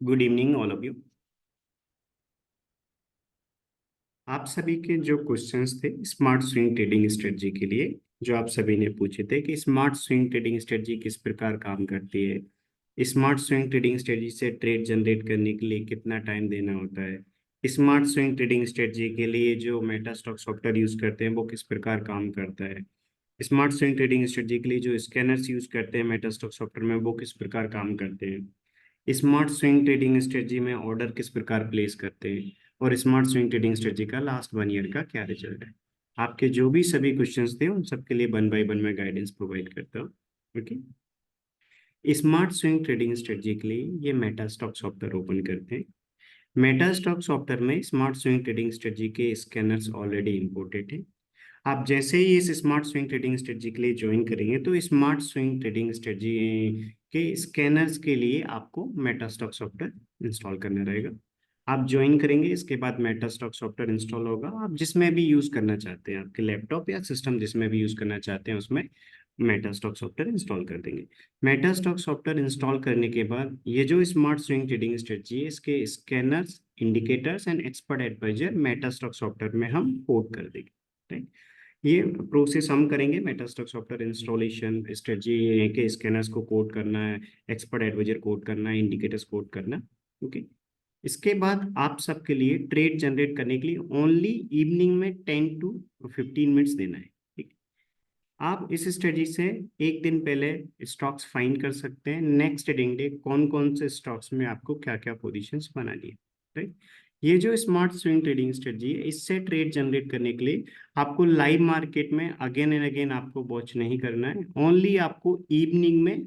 Good evening all of you. आप सभी के जो क्वेश्चंस थे स्मार्ट स्विंग ट्रेडिंग स्ट्रेटजी के लिए, जो आप सभी ने पूछे थे कि स्मार्ट स्विंग ट्रेडिंग स्ट्रेटजी किस प्रकार काम करती है, स्मार्ट स्विंग ट्रेडिंग स्ट्रेटजी से ट्रेड जनरेट करने के लिए कितना टाइम देना होता है, स्मार्ट स्विंग ट्रेडिंग स्ट्रेटजी के लिए जो मेटा स्टॉक सॉफ्टवेयर यूज करते हैं वो किस प्रकार काम करता है, स्मार्ट स्विंग ट्रेडिंग स्ट्रेटजी के लिए जो स्कैनर्स यूज करते हैं मेटा स्टॉक सॉफ्टवेयर में वो किस प्रकार काम करते हैं, स्मार्ट स्विंग ट्रेडिंग स्ट्रेटजी में ऑर्डर किस प्रकार प्लेस करते हैं, और स्मार्ट स्विंग ट्रेडिंग स्ट्रेटजी का लास्ट 1 ईयर का क्या रिजल्ट है। आपके जो भी सभी क्वेश्चंस थे उन सबके लिए 1 बाय 1 मैं गाइडेंस प्रोवाइड करता हूँ। Okay. Smart swing trading strategy के लिए ये मेटा स्टॉक सॉफ्टवेयर ओपन करते हैं। मेटा स्टॉक सॉफ्टवेयर में स्मार्ट स्विंग ट्रेडिंग स्ट्रेटजी के स्कैनर्स ऑलरेडी इंपोर्टेड हैं। आप जैसे ही इस स्मार्ट स्विंग ट्रेडिंग स्ट्रेटजी के लिए ज्वाइन करेंगे तो स्मार्ट स्विंग ट्रेडिंग स्ट्रेटजी के स्कैनर्स के लिए आपको मेटा स्टॉक सॉफ्टवेयर इंस्टॉल करना रहेगा। आप ज्वाइन करेंगे, इसके बाद मेटा स्टॉक सॉफ्टवेयर इंस्टॉल होगा। आप जिसमें भी यूज करना चाहते हैं, आपके लैपटॉप या सिस्टम जिसमें भी यूज करना चाहते हैं उसमें मेटा स्टॉक सॉफ्टवेयर इंस्टॉल कर देंगे। मेटा स्टॉक सॉफ्टवेयर इंस्टॉल करने के बाद ये जो स्मार्ट स्विंग ट्रेडिंग स्ट्रेटजी है इसके scanners, indicators and expert advisor MetaStock software में हम पोर्ट कर देंगे। राइट। ये प्रोसेस हम करेंगे। मेटास्टॉक सॉफ्टवेयर इंस्टॉलेशन स्ट्रेटजी के स्कैनर्स को कोड करना है, एक्सपर्ट एडवाइजर कोड करना है, इंडिकेटर्स कोड करना। ओके। इसके बाद आप सबके लिए ट्रेड जनरेट करने के लिए ओनली इवनिंग में 10 to 15 मिनट्स देना है। ठीक। आप इस स्ट्रेटजी से एक दिन पहले स्टॉक्स फाइंड कर सकते हैं, नेक्स्ट ट्रेडिंग डे कौन कौन से स्टॉक्स में आपको क्या क्या पोजीशंस बनानी है। राइट। ये जो स्मार्ट स्विंग ट्रेडिंग स्ट्रेटजी है इससे ट्रेड जनरेट करने के लिए आपको लाइव मार्केट में अगेन एंड अगेन आपको वॉच नहीं करना है, ओनली आपको इवनिंग में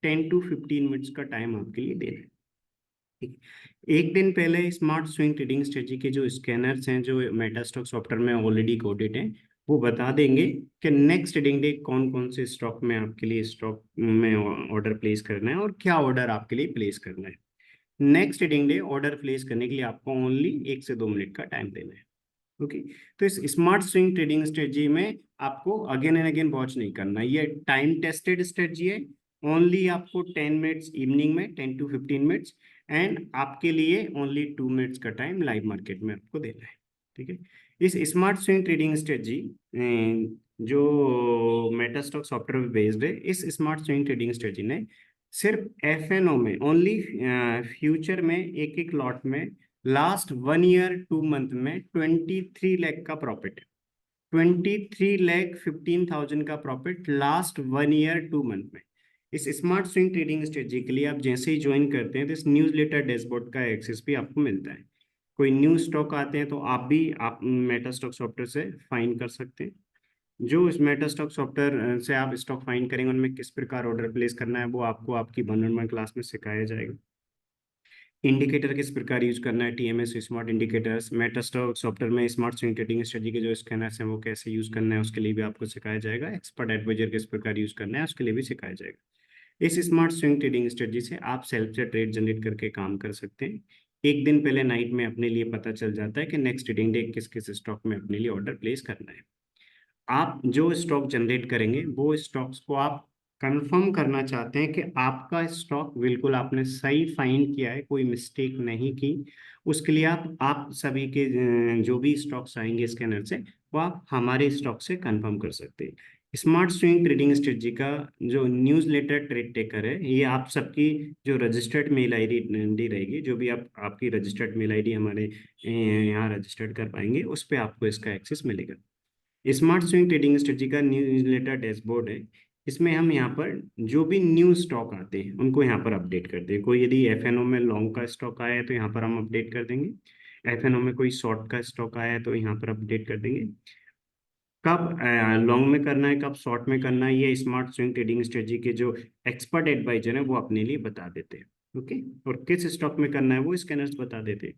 10 to 15 मिनट्स का टाइम आपके लिए देना है। ठीक। एक दिन पहले स्मार्ट स्विंग ट्रेडिंग स्ट्रेटजी के जो स्कैनर्स हैं जो मेटास्टॉक सॉफ्टवेयर में ऑलरेडी कोडेड हैं वो बता देंगे कि नेक्स्ट ट्रेडिंग डे कौन कौन से स्टॉक में आपके लिए स्टॉक में ऑर्डर प्लेस करना है और क्या ऑर्डर आपके लिए प्लेस करना है। Next trading day order place करने के लिए आपको ओनली 1 से 2 मिनट का टाइम देना है। ओके। तो इस स्मार्ट स्विंग ट्रेडिंग स्ट्रेटजी में आपको अगेन एंड अगेन वॉच नहीं करना, ये टाइम टेस्टेड स्ट्रेटजी है। ओनली आपको 10 मिनट्स इवनिंग में, 10 to 15 मिनट्स, एंड आपके लिए ओनली 2 मिनट्स का टाइम लाइव मार्केट में आपको देना है। ठीक है। इस स्मार्ट स्विंग ट्रेडिंग स्ट्रेटजी जो मेटास्टॉक सॉफ्टवेयर बेस्ड है, इस स्मार्ट स्विंग ट्रेडिंग स्ट्रेटजी ने सिर्फ एफएनओ में ओनली फ्यूचर में एक एक लॉट में लास्ट 1 ईयर 2 मंथ में 23 लाख का प्रॉफिट है। 23,15,000 का प्रॉफिट लास्ट 1 ईयर 2 मंथ में। इस स्मार्ट स्विंग ट्रेडिंग स्ट्रेटजी के लिए आप जैसे ही ज्वाइन करते हैं तो इस न्यूज लेटर डैशबोर्ड का एक्सेस भी आपको मिलता है। कोई न्यू स्टॉक आते हैं तो आप मेटा स्टॉक सॉफ्टवेयर से फाइंड कर सकते हैं। जो इस मेटा स्टॉक सॉफ्टवेयर से आप स्टॉक फाइंड करेंगे उनमें किस प्रकार ऑर्डर प्लेस करना है वो आपको आपकी 1-on-1 क्लास में सिखाया जाएगा। इंडिकेटर किस प्रकार यूज करना है, टीएमएस स्मार्ट इंडिकेटर्स, मेटास्टॉक सॉफ्टवेयर में स्मार्ट स्विंग ट्रेडिंग स्ट्रेटजी के जो स्कैनर्स हैं वो कैसे यूज करना है उसके लिए भी आपको सिखाया जाएगा। एक्सपर्ट एडवाइजर किस प्रकार यूज करना है उसके लिए भी सिखाया जाएगा। इस स्मार्ट स्विंग ट्रेडिंग स्ट्रेटजी से आप सेल्फ से ट्रेड जनरेट करके काम कर सकते हैं। एक दिन पहले नाइट में अपने लिए पता चल जाता है कि नेक्स्ट ट्रेडिंग डे किस किस स्टॉक में अपने लिए ऑर्डर प्लेस करना है। आप जो स्टॉक जनरेट करेंगे वो स्टॉक्स को आप कंफर्म करना चाहते हैं कि आपका स्टॉक बिल्कुल आपने सही फाइंड किया है, कोई मिस्टेक नहीं की। उसके लिए आप सभी के जो भी स्टॉक्स आएंगे स्कैनर से वो आप हमारे स्टॉक से कंफर्म कर सकते हैं। स्मार्ट स्विंग ट्रेडिंग स्ट्रेटजी का जो न्यूज़ लेटर ट्रेड टेकर है ये आप सबकी जो रजिस्टर्ड मेल आईडी रहेगी, जो भी आप आपकी रजिस्टर्ड मेल आईडी हमारे यहाँ रजिस्टर्ड कर पाएंगे उस पर आपको इसका एक्सेस मिलेगा। स्मार्ट स्विंग ट्रेडिंग स्ट्रेटजी का न्यूज़लेटर डैशबोर्ड है। इसमें हम यहाँ पर जो भी न्यू स्टॉक आते हैं उनको यहाँ पर अपडेट करते हैं। कोई यदि एफएनओ में लॉन्ग का स्टॉक आया है तो यहाँ पर हम अपडेट कर देंगे। एफएनओ में कोई शॉर्ट का स्टॉक आया है तो यहाँ पर अपडेट कर देंगे। कब लॉन्ग में करना है, कब शॉर्ट में करना है, ये स्मार्ट स्विंग ट्रेडिंग स्ट्रेटजी के जो एक्सपर्ट एडवाइजर है वो अपने लिए बता देते हैं। ओके। और किस स्टॉक में करना है वो स्कैनर्स बता देते हैं।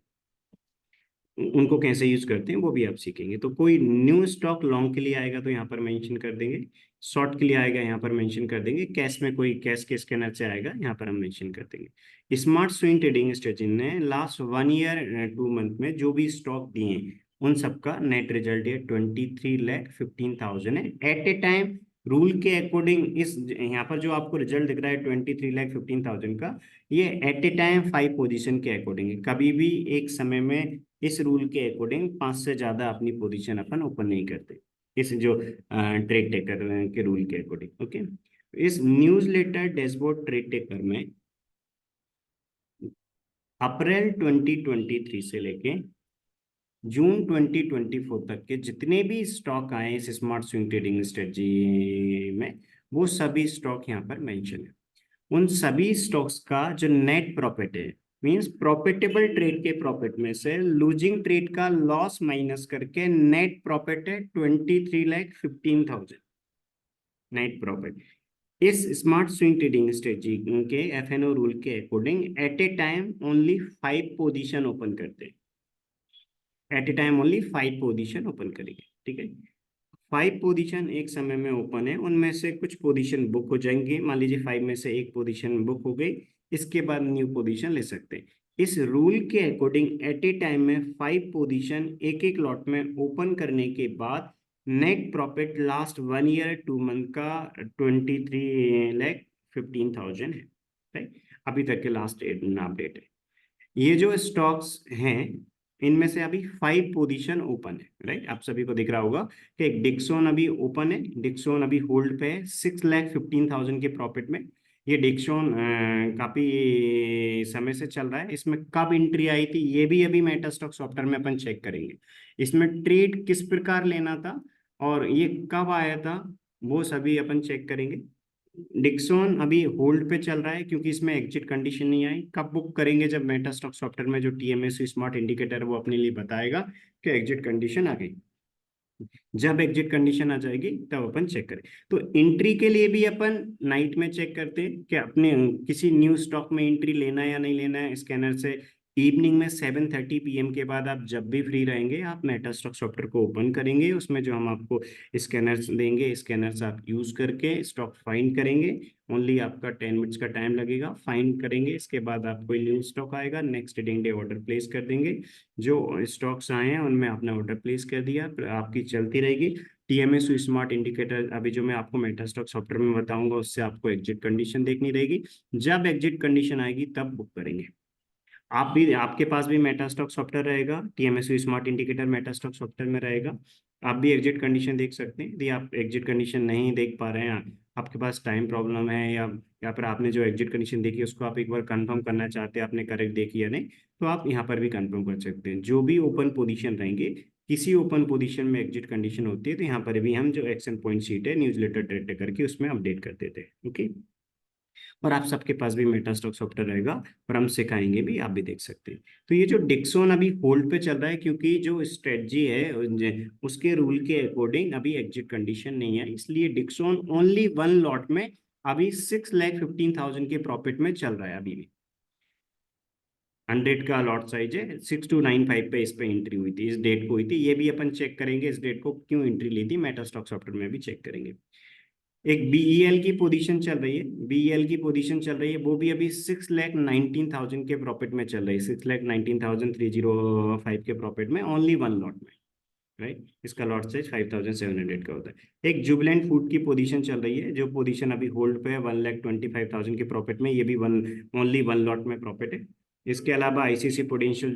उनको कैसे यूज करते हैं वो भी आप सीखेंगे। तो कोई न्यू स्टॉक लॉन्ग के लिए आएगा तो यहाँ पर मेंशन कर देंगे, शॉर्ट के लिए आएगा यहाँ पर मेंशन कर देंगे, कैश में कोई कैश के स्कैनर से आएगा यहाँ पर हम मेंशन कर देंगे। स्मार्ट स्विंग ट्रेडिंग स्ट्रेटजी ने लास्ट 1 ईयर 2 मंथ में जो भी स्टॉक दिए हैं उन सबका नेट रिजल्ट ये 23,15,000 है एट ए टाइम। रूल के अकॉर्डिंग इस यहाँ पर जो आपको रिजल्ट दिख रहा है 23,15,000 का, ये एट ए टाइम 5 पोजीशन के अकॉर्डिंग है। कभी भी एक समय में इस रूल के अकॉर्डिंग 5 से ज्यादा अपनी पोजीशन अपन ओपन नहीं करते, इस जो ट्रेड टेकर के रूल के अकॉर्डिंग। ओके, इस newsletter dashboard trade taker में अप्रैल 2023 से लेके जून 2024 तक के जितने भी स्टॉक आए इस स्मार्ट स्विंग ट्रेडिंग स्ट्रेटजी में, वो सभी स्टॉक यहाँ पर मेंशन है। उन सभी स्टॉक्स का जो नेट प्रॉफिट है, मींस प्रॉफिटेबल ट्रेड के प्रॉफिट में से लूजिंग ट्रेड का लॉस माइनस करके नेट प्रॉफिट है 23,15,000 नेट प्रॉफिट। इस स्मार्ट स्विंग ट्रेडिंग स्ट्रेटजी के एफएनओ रूल के according at a time only 5 position open करते हैं। At a time only 5 position open करेंगे, ठीक है। 5 पोजीशन एक समय में ओपन है, उनमें से कुछ पोजीशन बुक हो जाएंगे। मान लीजिए 5 में से एक पोजीशन बुक हो गई, इसके बाद न्यू पोजीशन ले सकते हैं। इस रूल के अकॉर्डिंग एट ए टाइम में 5 पोजीशन एक एक लॉट में ओपन करने के बाद net profit last 1 year 2 month का 23,15,000 है, राइट। अभी तक के लास्ट अपडेट है। ये जो स्टॉक्स हैं, इनमें से अभी 5 पोजीशन ओपन है, राइट। आप सभी को दिख रहा होगा कि एक डिक्सॉन अभी ओपन है, डिक्सॉन अभी होल्ड पे है 6,15,000 के प्रॉफिट में। ये डिक्सॉन काफी समय से चल रहा है। इसमें कब एंट्री आई थी ये भी अभी मेटा स्टॉक सॉफ्टवेयर में अपन चेक करेंगे। इसमें ट्रेड किस प्रकार लेना था और ये कब आया था, वो सभी अपन चेक करेंगे। डिक्सॉन अभी होल्ड पे चल रहा है क्योंकि इसमें एग्जिट कंडीशन नहीं आई। कब बुक करेंगे, जब मेटा स्टॉक सॉफ्टवेयर में जो टीएमएस स्मार्ट इंडिकेटर है वो अपने लिए बताएगा कि एग्जिट कंडीशन आ गई। जब एग्जिट कंडीशन आ जाएगी तब अपन चेक करें। तो एंट्री के लिए भी अपन नाइट में चेक करते हैं कि अपने किसी न्यू स्टॉक में एंट्री लेना है या नहीं लेना है स्कैनर से। इवनिंग में 7:30 PM के बाद आप जब भी फ्री रहेंगे आप मेटा स्टॉक सॉफ्टवेयर को ओपन करेंगे। उसमें जो हम आपको स्कैनर्स देंगे, स्कैनर्स आप यूज करके स्टॉक फाइंड करेंगे। ओनली आपका 10 मिनट्स का टाइम लगेगा, फाइंड करेंगे। इसके बाद आपको न्यू स्टॉक आएगा, next trading day order place कर देंगे। जो स्टॉक्स आए हैं उनमें आपने ऑर्डर प्लेस कर दिया, फिर आपकी चलती रहेगी। टीएमएस स्मार्ट इंडिकेटर अभी जो मैं आपको मेटा स्टॉक सॉफ्टवेयर में बताऊंगा उससे आपको एग्जिट कंडीशन देखनी रहेगी। जब एग्जिट कंडीशन आएगी तब बुक करेंगे। आप भी, आपके पास भी मेटा स्टॉक सॉफ्टवेयर रहेगा, TMS smart indicator Meta stock software में रहेगा। आप भी एग्जिट कंडीशन देख सकते हैं। यदि आप एग्जिट कंडीशन नहीं देख पा रहे हैं, आपके पास टाइम प्रॉब्लम है, या फिर आपने जो एग्जिट कंडीशन देखी है उसको आप एक बार कंफर्म करना चाहते हैं आपने करेक्ट देखी या नहीं, तो आप यहाँ पर भी कंफर्म कर सकते हैं। जो भी ओपन पोजीशन रहेंगे, किसी ओपन पोजीशन में एग्जिट कंडीशन होती है तो यहाँ पर भी हम जो एक्शन पॉइंट शीट है न्यूज़लेटर ट्रेड करके उसमें अपडेट कर देते हैं। ओके, और आप सबके पास भी मेटा स्टॉक सॉफ्टवेयर रहेगा और हम सिखाएंगे भी, आप भी देख सकते हैं। तो ये जो डिक्सॉन अभी होल्ड पे चल रहा है क्योंकि जो स्ट्रेटजी है उसके रूल के अकॉर्डिंग अभी एग्जिट कंडीशन नहीं है, इसलिए डिक्सॉन ओनली 1 लॉट में अभी 6,15,000 के प्रॉफिट में चल रहा है। अभी भी 100 का लॉट साइज है, 6295 पे इस पे एंट्री हुई थी, इस डेट को हुई थी। ये भी अपन चेक करेंगे इस डेट को क्यों एंट्री ली थी, मेटा स्टॉक सॉफ्टवेयर में भी चेक करेंगे। एक बीईएल की पोजीशन चल रही है, बीईएल की पोजीशन चल रही है, वो भी अभी 6,19,000 के प्रॉफिट में चल रही है, 6,19,305 के प्रॉफिट में ओनली 1 लॉट में, राइट। इसका लॉट साइज 5,700 का होता है। एक जुबिलेंट फूड की पोजीशन चल रही है, जो पोजीशन अभी होल्ड पे है 1,25,000 के प्रॉफिट में, ये भी ओनली 1 लॉट में प्रॉफिट है। इसके अलावा आईसीसी प्रूडेंशियल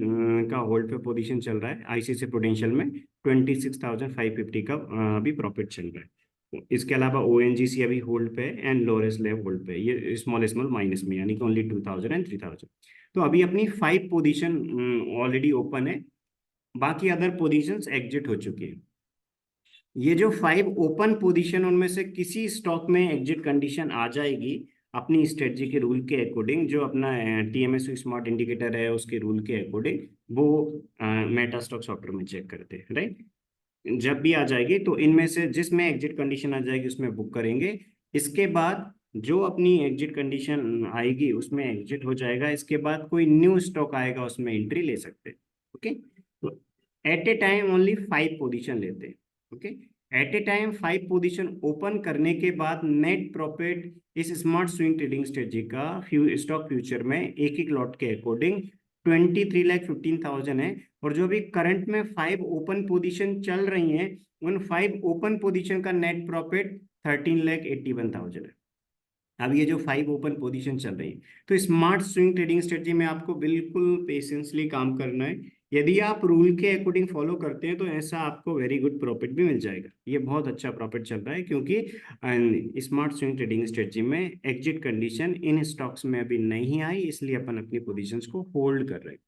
का होल्ड पे पोजीशन चल रहा है, आईसीसी प्रूडेंशियल में 26,550 का अभी प्रॉफिट चल रहा है। इसके अलावा ओएनजीसी अभी होल्ड पे है एंड लोरेस लैब होल्ड पे है, ये स्मॉल स्मॉल माइनस में, यानी कि ओनली 2,000 एंड 3,000। तो अभी अपनी 5 पोजीशन ऑलरेडी ओपन है, बाकी अदर पोजीशंस एग्जिट हो चुकी है। ये जो 5 ओपन पोजीशन उनमें से किसी स्टॉक में एग्जिट कंडीशन आ जाएगी अपनी स्ट्रेटजी के रूल के अकॉर्डिंग, जो अपना टीएमएस स्मार्ट इंडिकेटर है उसके रूल के अकॉर्डिंग, वो मेटा स्टॉक सॉफ्टवेयर में चेक करते हैं, राइट। जब भी आ जाएगी तो इनमें से जिसमें एग्जिट कंडीशन आ जाएगी उसमें बुक करेंगे। इसके बाद जो अपनी एग्जिट कंडीशन आएगी उसमें एग्जिट हो जाएगा। इसके बाद कोई न्यू स्टॉक आएगा उसमें एंट्री ले सकते हैं। ओके, तो at a time only 5 position लेते हैं। Okay, at a time 5 position open करने के बाद नेट प्रॉफिट इस स्मार्ट स्विंग ट्रेडिंग स्ट्रेटजी का स्टॉक फ्यूचर में एक एक लॉट के अकॉर्डिंग 23,15,000 है। और जो भी करंट में 5 ओपन पोजीशन चल रही हैं, उन 5 ओपन पोजीशन का नेट प्रॉफिट 13,81,000 है। अब ये जो 5 ओपन पोजीशन चल रही है, तो स्मार्ट स्विंग ट्रेडिंग स्ट्रेटजी में आपको बिल्कुल पेशेंसली काम करना है। यदि आप रूल के अकॉर्डिंग फॉलो करते हैं तो ऐसा आपको वेरी गुड प्रॉफिट भी मिल जाएगा। ये बहुत अच्छा प्रॉफिट चल रहा है, क्योंकि स्मार्ट स्विंग ट्रेडिंग स्ट्रेटजी में एग्जिट कंडीशन इन स्टॉक्स में अभी नहीं आई, इसलिए अपन अपनी पोजीशंस को होल्ड कर रहे हैं।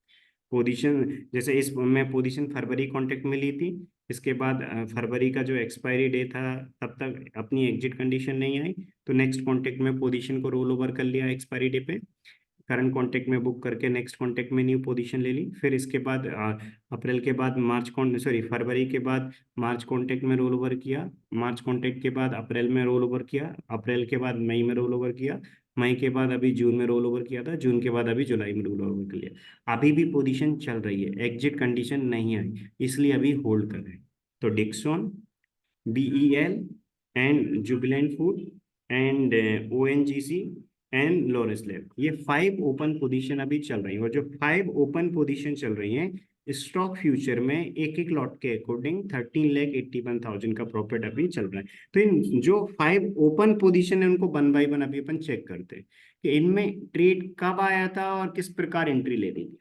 पोजीशन जैसे इस मैं पोजीशन फरवरी कॉन्ट्रैक्ट में ली थी, इसके बाद फरवरी का जो एक्सपायरी डे था तब तक अपनी एग्जिट कंडीशन नहीं आई, तो नेक्स्ट कॉन्ट्रैक्ट में पोजीशन को रोल ओवर कर लिया एक्सपायरी डे पे, करंट कॉन्ट्रैक्ट में बुक करके नेक्स्ट कॉन्ट्रैक्ट में न्यू पोजीशन ले ली। फिर इसके बाद अप्रैल के बाद फरवरी के बाद मार्च कॉन्ट्रैक्ट में रोल ओवर किया, मार्च कॉन्ट्रैक्ट के बाद अप्रैल में रोल ओवर किया, अप्रैल के बाद मई में रोल ओवर किया, मई के बाद अभी जून में रोल ओवर किया था, जून के बाद अभी जुलाई में रोल ओवर कर लिया। अभी भी पोजीशन चल रही है, एग्जिट कंडीशन नहीं आई, इसलिए अभी होल्ड कर रहे हैं। तो Dixon, BEL and Jubilant food and ONGC and Lawrence lab, ये 5 ओपन पोजीशन अभी चल रही है। और जो 5 ओपन पोजीशन चल रही हैं स्टॉक फ्यूचर में, एक एक लॉट के अकॉर्डिंग 13,81,000 का प्रॉफिट अभी चल रहा है। तो इन जो 5 ओपन पोजीशन है उनको वन बाय वन अभी अपन चेक करते हैं कि इनमें ट्रेड कब आया था और किस प्रकार एंट्री ले ली थी।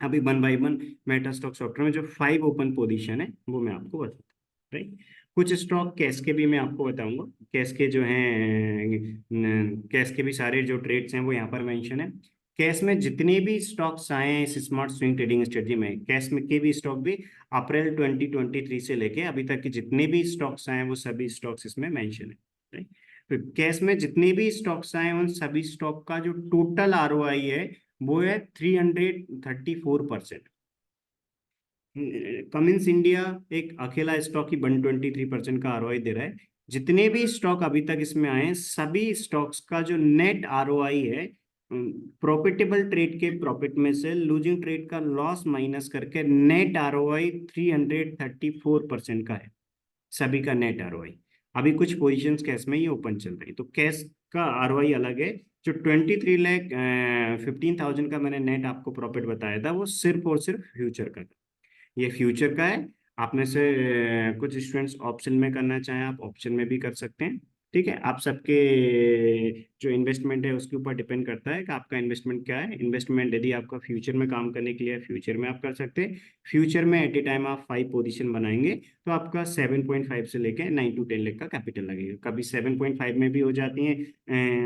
अभी one by one Meta stock software में जो 5 ओपन पोजीशन है वो मैं आपको बताता हूँ, राइट। कुछ स्टॉक कैश के भी मैं आपको बताऊंगा, कैश के जो हैं, कैश के भी सारे जो ट्रेड्स हैं वो यहाँ पर मेंशन है। कैश में जितने भी स्टॉक्स आए हैं इस स्मार्ट स्विंग ट्रेडिंग स्ट्रेटजी में, कैश में के भी स्टॉक भी अप्रैल 2023 से लेके अभी तक के जितने भी स्टॉक्स आए हैं वो सभी स्टॉक्स इसमें मेंशन है, राइट। तो कैश में जितने भी स्टॉक्स आए हैं उन सभी स्टॉक का जो टोटल आरओआई है वो है 334%। कमिंस इंडिया एक अकेला स्टॉक ही 123% का आरओआई दे रहा है। जितने भी स्टॉक अभी तक इसमें आए हैं सभी स्टॉक्स का जो नेट आरओआई है, प्रॉफिटेबल ट्रेड के प्रॉफिट में से लूजिंग ट्रेड का लॉस माइनस करके नेट आरओआई 334% का है, सभी का नेट आरओआई। अभी कुछ पोजीशंस कैश में ही ओपन चल रही, तो कैश का आरओआई अलग है। जो 23,15,000 का मैंने नेट आपको प्रॉफिट बताया था वो सिर्फ और सिर्फ फ्यूचर का था, ये फ्यूचर का है। आप में से कुछ स्टूडेंट्स ऑप्शन में करना चाहें आप ऑप्शन में भी कर सकते हैं, ठीक है। आप सबके जो इन्वेस्टमेंट है उसके ऊपर डिपेंड करता है कि आपका इन्वेस्टमेंट क्या है। इन्वेस्टमेंट यदि आपका फ्यूचर में काम करने के लिए फ्यूचर में आप कर सकते हैं। फ्यूचर में एट ए टाइम आप 5 पोजीशन बनाएंगे तो आपका 7.5 से लेके 9 to 10 लाख का कैपिटल लगेगा। कभी 7.5 में भी हो जाती है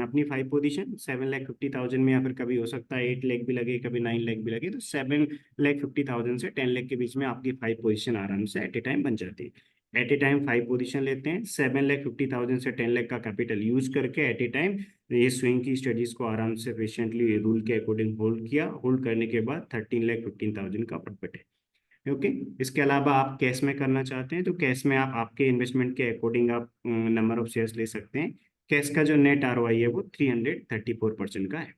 अपनी 5 पोजीशन 7,50,000 में, या फिर कभी हो सकता है 8 लाख भी लगे, कभी 9 लाख भी लगे। तो 7,50,000 से 10 लाख के बीच में आपकी 5 पोजीशन आराम से एट ए टाइम बन जाती है। एट ए टाइम 5 पोजीशन लेते हैं, 7,50,000 से 10 लाख का कैपिटल यूज करके एट ए टाइम ये स्विंग की स्टडीज को आराम से पेशेंटली रूल के अकॉर्डिंग होल्ड किया। होल्ड करने के बाद 13,15,000 का प्रॉफिट है, ओके। इसके अलावा आप कैश में करना चाहते हैं तो कैश में आप आपके इन्वेस्टमेंट के अकॉर्डिंग आप नंबर ऑफ शेयर्स ले सकते हैं। कैश का जो नेट आरओआई है वो 334% का है।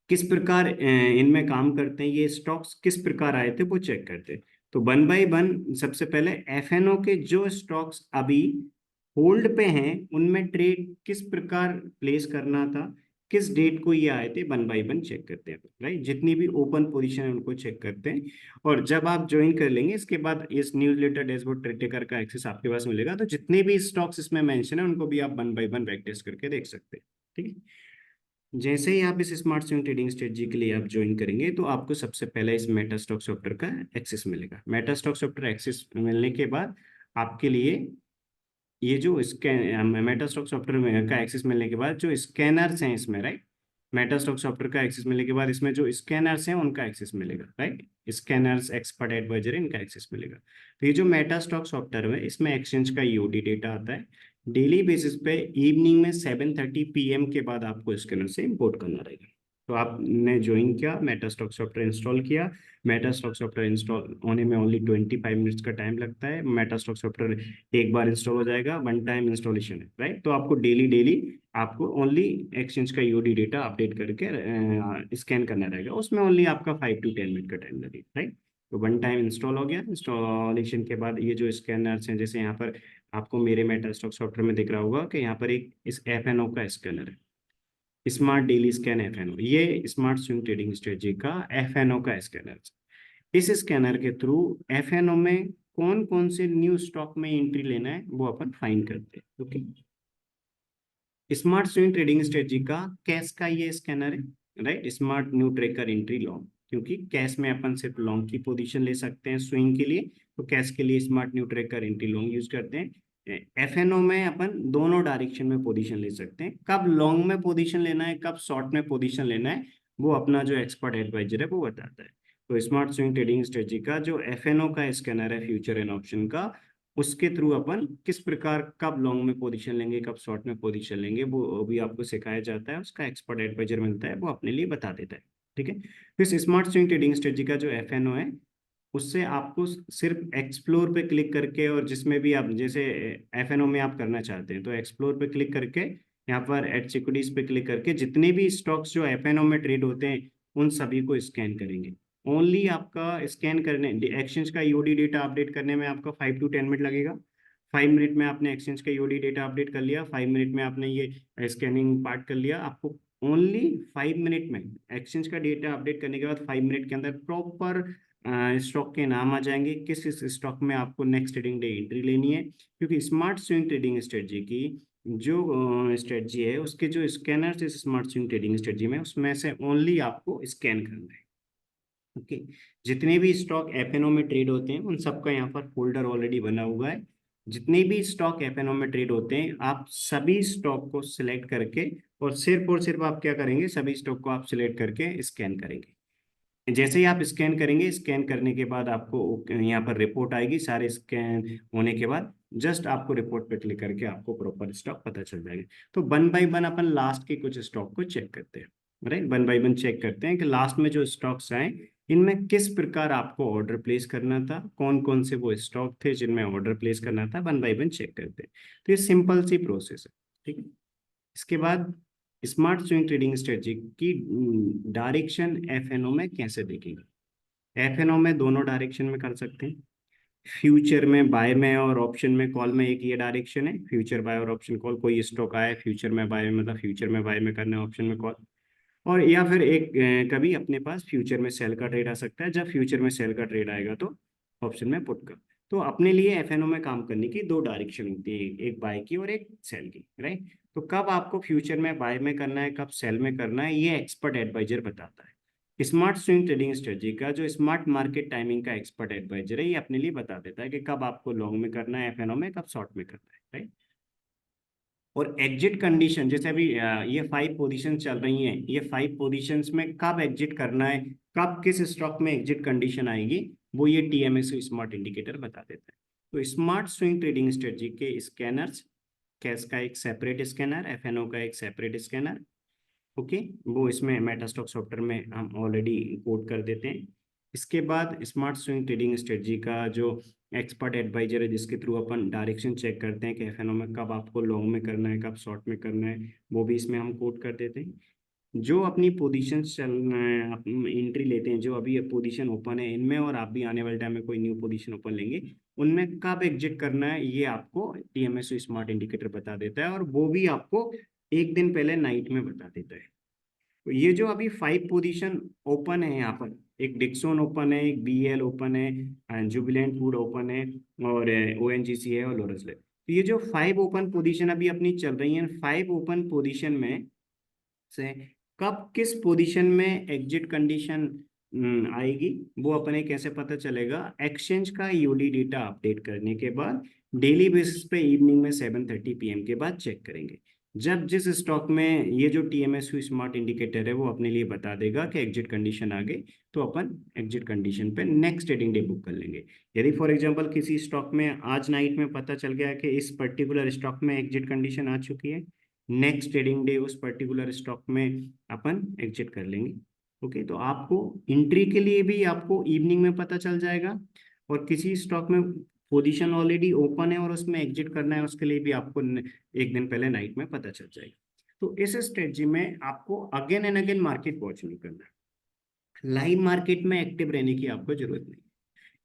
किस प्रकार इनमें काम करते हैं, ये स्टॉक्स किस प्रकार आए थे वो चेक करते हैं। तो वन बाय वन सबसे पहले एफएनओ के जो स्टॉक्स अभी होल्ड पे हैं उनमें ट्रेड किस प्रकार प्लेस करना था, किस डेट को ये आए थे, वन बाय वन चेक करते हैं, राइट। जितनी भी ओपन पोजीशन है उनको चेक करते हैं। और जब आप ज्वाइन कर लेंगे इसके बाद इस न्यूज़लेटर डैशबोर्ड ट्रेडेकर का एक्सेस आपके पास मिलेगा, तो जितने भी स्टॉक्स इसमें मेंशन है उनको भी आप one by one back test करके देख सकते हैं, ठीक है। जैसे ही आप इस स्मार्ट स्विंग ट्रेडिंग स्ट्रेटजी के लिए आप ज्वाइन करेंगे तो आपको सबसे पहले इस मेटा स्टॉक सॉफ्टवेयर का एक्सेस मिलेगा। मेटा स्टॉक सॉफ्टवेयर एक्सेस मिलने के बाद आपके लिए ये जो स्कैन मेटा स्टॉक सॉफ्टवेयर में का एक्सेस मिलने के बाद जो स्कैनर्स हैं इसमें, राइट, मेटा स्टॉक सॉफ्टवेयर का एक्सेस मिलने के बाद इसमें जो स्कैनर्स हैं उनका एक्सेस मिलेगा, राइट। स्कैनर्स एक्सपर्ट एडवाइजर इनका एक्सेस मिलेगा। तो ये जो मेटा स्टॉक सॉफ्टवेयर है इसमें एक्सचेंज का ईओडी डेटा आता है। डेली बेसिस पे इवनिंग में 7:30 PM के बाद आपको स्कैनर से इंपोर्ट करना रहेगा। तो आपने ज्वाइन किया, मेटा स्टॉक सॉफ्टवेयर इंस्टॉल किया। मेटा स्टॉक सॉफ्टवेयर इंस्टॉल होने में ओनली 25 मिनट्स का टाइम लगता है। मेटा स्टॉक सॉफ्टवेयर एक बार इंस्टॉल हो जाएगा, वन टाइम इंस्टॉलेशन है, राइट। तो आपको डेली डेली आपको ओनली एक्सचेंज का ईओडी डेटा अपडेट करके स्कैन करना रहेगा। उसमें ओनली आपका 5 to 10 मिनट का टाइम लगेगा, राइट। तो वन टाइम इंस्टॉल हो गया। इंस्टॉलेशन के बाद ये जो स्कैनर्स हैं, जैसे यहाँ पर आपको मेरे मेटा स्टॉक सॉफ्टवेयर में दिख रहा होगा कि यहाँ पर एक इस एफएनओ का स्कैनर है, स्मार्ट डेली स्कैन एफएनओ। ये स्मार्ट स्विंग ट्रेडिंग स्ट्रेटजी का एफएनओ का स्कैनर। इस स्कैनर के थ्रू एफएनओ में कौन कौन से न्यू स्टॉक में एंट्री लेना है वो अपन फाइंड करते हैं। Okay, smart swing trading strategy का कैश का ये स्कैनर है, right. Smart new tracker entry long, क्योंकि कैश में अपन सिर्फ लॉन्ग की पोजीशन ले सकते हैं स्विंग के लिए, तो कैश के लिए smart new tracker entry long use करते हैं। एफएनओ में अपन दोनों डायरेक्शन में पोजीशन ले सकते हैं, कब लॉन्ग में पोजीशन लेना है कब शॉर्ट में पोजीशन लेना है वो अपना जो एक्सपर्ट एडवाइजर है वो बताता है। तो स्मार्ट स्विंग ट्रेडिंग स्ट्रेटजी का जो एफएनओ का स्कैनर है फ्यूचर एंड ऑप्शन का, उसके थ्रू अपन किस प्रकार कब लॉन्ग में पोजीशन लेंगे कब शॉर्ट में पोजीशन लेंगे वो भी आपको सिखाया जाता है, उसका एक्सपर्ट एडवाइजर मिलता है वो अपने लिए बता देता है। ठीक है, फिर स्मार्ट स्विंग ट्रेडिंग स्ट्रेटजी का जो एफएनओ है उससे आपको सिर्फ एक्सप्लोर पे क्लिक करके, और जिसमें भी आप जैसे एफएनओ में आप करना चाहते हैं तो एक्सप्लोर पे क्लिक करके यहाँ पर एड सिक्योरिटीज पे क्लिक करके जितने भी स्टॉक्स जो एफएनओ में ट्रेड होते हैं उन सभी को स्कैन करेंगे। ओनली आपका स्कैन करने एक्सचेंज का ईओडी डेटा अपडेट करने में आपका 5 to 10 मिनट लगेगा। 5 मिनट में आपने एक्सचेंज का ईओडी डेटा अपडेट कर लिया, 5 मिनट में आपने ये स्कैनिंग पार्ट कर लिया। आपको ओनली 5 मिनट में एक्सचेंज का डेटा अपडेट करने के बाद 5 मिनट के अंदर प्रॉपर स्टॉक के नाम आ जाएंगे, किस इस स्टॉक में आपको नेक्स्ट ट्रेडिंग डे एंट्री लेनी है। क्योंकि स्मार्ट स्विंग ट्रेडिंग स्ट्रेटजी की जो स्ट्रेटजी है उसके जो स्कैनर इस स्मार्ट स्विंग ट्रेडिंग स्ट्रेटजी में उसमें से ओनली आपको स्कैन करना है। ओके, जितने भी स्टॉक एफएनओ में ट्रेड होते हैं उन सबका यहाँ पर फोल्डर ऑलरेडी बना हुआ है। जितने भी स्टॉक एफएनओ में ट्रेड होते हैं आप सभी स्टॉक को सिलेक्ट करके और सिर्फ आप क्या करेंगे, सभी स्टॉक को आप सिलेक्ट करके स्कैन करेंगे। जैसे ही आप स्कैन करेंगे, स्कैन करने के बाद आपको यहाँ पर रिपोर्ट आएगी, सारे स्कैन होने के बाद जस्ट आपको रिपोर्ट पे क्लिक करके आपको प्रॉपर स्टॉक पता चल जाएगा। तो वन बाय वन अपन लास्ट के कुछ स्टॉक को चेक करते हैं, right. One by one check करते हैं कि लास्ट में जो स्टॉक्स आए इनमें किस प्रकार आपको ऑर्डर प्लेस करना था, कौन कौन से वो स्टॉक थे जिनमें ऑर्डर प्लेस करना था, वन बाय वन चेक करते हैं। तो ये सिंपल सी प्रोसेस है, ठीक है। इसके बाद स्मार्ट स्विंग ट्रेडिंग स्ट्रेटजी की डायरेक्शन एफएनओ में कैसे देखेंगे। एफएनओ में दोनों डायरेक्शन में कर सकते हैं, फ्यूचर में बाय में और ऑप्शन में कॉल में। एक ये डायरेक्शन है फ्यूचर बाय और ऑप्शन कॉल, कोई स्टॉक आए फ्यूचर में बाय मतलब फ्यूचर में बाय में करना है, ऑप्शन में कॉल। और या फिर एक कभी अपने पास फ्यूचर में सेल का ट्रेड आ सकता है, जब फ्यूचर में सेल का ट्रेड आएगा तो ऑप्शन में पुट का। तो अपने लिए एफएनओ में काम करने की दो डायरेक्शन होती है, एक बाय की और एक सेल की, राइट। तो कब आपको फ्यूचर में बाय में करना है कब सेल में करना है ये एक्सपर्ट एडवाइजर बताता है। स्मार्ट स्विंग ट्रेडिंग स्ट्रेटजी का जो स्मार्ट मार्केट टाइमिंग का एक्सपर्ट एडवाइजर है ये अपने लिए बता देता है कि कब आपको लॉन्ग में करना है एफएनओ में, कब शॉर्ट में करना है, राइट। और एग्जिट कंडीशन जैसे अभी ये 5 पोजीशन चल रही हैं, ये 5 पोजीशंस में कब एग्जिट करना है, कब किस स्टॉक में एग्जिट कंडीशन आएगी वो ये टीएमएससी स्मार्ट इंडिकेटर बता देता है। तो स्मार्ट स्विंग ट्रेडिंग स्ट्रेटजी के स्कैनर्स, कैश का एक सेपरेट स्कैनर, एफएनओ का एक सेपरेट स्कैनर। ओके, वो इसमें मेटास्टॉक सॉफ्टवेयर में हम ऑलरेडी कोड कर देते हैं। इसके बाद स्मार्ट स्विंग ट्रेडिंग स्ट्रेटजी का जो एक्सपर्ट एडवाइजर है जिसके थ्रू अपन डायरेक्शन चेक करते हैं कि एफएनओ में कब आपको लॉन्ग में करना है कब शॉर्ट में करना है, वो भी इसमें हम कोड कर देते हैं। जो अपनी पोजीशन चल एंट्री लेते हैं, जो अभी पोजीशन ओपन है इनमें और आप भी आने वाले टाइम में कोई न्यू पोजीशन ओपन लेंगे उनमें कब एग्जिट करना है ये आपको टीएमएस स्मार्ट इंडिकेटर बता देता है, और वो भी आपको एक दिन पहले नाइट में बता देता है। तो ये जो अभी 5 पोजीशन ओपन है यहाँ पर, एक डिक्सोन ओपन है, एक बीएल ओपन है, जुबिलेंट फूड ओपन है, और ओएनजीसी है और लोरस लैब। तो ये जो 5 ओपन पोजीशन अभी अपनी चल रही है, 5 ओपन पोजीशन में से कब किस पोजीशन में एग्जिट कंडीशन आएगी वो अपने कैसे पता चलेगा। एक्सचेंज का यूडी डेटा अपडेट करने के बाद डेली बेसिस पे इवनिंग में 7:30 PM के बाद चेक करेंगे। जब जिस स्टॉक में ये जो टीएमएसयू स्मार्ट इंडिकेटर है वो अपने लिए बता देगा कि एग्जिट कंडीशन आ गई, तो अपन एग्जिट कंडीशन पे नेक्स्ट ट्रेडिंग डे बुक कर लेंगे। यदि फॉर एग्जांपल किसी स्टॉक में आज नाइट में पता चल गया कि इस पर्टिकुलर स्टॉक में एग्जिट कंडीशन आ चुकी है, नेक्स्ट ट्रेडिंग डे उस पर्टिकुलर स्टॉक में अपन एग्जिट कर लेंगे। ओके, तो आपको एंट्री के लिए भी आपको इवनिंग में पता चल जाएगा, और किसी स्टॉक में पोजीशन ऑलरेडी ओपन है और उसमें एग्जिट करना है उसके लिए भी आपको एक दिन पहले नाइट में पता चल जाएगा। तो इस स्ट्रेटजी में आपको again and again market watch नहीं करना है, लाइव मार्केट में एक्टिव रहने की आपको जरूरत नहीं।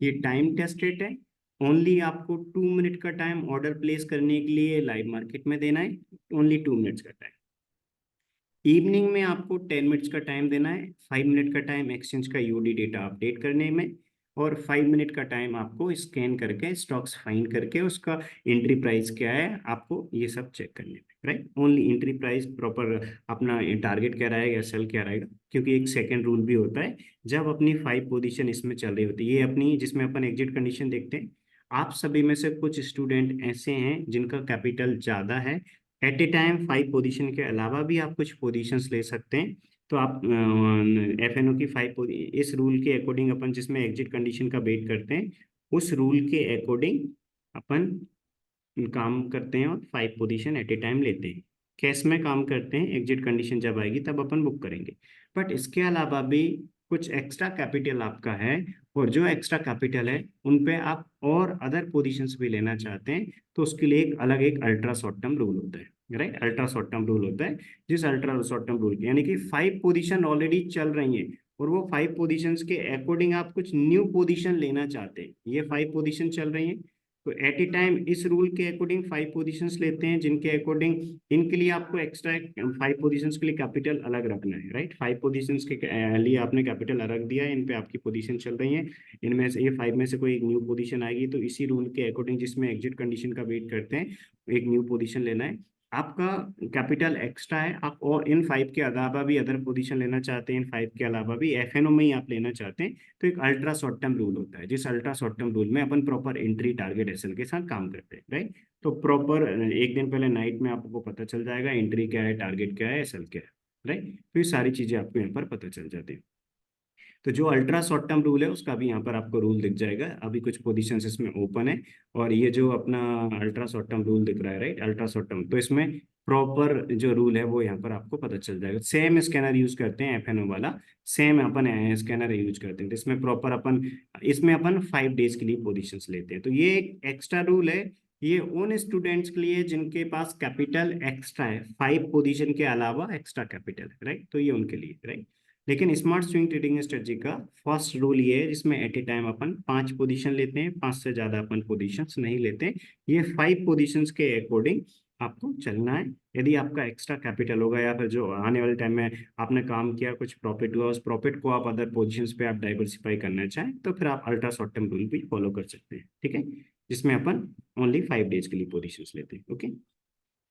ये टाइम टेस्टेड है, ओनली आपको 2 मिनट का टाइम ऑर्डर प्लेस करने के लिए लाइव मार्केट में देना है, ओनली 2 मिनट्स का टाइम। इवनिंग में आपको 10 मिनट्स का टाइम देना है, 5 मिनट का टाइम एक्सचेंज का यूडी डेटा अपडेट करने में, और 5 मिनट का टाइम आपको स्कैन करके स्टॉक्स फाइंड करके उसका एंट्री प्राइस क्या है आपको ये सब चेक करने में, right. Only entry price proper अपना टारगेट क्या रहेगा या सेल क्या रहेगा, क्योंकि एक सेकंड रूल भी होता है जब अपनी 5 पोजीशन इसमें चल रही होती है, ये अपनी जिसमें अपन एग्जिट कंडीशन देखते हैं। आप सभी में से कुछ स्टूडेंट ऐसे हैं जिनका कैपिटल ज़्यादा है, एट ए टाइम 5 पोजीशन के अलावा भी आप कुछ पोजीशंस ले सकते हैं। तो आप FNO की इस रूल के अकॉर्डिंग अपन जिसमें एग्जिट कंडीशन का वेट करते हैं, उस रूल के अकॉर्डिंग अपन काम करते हैं और 5 पोजीशन एट ए टाइम लेते हैं। कैश में काम करते हैं, एग्जिट कंडीशन जब आएगी तब अपन बुक करेंगे। बट इसके अलावा भी कुछ एक्स्ट्रा कैपिटल आपका है, और जो एक्स्ट्रा कैपिटल है उन पे आप और अदर पोजीशंस भी लेना चाहते हैं, तो उसके लिए एक अलग एक अल्ट्रा शॉर्ट टर्म रूल होता है, right. Ultra short term rule होता है, जिस अल्ट्रा शॉर्ट टर्म रूल यानी कि 5 पोजीशन ऑलरेडी चल रही है और वो 5 पोजीशंस के अकॉर्डिंग आप कुछ न्यू पोजीशन लेना चाहते हैं। ये 5 पोजीशन चल रही है, तो एट ए टाइम इस रूल के अकॉर्डिंग 5 पोजीशंस लेते हैं, जिनके अकॉर्डिंग इनके लिए आपको एक्स्ट्रा 5 पोजीशंस के लिए कैपिटल अलग रखना है, राइट। 5 पोजीशंस के लिए आपने कैपिटल अलग दिया है, इन पे आपकी पोजीशन चल रही है, इनमें से ये 5 में से कोई एक न्यू पोजीशन आएगी, तो इसी रूल के अकॉर्डिंग जिसमें एग्जिट कंडीशन का वेट करते हैं, एक न्यू पोजीशन लेना है। आपका कैपिटल एक्स्ट्रा है, आप और इन 5 के अलावा भी अदर पोजीशन लेना चाहते हैं, इन 5 के अलावा भी FNO में ही आप लेना चाहते हैं, तो एक अल्ट्रा शॉर्ट टर्म रूल होता है, जिस अल्ट्रा शॉर्ट टर्म रूल में अपन प्रॉपर एंट्री टारगेट SL के साथ काम करते हैं, राइट। तो प्रॉपर एक दिन पहले नाइट में आपको पता चल जाएगा एंट्री क्या है, टारगेट क्या है, SL क्या है, राइट। तो ये सारी चीजें आपको यहाँ पर पता चल जाती है। तो जो अल्ट्रा शॉर्ट टर्म रूल है उसका भी यहाँ पर आपको रूल दिख जाएगा, अभी कुछ पोजीशंस इसमें ओपन है, और ये जो अपना अल्ट्रा शॉर्ट टर्म रूल दिख रहा है, राइट, अल्ट्रा शॉर्ट टर्म, तो इसमें प्रॉपर जो रूल है वो यहाँ पर आपको पता चल जाएगा। सेम स्कैनर यूज करते हैं FNO वाला, सेम अपन स्कैनर यूज करते हैं, तो इसमें प्रॉपर अपन इसमें अपन 5 डेज के लिए पोजिशन लेते हैं। तो ये एक एक्स्ट्रा रूल है, ये उन स्टूडेंट्स के लिए जिनके पास कैपिटल एक्स्ट्रा है, 5 पोजीशन के अलावा एक्स्ट्रा कैपिटल है, राइट, तो ये उनके लिए, राइट। लेकिन स्मार्ट स्विंग ट्रेडिंग स्ट्रेटजी का फर्स्ट रूल ये है, जिसमें एट ए टाइम अपन 5 पोजीशन लेते हैं, 5 से ज्यादा अपन पोजीशंस नहीं लेते। ये 5 पोजीशंस के अकॉर्डिंग आपको चलना है। यदि आपका एक्स्ट्रा कैपिटल होगा या फिर जो आने वाले टाइम में आपने काम किया, कुछ प्रॉफिट हुआ, उस प्रॉफिट को आप अदर पोजीशंस पे आप डाइवर्सिफाई करना चाहें, तो फिर आप अल्ट्रा शॉर्ट टर्म रूल भी फॉलो कर सकते हैं, ठीक है, जिसमें अपन ओनली 5 डेज के लिए पोजीशंस लेते हैं। ओके,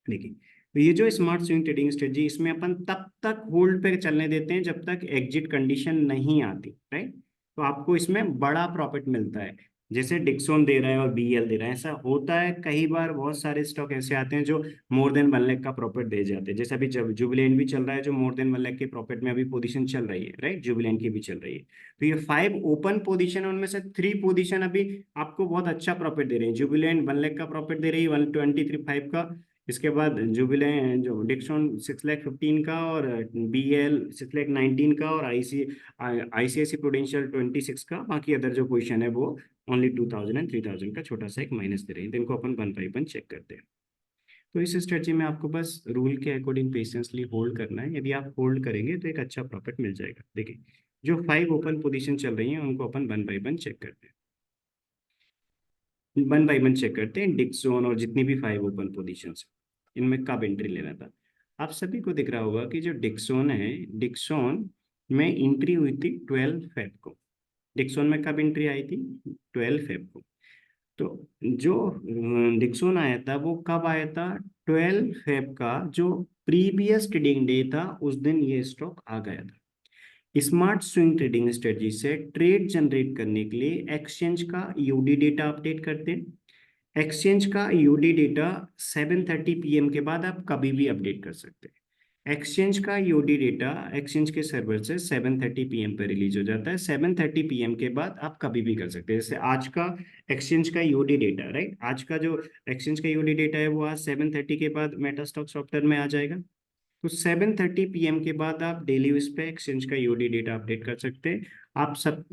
देखिए, तो ये जो स्मार्ट स्विंग ट्रेडिंग स्ट्रेटजी, इसमें अपन तब तक होल्ड पे चलने देते हैं जब तक एग्जिट कंडीशन नहीं आती, राइट। तो आपको इसमें बड़ा प्रॉफिट मिलता है, जैसे डिक्सोन दे रहा है और BEL दे रहा है, ऐसा होता है कई बार। बहुत सारे स्टॉक ऐसे आते हैं जो मोर देन 1 लाख का प्रॉफिट दे जाते हैं, जैसे अभी जब जुबिलेंट भी चल रहा है, जो मोर देन 1 लाख के प्रॉफिट में अभी पोजीशन चल रही है, राइट, जुबिलेंट की भी चल रही है। तो ये 5 ओपन पोजीशन है, उनमें से 3 पोजीशन अभी आपको बहुत अच्छा प्रॉफिट दे रही है। जुबिलेंट 1 लाख का प्रॉफिट दे रही है, 123.5 का। इसके बाद जुबिलेंट जो डिक्सॉन 6,15,000 का, और BEL 6,19,000 का, और ICICI प्रूडेंशियल 26 का। बाकी अदर जो पोजीशन है वो ओनली 2,000 एंड 3,000 का छोटा सा एक माइनस दे रहे हैं, तो इनको अपन 1 बाई 1 चेक करते हैं। तो इस स्ट्रेटजी में आपको बस रूल के अकॉर्डिंग पेशेंसली होल्ड करना है। यदि आप होल्ड करेंगे तो एक अच्छा प्रॉफिट मिल जाएगा। देखिए, जो 5 ओपन पोजीशन चल रही है उनको अपन 1 बाई 1 चेक करते हैं, 1 बाई 1 चेक करते हैं। डिक्सोन और जितनी भी 5 ओपन पोजीशन, इनमें कब एंट्री लेना था। आप सभी को दिख रहा होगा कि जो डिक्सोन है, डिक्सोन में एंट्री हुई थी 12 फेब को। डिक्सोन में कब एंट्री आई थी? 12 फेब को। तो जो डिक्सोन आया था वो कब आया था? 12 फेब का जो प्रीवियस ट्रेडिंग डे था, उस दिन ये स्टॉक आ गया था। स्मार्ट स्विंग ट्रेडिंग स्ट्रेटजी से ट्रेड जनरेट करने के लिए एक्सचेंज का यूडी डेटा अपडेट करते हैं। एक्सचेंज का यूडी डेटा 7:30 PM के बाद आप कभी भी अपडेट कर सकते हैं। एक्सचेंज का यूडी डेटा एक्सचेंज के सर्वर से 7:30 PM पे रिलीज हो जाता है। 7:30 PM के बाद आप कभी भी कर सकते हैं। जैसे आज का एक्सचेंज का यूडी डेटा, राइट, आज का जो एक्सचेंज का यूडी डेटा है वो आज 7:30 के बाद मेटा स्टॉक सॉफ्टवेयर में आ जाएगा। तो 7:30 PM के बाद आप डेली उस पे एक्सचेंज का यूडी डेटा अपडेट कर सकते हैं। आप सब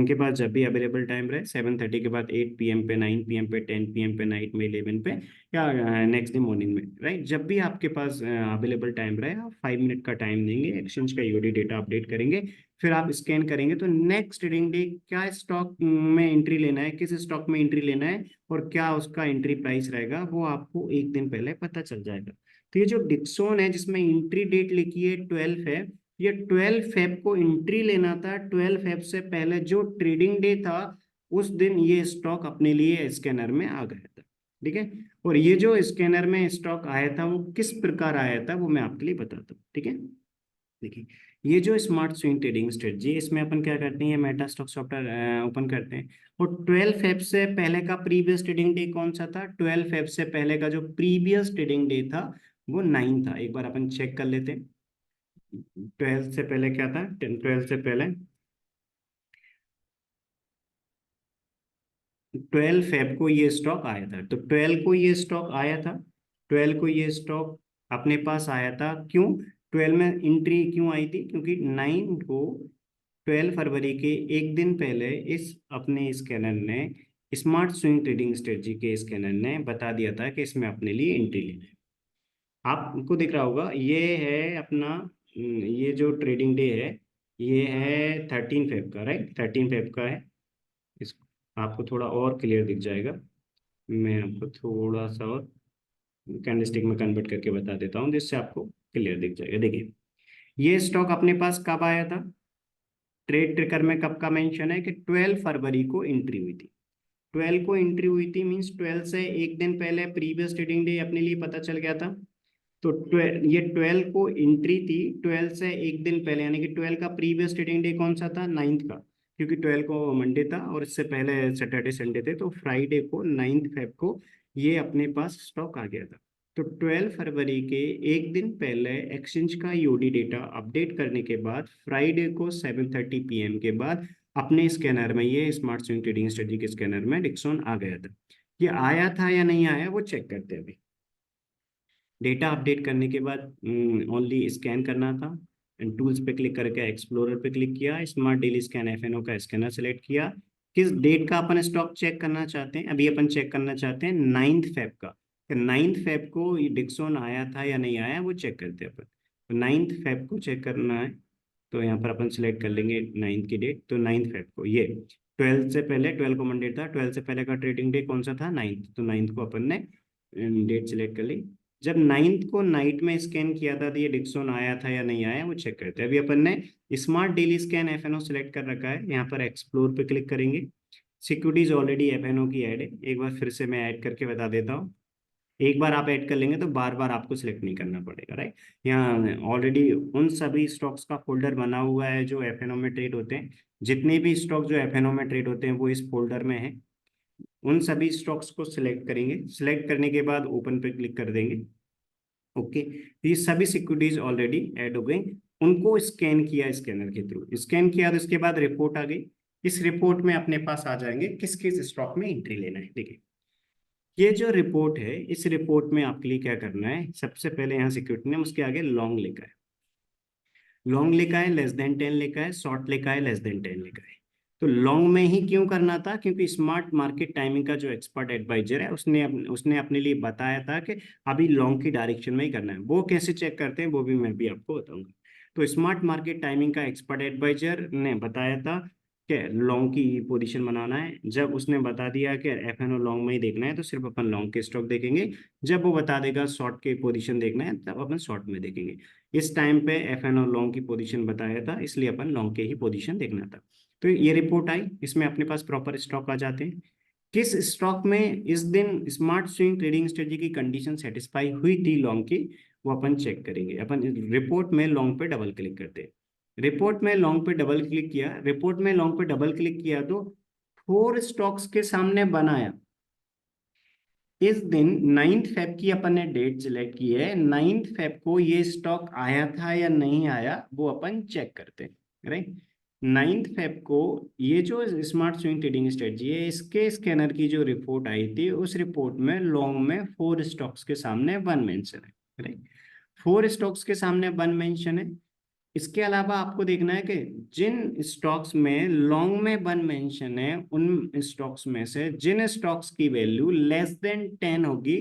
के पास जब भी अवेलेबल टाइम रहे, 7:30 के बाद 8 PM पे, 9 PM पे, 10 PM पे, नाइट में 11 पे, या नेक्स्ट डे मॉर्निंग में, राइट, जब भी आपके पास अवेलेबल टाइम रहे, आप 5 मिनट का टाइम देंगे, एक्सचेंज का यूडी डेटा अपडेट करेंगे, फिर आप स्कैन करेंगे, तो नेक्स्ट ट्रेडिंग डे क्या स्टॉक में एंट्री लेना है, किस स्टॉक में एंट्री लेना है, और क्या उसका एंट्री प्राइस रहेगा, वो आपको एक दिन पहले पता चल जाएगा। तो ये जो डिक्सोन है जिसमें एंट्री डेट लिखी है 12 है, ये 12 फेब को एंट्री लेना था। 12 फेब से पहले जो ट्रेडिंग डे था उस दिन ये स्टॉक अपने लिए स्कैनर में आ गया था। ठीक है, और ये जो स्कैनर में स्टॉक आया था वो किस प्रकार आया था वो मैं आपके लिए बताता हूँ। ठीक है, देखिए, ये जो स्मार्ट स्विंग ट्रेडिंग स्ट्रेटजी है इसमें अपन क्या करते हैं, ये मेटा स्टॉक सॉफ्टवेयर ओपन करते हैं और 12 फेब से पहले का प्रीवियस ट्रेडिंग डे कौन सा था। 12 फेब से पहले का जो प्रीवियस ट्रेडिंग डे था वो 9 था। एक बार अपन चेक कर लेते हैं 12 से पहले क्या था। 12 से पहले 12 फेब को ये स्टॉक आया था, तो 12 को ये स्टॉक अपने पास आया था। क्यों 12 में एंट्री क्यों आई थी, क्योंकि 12 फरवरी के एक दिन पहले इस अपने स्कैनर ने, स्मार्ट स्विंग ट्रेडिंग स्ट्रेटजी के स्कैनर ने बता दिया था कि इसमें अपने लिए एंट्री लेना है। आपको दिख रहा होगा ये है अपना ये जो ट्रेडिंग डे है ये है 13 फेब का, राइट। 13 फेब का है। इस आपको थोड़ा और क्लियर दिख जाएगा। मैं आपको थोड़ा सा और कैंडलस्टिक में कन्वर्ट करके बता देता हूँ जिससे आपको क्लियर दिख जाएगा। देखिए, ये स्टॉक अपने पास कब आया था, ट्रेड ट्रिकर में कब का मेंशन है कि 12 फरवरी को एंट्री हुई थी। 12 को एंट्री हुई थी मीन्स 12 से एक दिन पहले प्रीवियस ट्रेडिंग डे अपने लिए पता चल गया था। तो 12 ये 12 को एंट्री थी, 12 से एक दिन पहले, यानी कि 12 का प्रीवियस ट्रेडिंग डे कौन सा था, 9th का। क्योंकि 12 को मंडे था और इससे पहले सैटरडे संडे थे, तो फ्राइडे को 9 फेब को ये अपने पास स्टॉक आ गया था। तो 12 फरवरी के एक दिन पहले एक्सचेंज का यूडी डेटा अपडेट करने के बाद फ्राइडे को 7:30 PM के बाद अपने स्कैनर में, ये स्मार्ट स्विंग ट्रेडिंग स्ट्रेटजी के स्कैनर में डिक्सॉन आ गया था। ये आया था या नहीं आया वो चेक करते हैं अभी। डेटा अपडेट करने के बाद ओनली स्कैन करना था। टूल्स पे क्लिक करके एक्सप्लोरर पे क्लिक किया, स्मार्ट डेली स्कैन एफएनओ का स्कैनर सेलेक्ट किया। किस डेट का अपन स्टॉक चेक करना चाहते हैं, अभी अपन चेक करना चाहते हैं 9th फेब का। 9th फेब को ये डिक्सॉन आया था या नहीं आया वो चेक करते हैं अपन। तो 9th फेब को चेक करना है, तो यहाँ पर अपन सिलेक्ट कर लेंगे 9th की डेट। तो 9th फेब को ये 12 से पहले, 12 को मंडे था, 12 से पहले का ट्रेडिंग डे कौन सा था, 9th। तो 9th को अपन ने डेट सिलेक्ट कर ली। जब 9th को नाइट में स्कैन किया था तो ये डिक्सॉन आया था या नहीं आया वो चेक करते हैं। अभी अपन ने smart daily scan F N O select कर रखा है, यहाँ पर एक्सप्लोर पे क्लिक करेंगे। सिक्योरिटीज ऑलरेडी एफएनओ की ऐड है, एक बार फिर से मैं ऐड करके बता देता हूँ। एक बार आप ऐड कर लेंगे तो बार बार आपको सिलेक्ट नहीं करना पड़ेगा, राइट। यहाँ ऑलरेडी उन सभी स्टॉक्स का फोल्डर बना हुआ है जो एफएनओ में ट्रेड होते हैं। जितने भी स्टॉक जो एफएनओ में ट्रेड होते हैं वो इस फोल्डर में है। उन सभी स्टॉक्स को सिलेक्ट करेंगे, सिलेक्ट करने के बाद ओपन पे क्लिक कर देंगे। ओके, तो ये सभी सिक्योरिटीज ऑलरेडी ऐड हो गई। उनको स्कैन किया स्कैनर के थ्रू, स्कैन किया तो इसके बाद रिपोर्ट आ गई। इस रिपोर्ट में अपने पास आ जाएंगे किस किस स्टॉक में एंट्री लेना है। देखिए, ये जो रिपोर्ट है इस रिपोर्ट में आपके लिए क्या करना है, सबसे पहले यहाँ सिक्योरिटी ने उसके आगे लॉन्ग लिखा है, लॉन्ग लिखा है, लेस देन 10 लिखा है, शॉर्ट लिखा है, लेस देन 10 लिखा है। तो लॉन्ग में ही क्यों करना था, क्योंकि स्मार्ट मार्केट टाइमिंग का जो एक्सपर्ट एडवाइजर है उसने अपने लिए बताया था कि अभी लॉन्ग की डायरेक्शन में ही करना है। वो कैसे चेक करते हैं वो भी मैं भी आपको बताऊंगा। तो स्मार्ट मार्केट टाइमिंग का एक्सपर्ट एडवाइजर ने बताया था कि लॉन्ग की पोजीशन बनाना है। जब उसने बता दिया कि एफएनओ लॉन्ग में ही देखना है तो सिर्फ अपन लॉन्ग के स्टॉक देखेंगे। जब वो बता देगा शॉर्ट के पोजीशन देखना है तब अपन शॉर्ट में देखेंगे। इस टाइम पे एफएनओ लॉन्ग की पोजीशन बताया था, इसलिए अपन लॉन्ग के ही पोजीशन देखना था। तो ये रिपोर्ट आई, इसमें अपने पास प्रॉपर स्टॉक आ जाते हैं। किस स्टॉक में इस दिन स्मार्ट स्विंग ट्रेडिंग स्ट्रेटजी की कंडीशन सेटिस्फाई हुई थी लॉन्ग की, वो अपन चेक करेंगे। अपन रिपोर्ट में लॉन्ग पे डबल क्लिक करते हैं। रिपोर्ट में लॉन्ग पे डबल क्लिक किया, रिपोर्ट में लॉन्ग पे डबल क्लिक किया तो 4 स्टॉक्स के सामने बनाया। इस दिन 9th फेब की अपन ने डेट सिलेक्ट की है, 9th फेब को ये स्टॉक आया था या नहीं आया वो अपन चेक करते हैं, राइट। 9th फेब को ये जो स्मार्ट स्विंग ट्रेडिंग स्ट्रेटजी है इसके स्कैनर की जो रिपोर्ट आई थी उस रिपोर्ट में लॉन्ग में 4 स्टॉक्स के सामने वन मेंशन है, राइट। 4 स्टॉक्स के सामने वन मेंशन है। इसके अलावा आपको देखना है कि जिन स्टॉक्स में लॉन्ग में वन मेंशन है उन स्टॉक्स में से जिन स्टॉक्स की वैल्यू लेस देन 10 होगी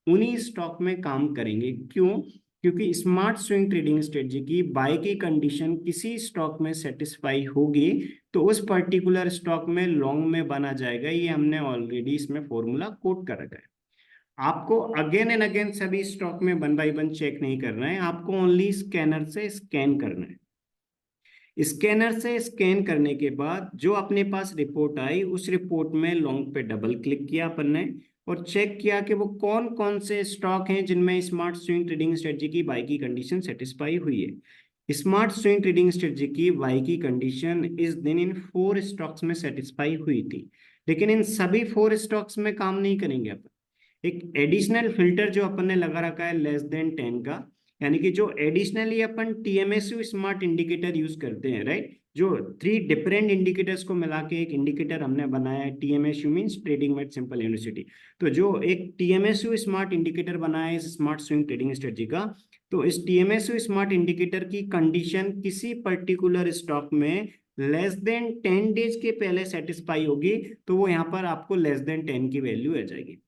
उन्हीं स्टॉक में काम करेंगे। क्यों, क्योंकि स्मार्ट स्विंग ट्रेडिंग स्ट्रेटजी की बाय की कंडीशन किसी स्टॉक में सेटिस्फाई होगी तो उस पर्टिकुलर स्टॉक में लॉन्ग में बना जाएगा। ये हमने ऑलरेडी इसमें फॉर्मूला कोट कर रखा है। आपको अगेन एंड अगेन सभी स्टॉक में वन बाय वन चेक नहीं करना है, आपको ओनली स्कैनर से स्कैन करना है। स्कैनर से स्कैन करने के बाद जो अपने पास रिपोर्ट आई, उस रिपोर्ट में लॉन्ग पे डबल क्लिक किया अपन ने और चेक किया कि वो कौन कौन से स्टॉक हैं जिनमें स्मार्ट स्विंग ट्रेडिंग स्ट्रेटजी की बाई की कंडीशन सेटिस्फाई हुई है। स्मार्ट स्विंग ट्रेडिंग स्ट्रेटजी की बाई की कंडीशन इस दिन इन 4 स्टॉक्स में सेटिस्फाई हुई थी, लेकिन इन सभी 4 स्टॉक्स में काम नहीं करेंगे अपन। एक एडिशनल फिल्टर जो अपन ने लगा रखा है लेस देन 10 का, यानी कि जो एडिशनली अपन टीएमएसयू स्मार्ट इंडिकेटर यूज करते हैं, राइट, जो 3 डिफरेंट इंडिकेटर्स को मिला के एक इंडिकेटर हमने बनाया है, TMSU means trading with simple university. तो जो एक टीएमएसयू स्मार्ट इंडिकेटर बनाया है इस स्मार्ट स्विंग ट्रेडिंग स्ट्रेटजी का, तो इस टीएमएसयू स्मार्ट इंडिकेटर की कंडीशन किसी पर्टिकुलर स्टॉक में लेस देन 10 डेज के पहले सेटिस्फाई होगी, तो वो यहाँ पर आपको लेस देन 10 की वैल्यू आ जाएगी।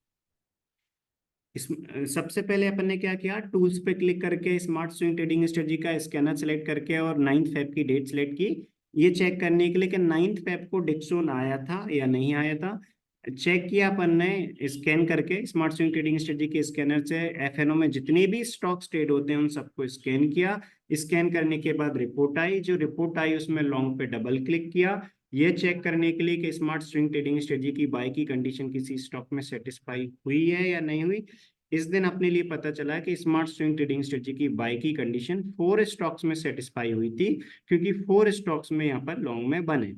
इस सबसे पहले अपन ने क्या किया, टूल्स पे क्लिक करके स्मार्ट स्विंग ट्रेडिंग स्ट्रेटजी का स्कैनर सेलेक्ट करके और 9 फेब की डेट सेलेक्ट की, ये चेक करने के लिए कि 9 फेब को डिक्सोन आया था या नहीं आया था। चेक किया अपन ने स्कैन करके स्मार्ट स्विंग ट्रेडिंग स्ट्रेटजी के स्कैनर से एफएनओ में जितने भी स्टॉक्स ट्रेड होते हैं उन सबको स्कैन किया। स्कैन करने के बाद रिपोर्ट आई, जो रिपोर्ट आई उसमें लॉन्ग पे डबल क्लिक किया, ये चेक करने के लिए कि स्मार्ट स्विंग ट्रेडिंग स्ट्रेटजी की बाई की कंडीशन किसी स्टॉक में सेटिस्फाई हुई है या नहीं हुई। इस दिन अपने लिए पता चला कि स्मार्ट स्विंग ट्रेडिंग स्ट्रेटजी की बाई की कंडीशन 4 स्टॉक्स में सेटिस्फाई हुई थी, क्योंकि 4 स्टॉक्स में यहाँ पर लॉन्ग में बने।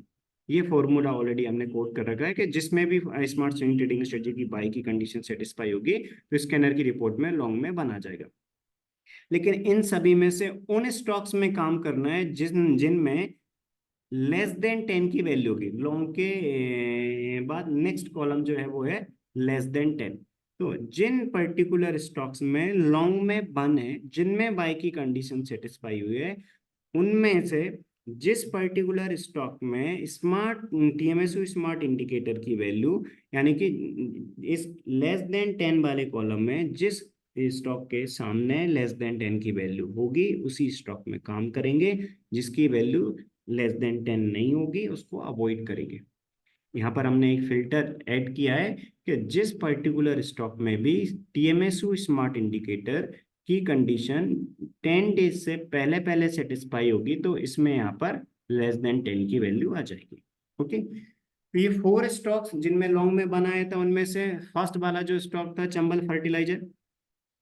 ये फॉर्मूला ऑलरेडी हमने कोट कर रखा है कि जिसमें भी स्मार्ट स्विंग ट्रेडिंग स्ट्रेटजी की बाई की कंडीशन सेटिस्फाई होगी तो स्कैनर की रिपोर्ट में लॉन्ग में बना जाएगा। लेकिन इन सभी में से उन स्टॉक्स में काम करना है जिनमें लेस देन 10 की वैल्यू होगी। लॉन्ग के बाद नेक्स्ट कॉलम जो है वो है लेस देन 10। तो जिन पर्टिकुलर स्टॉक्स में लॉन्ग में बन है, जिनमें बाई की कंडीशन सेटिस्फाई हुई है, उनमें से जिस पर्टिकुलर स्टॉक में स्मार्ट टीएमएसयू स्मार्ट इंडिकेटर की वैल्यू, यानी कि इस लेस देन 10 वाले कॉलम में जिस स्टॉक के सामने लेस देन 10 की वैल्यू होगी उसी स्टॉक में काम करेंगे, जिसकी वैल्यू लेस देन 10 नहीं होगी उसको अवॉइड करेंगे। यहाँ पर हमने एक फिल्टर ऐड किया है कि जिस पर्टिकुलर स्टॉक में भी टीएमएसयू स्मार्ट इंडिकेटर की कंडीशन 10 डेज से पहले पहले सेटिस्फाई होगी तो इसमें यहाँ पर लेस देन 10 की वैल्यू आ जाएगी। ओके, तो ये 4 स्टॉक्स जिनमें लॉन्ग में बनाया था, उनमें से फर्स्ट वाला जो स्टॉक था चंबल फर्टिलाइजर,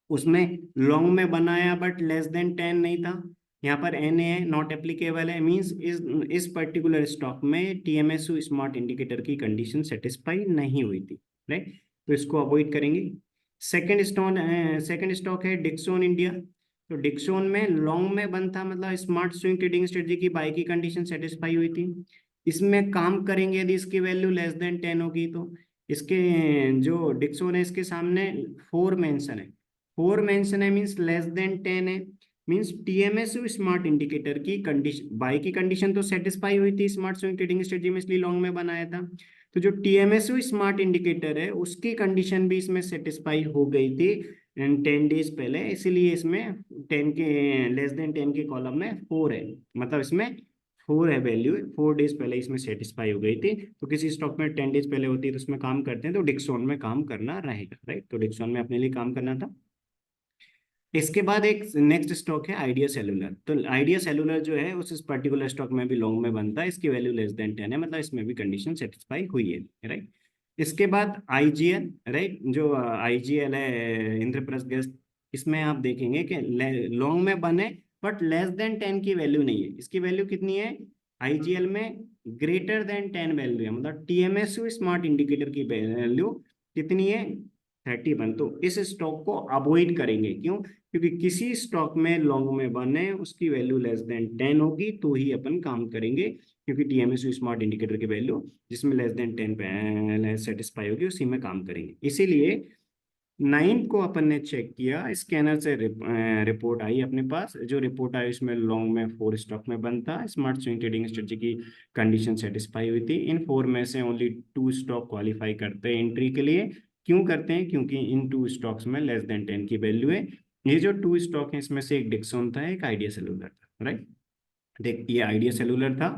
उसमें लॉन्ग में बनाया बट लेस देन 10 नहीं था। यहाँ पर एन ए नॉट एप्लीकेबल है, मींस इस पर्टिकुलर स्टॉक में टीएमएसयू स्मार्ट इंडिकेटर की कंडीशन सेटिस्फाई नहीं हुई थी, राइट, तो इसको अवॉइड करेंगे। सेकंड स्टॉक है डिक्सोन इंडिया। तो डिक्सोन में लॉन्ग में बंद था, मतलब स्मार्ट स्विंग ट्रेडिंग स्ट्रेटजी की बाई की कंडीशन सेटिस्फाई हुई थी। इसमें काम करेंगे यदि इसकी वैल्यू लेस देन 10 होगी तो। इसके जो डिक्सोन है इसके सामने 4 मेंशन है, 4 मेंशन है मीन्स लेस देन 10 है, मीन्स टीएमएसयू स्मार्ट इंडिकेटर की कंडीशन बाई की कंडीशन तो सेटिस्फाई हुई थी स्मार्ट स्विंग ट्रेडिंग स्ट्रेटजी में, इसलिए लॉन्ग में बनाया था। तो जो टीएमएसयू स्मार्ट इंडिकेटर है उसकी कंडीशन भी इसमें सेटिस्फाई हो गई थी 10 डेज पहले, इसीलिए इसमें 10 के लेस देन 10 के कॉलम में 4 है, मतलब इसमें 4 है वैल्यू, 4 डेज पहले इसमें सेटिस्फाई हो गई थी। तो किसी स्टॉक में 10 डेज पहले होती है तो उसमें काम करते हैं, तो डिक्सोन में काम करना रहेगा, राइट, तो डिक्सोन में अपने लिए काम करना था। इसके बाद एक नेक्स्ट स्टॉक है आइडिया सेलुलर। तो आइडिया सेलुलर जो है उस पर्टिकुलर स्टॉक में भी लॉन्ग में बनता है, इसकी वैल्यू लेस देन 10 है, मतलब इसमें भी कंडीशन सेटिस्फाई हुई है, राइट। इसके बाद आईजीएल, राइट, जो आईजीएल है इंद्रप्रस्थ गैस, इसमें आप देखेंगे कि लॉन्ग में बने बट लेस देन 10 की वैल्यू नहीं है। इसकी वैल्यू कितनी है आईजीएल में, ग्रेटर देन 10 वैल्यू है, मतलब टीएमएसयू स्मार्ट इंडिकेटर की वैल्यू कितनी है 31। तो इस स्टॉक को अवॉइड करेंगे, क्यों, क्योंकि किसी स्टॉक में लॉन्ग में बने उसकी वैल्यू लेस देन 10 होगी तो ही अपन काम करेंगे, क्योंकि टीएमएसयू स्मार्ट इंडिकेटर की वैल्यू जिसमें लेस देन 10 पे सेटिस्फाई होगी उसी में काम करेंगे। इसीलिए 9 को अपन ने चेक किया, स्कैनर से रिपोर्ट आई अपने पास, जो रिपोर्ट आई उसमें लॉन्ग में 4 स्टॉक में बनता, स्मार्ट स्विंग ट्रेडिंग स्ट्रेटजी की कंडीशन सेटिस्फाई हुई थी। इन 4 में से ओनली 2 स्टॉक क्वालिफाई करते हैं एंट्री के लिए। क्यों करते हैं, क्योंकि इन 2 स्टॉक्स में लेस देन 10 की वैल्यू है। ये जो 2 स्टॉक है इसमें से एक डिक्सॉन था, एक आइडिया सेलुलर था, राइट। देख, ये आइडिया सेलुलर था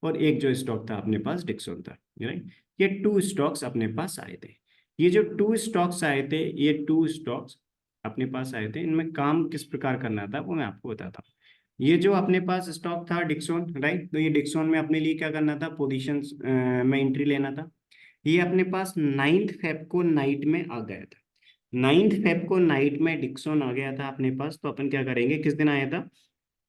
और एक जो स्टॉक था अपने पास डिक्सॉन था, राइट। ये 2 स्टॉक्स अपने पास आए थे। ये जो 2 स्टॉक्स आए थे, ये 2 स्टॉक्स अपने पास आए थे, इनमें काम किस प्रकार करना था वो मैं आपको बताता हूँ। ये जो अपने पास स्टॉक था डिक्सोन, राइट, तो ये डिक्सोन में अपने लिए क्या करना था, पोजीशन में एंट्री लेना था। ये अपने पास 9 फेब को नाइट में आ गया था। 9 फेब को नाइट में डिक्सोन आ गया था अपने पास, तो अपन क्या करेंगे, किस दिन आया था,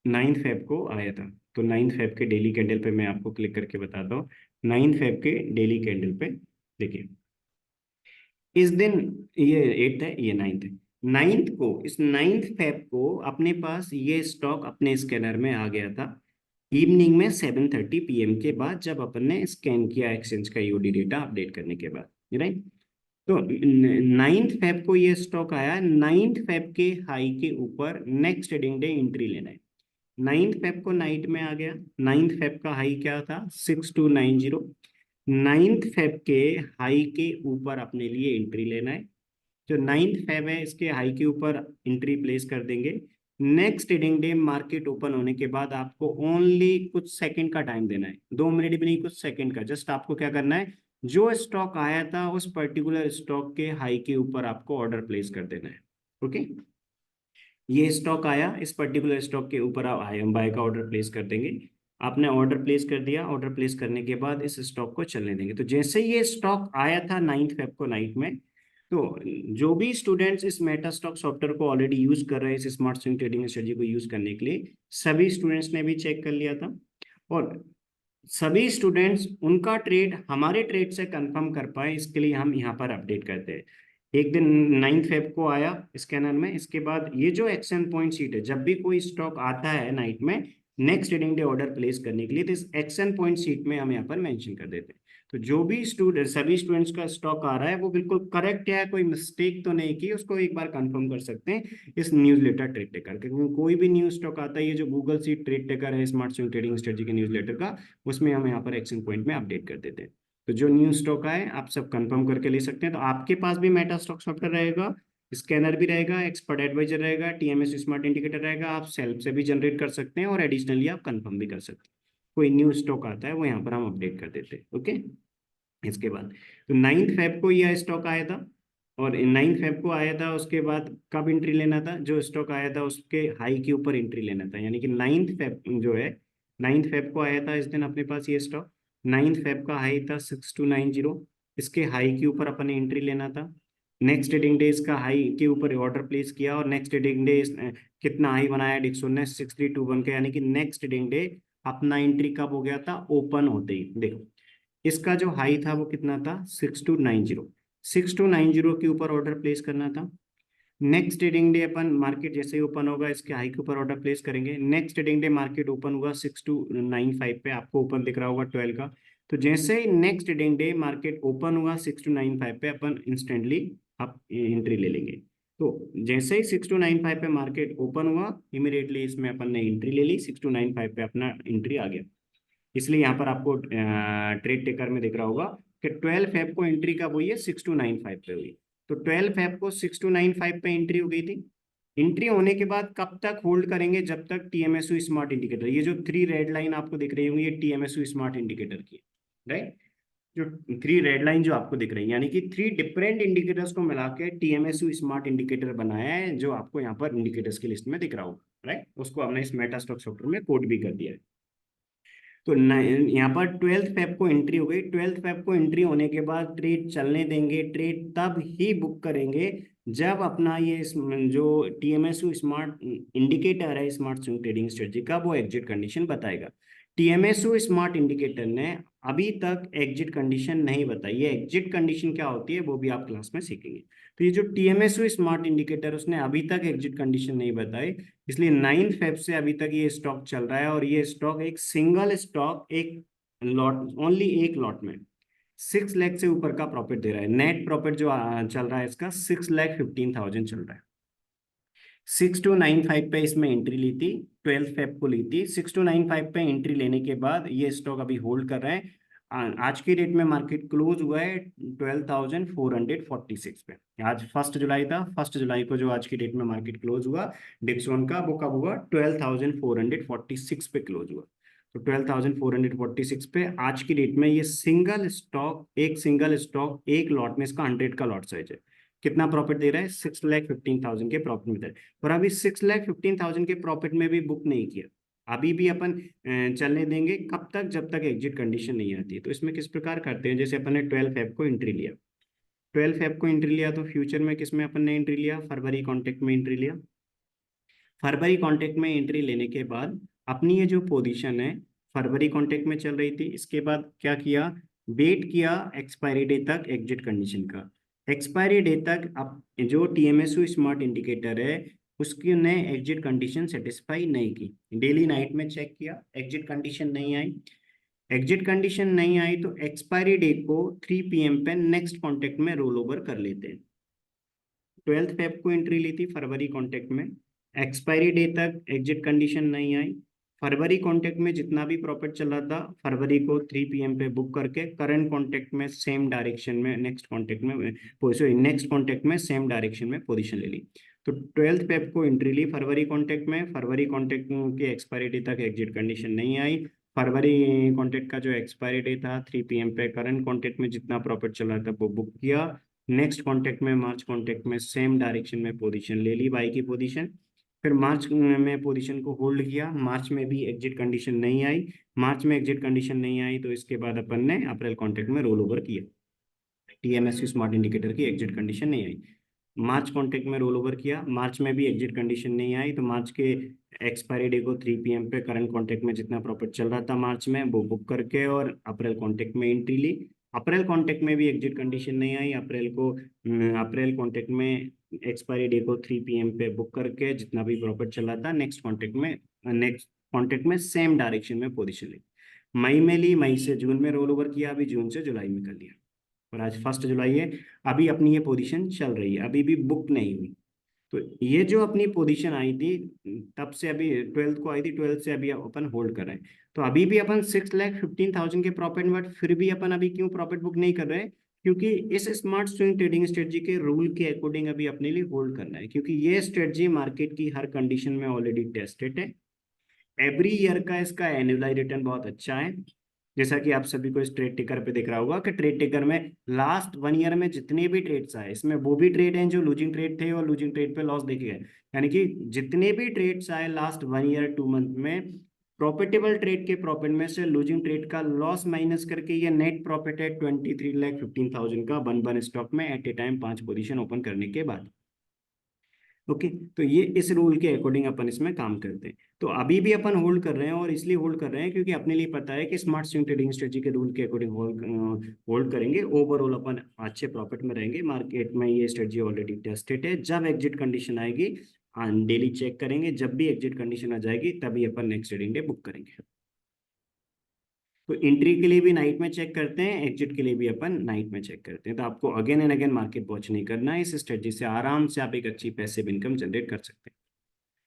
9 फेब को आया था। तो 9 फेब के डेली कैंडल पे मैं आपको क्लिक करके बताता हूँ। 9 फेब के डेली कैंडल पे देखिए, इस दिन, ये 8th है, ये 9th है। 9th को, इस 9 फेब को अपने पास ये स्टॉक अपने स्कैनर में आ गया था इवनिंग में 7:30 PM के बाद, जब अपन ने स्कैन किया एक्सचेंज का यूडी डेटा अपडेट करने के बाद, राइट। तो 9 फेब को ये स्टॉक आया, 9 फेब के हाई के ऊपर नेक्स्ट ट्रेडिंग डे एंट्री लेना है। 9 फेब को नाइट में आ गया। 9 फेब का हाई क्या था, 6290। 9 फेब के हाई के ऊपर अपने लिए एंट्री लेना है। जो 9 फेब है, इसके हाई के ऊपर एंट्री प्लेस कर देंगे। Next trading day market open होने के बाद आपको ओनली कुछ सेकंड का टाइम देना है, 2 मिनट भी नहीं, कुछ सेकंड का। जस्ट आपको क्या करना है, जो स्टॉक आया था उस पर्टिकुलर स्टॉक के हाई के ऊपर आपको ऑर्डर प्लेस कर देना है। ओके, ये स्टॉक आया, इस पर्टिकुलर स्टॉक के ऊपर आप आई एम बाय का ऑर्डर प्लेस कर देंगे। आपने ऑर्डर प्लेस कर दिया, ऑर्डर प्लेस करने के बाद इस स्टॉक को चलने देंगे। तो जैसे ये स्टॉक आया था 9 फेब को नाइट में, तो जो भी स्टूडेंट्स इस मेटा स्टॉक सॉफ्टवेयर को ऑलरेडी यूज कर रहे हैं, इस स्मार्ट स्विंग ट्रेडिंग स्ट्रेटजी को यूज करने के लिए, सभी स्टूडेंट्स ने भी चेक कर लिया था। और सभी स्टूडेंट्स उनका ट्रेड हमारे ट्रेड से कंफर्म कर पाए, इसके लिए हम यहाँ पर अपडेट करते हैं। एक दिन 9 फेब को आया स्कैनर में, इसके बाद ये जो एक्शन पॉइंट शीट है, जब भी कोई स्टॉक आता है नाइट में next trading day order place करने के लिए, तो इस एक्शन पॉइंट शीट में हम यहाँ पर मेंशन कर देते हैं। तो जो भी स्टूडेंट, सभी स्टूडेंट्स का स्टॉक आ रहा है वो बिल्कुल करेक्ट है, कोई मिस्टेक तो नहीं की, उसको एक बार कंफर्म कर सकते हैं इस न्यूज़लेटर ट्रेड टेकर, क्योंकि कोई भी न्यूज स्टॉक आता है, ये जो गूगल सीट ट्रेड टेकर है स्मार्ट स्विंग ट्रेडिंग स्ट्रेटजी के न्यूज़लेटर का, उसमें हम यहाँ पर एक्शन पॉइंट में अपडेट कर देते हैं। तो जो न्यू स्टॉक आए आप सब कंफर्म करके ले सकते हैं। तो आपके पास भी मेटा स्टॉक सॉफ्टवेयर रहेगा, स्कैनर भी रहेगा, एक्सपर्ट एडवाइजर रहेगा, टीएमएस स्मार्ट इंडिकेटर रहेगा, आप सेल्फ से भी जनरेट कर सकते हैं और एडिशनली आप कंफर्म भी कर सकते हैं। कोई न्यू स्टॉक आता है वो यहाँ पर हम अपडेट कर देते हैं। ओके, इसके बाद तो 9 फेब को यह स्टॉक आया था, और 9 फेब को आया था, उसके बाद कब एंट्री लेना था, जो स्टॉक आया था उसके हाई के ऊपर एंट्री लेना था, यानी कि 9 फेब जो है, 9 फेब को आया था इस दिन अपने पास ये स्टॉक। 9 फेब का हाई था 6290, इसके हाई के ऊपर अपन ने एंट्री लेना था। नेक्स्ट ट्रेडिंग डे इसका हाई के ऊपर ऑर्डर प्लेस किया, और नेक्स्ट ट्रेडिंग डे कितना हाई बनाया डिक्सोन ने, 6321 का, यानी कि नेक्स्ट ट्रेडिंग डे अपना एंट्री कब हो गया था, ओपन होते ही। देखो, इसका जो हाई था वो कितना था, 6290। 6290 के ऊपर ऑर्डर प्लेस करना था। नेक्स्ट ट्रेडिंग डे अपन मार्केट जैसे ही ओपन होगा इसके हाई के ऊपर ऑर्डर प्लेस करेंगे। Next trading day market open हुआ 6295 पे, आपको ओपन दिख रहा होगा 12 का। तो जैसे ही next trading day market open हुआ 6295 पे, अपन इंस्टेंटली आप एंट्री ले लेंगे। तो जैसे ही 6295 पे मार्केट ओपन हुआ, इमीडिएटली इसमें अपन ने एंट्री ले ली, 6295 पे अपना एंट्री आ गया। इसलिए यहाँ पर आपको ट्रेड टेकर में दिख रहा होगा कि 12 फेब को एंट्री कब हुई है, 6295 पे हुई। तो 12 फेब को 6295 पे एंट्री हो गई थी। एंट्री होने के बाद कब तक होल्ड करेंगे, जब तक टीएमएसयू स्मार्ट इंडिकेटर, ये जो 3 रेड लाइन आपको दिख रही होंगी, ये टीएमएसयू स्मार्ट इंडिकेटर की, राइट। जो 3 रेड लाइन जो आपको दिख रही है, यानी कि 3 डिफरेंट इंडिकेटर्स को मिला के टीएमएसयू स्मार्ट इंडिकेटर बनाया है, जो आपको यहाँ पर इंडिकेटर्स की लिस्ट में दिख रहा होगा, राइट। उसको हमने इस मेटा स्टॉक सॉफ्टवेयर में कोड भी कर दिया है। तो यहाँ पर 12 फेब को एंट्री हो गई। 12 फेब को एंट्री होने के बाद ट्रेड चलने देंगे, ट्रेड तब ही बुक करेंगे जब अपना ये जो टीएमएसयू स्मार्ट इंडिकेटर है स्मार्ट स्विंग ट्रेडिंग स्ट्रेटजी का, वो एग्जिट कंडीशन बताएगा। टीएमएसयू स्मार्ट इंडिकेटर ने अभी तक एग्जिट कंडीशन नहीं बताई। ये एग्जिट कंडीशन क्या होती है वो भी आप क्लास में सीखेंगे। तो ये जो टीएमएसयू स्मार्ट इंडिकेटर उसने अभी तक एग्जिट कंडीशन नहीं बताई, इसलिए 9 फेब से अभी तक ये स्टॉक चल रहा है। और ये स्टॉक एक सिंगल स्टॉक, एक लॉट, ओनली एक लॉट में 6 लाख से ऊपर का प्रॉफिट दे रहा है। नेट प्रॉफिट जो चल रहा है इसका 6,15,000 चल रहा है। 6295 पे इसमें एंट्री ली थी, 12 फेब को ली थी। 6295 पे एंट्री लेने के बाद ये स्टॉक अभी होल्ड कर रहे हैं। आज की डेट में मार्केट क्लोज हुआ है 12,446 पे। आज 1 जुलाई था, 1 जुलाई को जो आज की डेट में मार्केट क्लोज हुआ डिक्सोन का, वो कब हुआ, 12,446 पे क्लोज हुआ। तो 12,446 पे आज की डेट में ये सिंगल स्टॉक, एक सिंगल स्टॉक एक लॉट में, इसका 100 का लॉट साइज है, कितना प्रॉफिट दे रहा है, 6,15,000 के प्रॉफिट में दे रहा है। और अभी 6,15,000 के प्रॉफिट में भी बुक नहीं किया, अभी भी अपन चलने देंगे कब तक, जब तक एग्जिट कंडीशन नहीं आती। तो इसमें किस प्रकार करते हैं, जैसे अपन ने 12 फेब को एंट्री लिया, 12 फेब को एंट्री लिया, तो फ्यूचर में किस में अपन ने एंट्री लिया, फरवरी कॉन्ट्रैक्ट में एंट्री लिया। फरवरी कॉन्ट्रैक्ट में एंट्री लेने के बाद अपनी ये जो पोजीशन है फरवरी कॉन्ट्रैक्ट में चल रही थी, इसके बाद क्या किया, वेट किया एक्सपायरी डे तक एग्जिट कंडीशन का। एक्सपायरी डे तक अब जो टीएमएसयू स्मार्ट इंडिकेटर है उसकी ने एग्जिट कंडीशन सेटिस्फाई नहीं की। डेली नाइट में चेक किया, एग्जिट कंडीशन नहीं आई। एग्जिट कंडीशन नहीं आई तो एक्सपायरी डे को 3 PM पे नेक्स्ट कॉन्ट्रैक्ट में रोल ओवर कर लेते हैं। 12 फेब को एंट्री ली थी फरवरी कॉन्ट्रैक्ट में, एक्सपायरी डे तक एग्जिट कंडीशन नहीं आई। फरवरी कॉन्ट्रैक्ट में जितना भी प्रॉफिट चला था फरवरी को 3 PM पे बुक करके करंट कॉन्ट्रैक्ट में सेम डायरेक्शन में नेक्स्ट कॉन्ट्रैक्ट में नेक्स्ट कॉन्ट्रैक्ट में सेम डायरेक्शन में पोजीशन ले ली। तो 12 फेब को एंट्री ली फरवरी कॉन्ट्रैक्ट में, फरवरी कॉन्ट्रैक्ट की एक्सपायरी डे तक एग्जिट कंडीशन नहीं आई। फरवरी कॉन्ट्रैक्ट का जो एक्सपायरी डे था 3 PM पे करंट कॉन्ट्रैक्ट में जितना प्रॉफिट चला था वो बुक किया। नेक्स्ट कॉन्टेक्ट में मार्च कॉन्टेक्ट में सेम डायरेक्शन में पोजीशन ले ली बाई की पोजीशन। फिर मार्च में पोजीशन को होल्ड किया, मार्च में भी एग्जिट कंडीशन नहीं आई। मार्च में एग्जिट कंडीशन नहीं आई तो इसके बाद अपन ने अप्रैल कॉन्ट्रैक्ट में रोल ओवर किया, टीएमएसयू स्मार्ट इंडिकेटर की एग्जिट कंडीशन नहीं आई। मार्च कॉन्ट्रैक्ट में रोल ओवर किया, मार्च में भी एग्जिट कंडीशन नहीं आई तो मार्च के एक्सपायरी डे को 3 PM पे करंट कॉन्ट्रैक्ट में जितना प्रॉफिट चल रहा था मार्च में वो बुक करके और अप्रैल कॉन्ट्रैक्ट में एंट्री ली। अप्रैल कॉन्ट्रैक्ट में भी एग्जिट कंडीशन नहीं आई, अप्रैल कॉन्ट्रैक्ट में एक्सपायरी डे को 3 PM पे बुक करके जितना भी प्रॉफिट चला था नेक्स्ट कॉन्ट्रैक्ट में सेम डायरेक्शन में पोजिशन ली। मई में ली, मई से जून में रोल ओवर किया, अभी जून से जुलाई में कर लिया और आज 1 जुलाई है। अभी अपनी ये पोजीशन चल रही है, अभी भी बुक नहीं हुई। तो ये जो अपनी पोजीशन आई थी तब से अभी 12 को आई थी, 12 से अभी अपन होल्ड कर रहे हैं। तो अभी भी अपन 6,15,000 के प्रॉफिट, बट फिर भी अपन अभी क्यों प्रॉफिट बुक नहीं कर रहे हैं, क्योंकि इस स्मार्ट स्विंग ट्रेडिंग स्ट्रेटजी के रूल के अकॉर्डिंग अभी अपने लिए होल्ड करना है, क्योंकि ये स्ट्रेटजी मार्केट की हर कंडीशन में ऑलरेडी टेस्टेड है। एवरी ईयर का इसका एनुअल रिटर्न बहुत अच्छा है। जैसा कि आप सभी को इस ट्रेड टिकर पे दिख रहा होगा कि ट्रेड टिकर में लास्ट 1 ईयर में जितने भी ट्रेड्स आए इसमें वो भी ट्रेड हैं जो लूजिंग ट्रेड थे और लूजिंग ट्रेड पे लॉस देखे गए। यानी कि जितने भी ट्रेड्स आए लास्ट 1 ईयर 2 मंथ में, प्रॉफिटेबल ट्रेड के प्रॉफिट में से लूजिंग ट्रेड का लॉस माइनस करके ये नेट प्रॉफिट है 23,15,000 का वन स्टॉक में at a time 5 position open करने के बाद। ओके, तो ये इस रूल के अकॉर्डिंग अपन इसमें काम करते हैं। तो अभी भी अपन होल्ड कर रहे हैं और इसलिए होल्ड कर रहे हैं क्योंकि अपने लिए पता है कि स्मार्ट स्विंग ट्रेडिंग स्ट्रेटजी के रूल के अकॉर्डिंग होल्ड करेंगे, ओवरऑल अपन अच्छे प्रॉफिट में रहेंगे। मार्केट में ये स्ट्रेटजी ऑलरेडी टेस्टेड है, जब एग्जिट कंडीशन आएगी डेली चेक करेंगे, जब भी एग्जिट कंडीशन आ जाएगी तभी अपन नेक्स्ट ट्रेडिंग डे बुक करेंगे। तो एंट्री के लिए भी नाइट में चेक करते हैं, एग्जिट के लिए भी अपन नाइट में चेक करते हैं। तो आपको again and again market watch नहीं करना है, इस स्ट्रेटजी से आराम से आप एक अच्छी पैसिव इनकम जनरेट कर सकते हैं।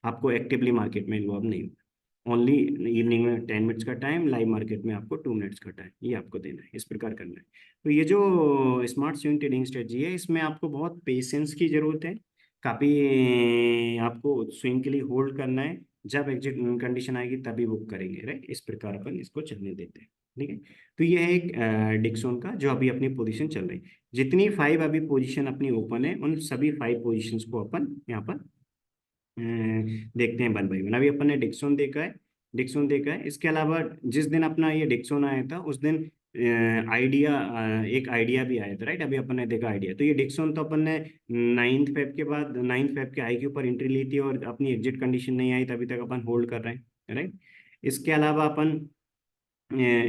आपको एक्टिवली मार्केट में इन्वॉल्व नहीं होना, ओनली इवनिंग में 10 मिनट्स का टाइम, लाइव मार्केट में आपको 2 मिनट्स का टाइम, ये आपको देना है, इस प्रकार करना है। तो ये जो स्मार्ट स्विंग ट्रेडिंग स्ट्रेटजी है इसमें आपको बहुत पेशेंस की जरूरत है। काफ़ी आपको स्विंग के लिए होल्ड करना है, जब एग्जिट कंडीशन आएगी तभी बुक करेंगे, राइट। इस प्रकार अपन इसको चलने देते हैं, ठीक है। तो ये है एक डिक्सोन का जो अभी अपनी पोजीशन चल रही है। जितनी 5 अभी पोजीशन अपनी ओपन है उन सभी 5 पोजीशंस को अपन यहाँ पर देखते हैं वन बाई वन। अभी अपन ने डिक्सोन देखा है, डिक्सोन देखा है। इसके अलावा जिस दिन अपना ये डिक्सोन आया था उस दिन आइडिया एक आइडिया भी आया था, राइट। अभी अपन ने देखा आइडिया, तो ये डिक्सोन तो अपन ने 9 फेब के बाद 9 फेब के आई के ऊपर एंट्री ली थी और अपनी एग्जिट कंडीशन नहीं आई तभी तक अपन होल्ड कर रहे हैं, राइट। इसके अलावा अपन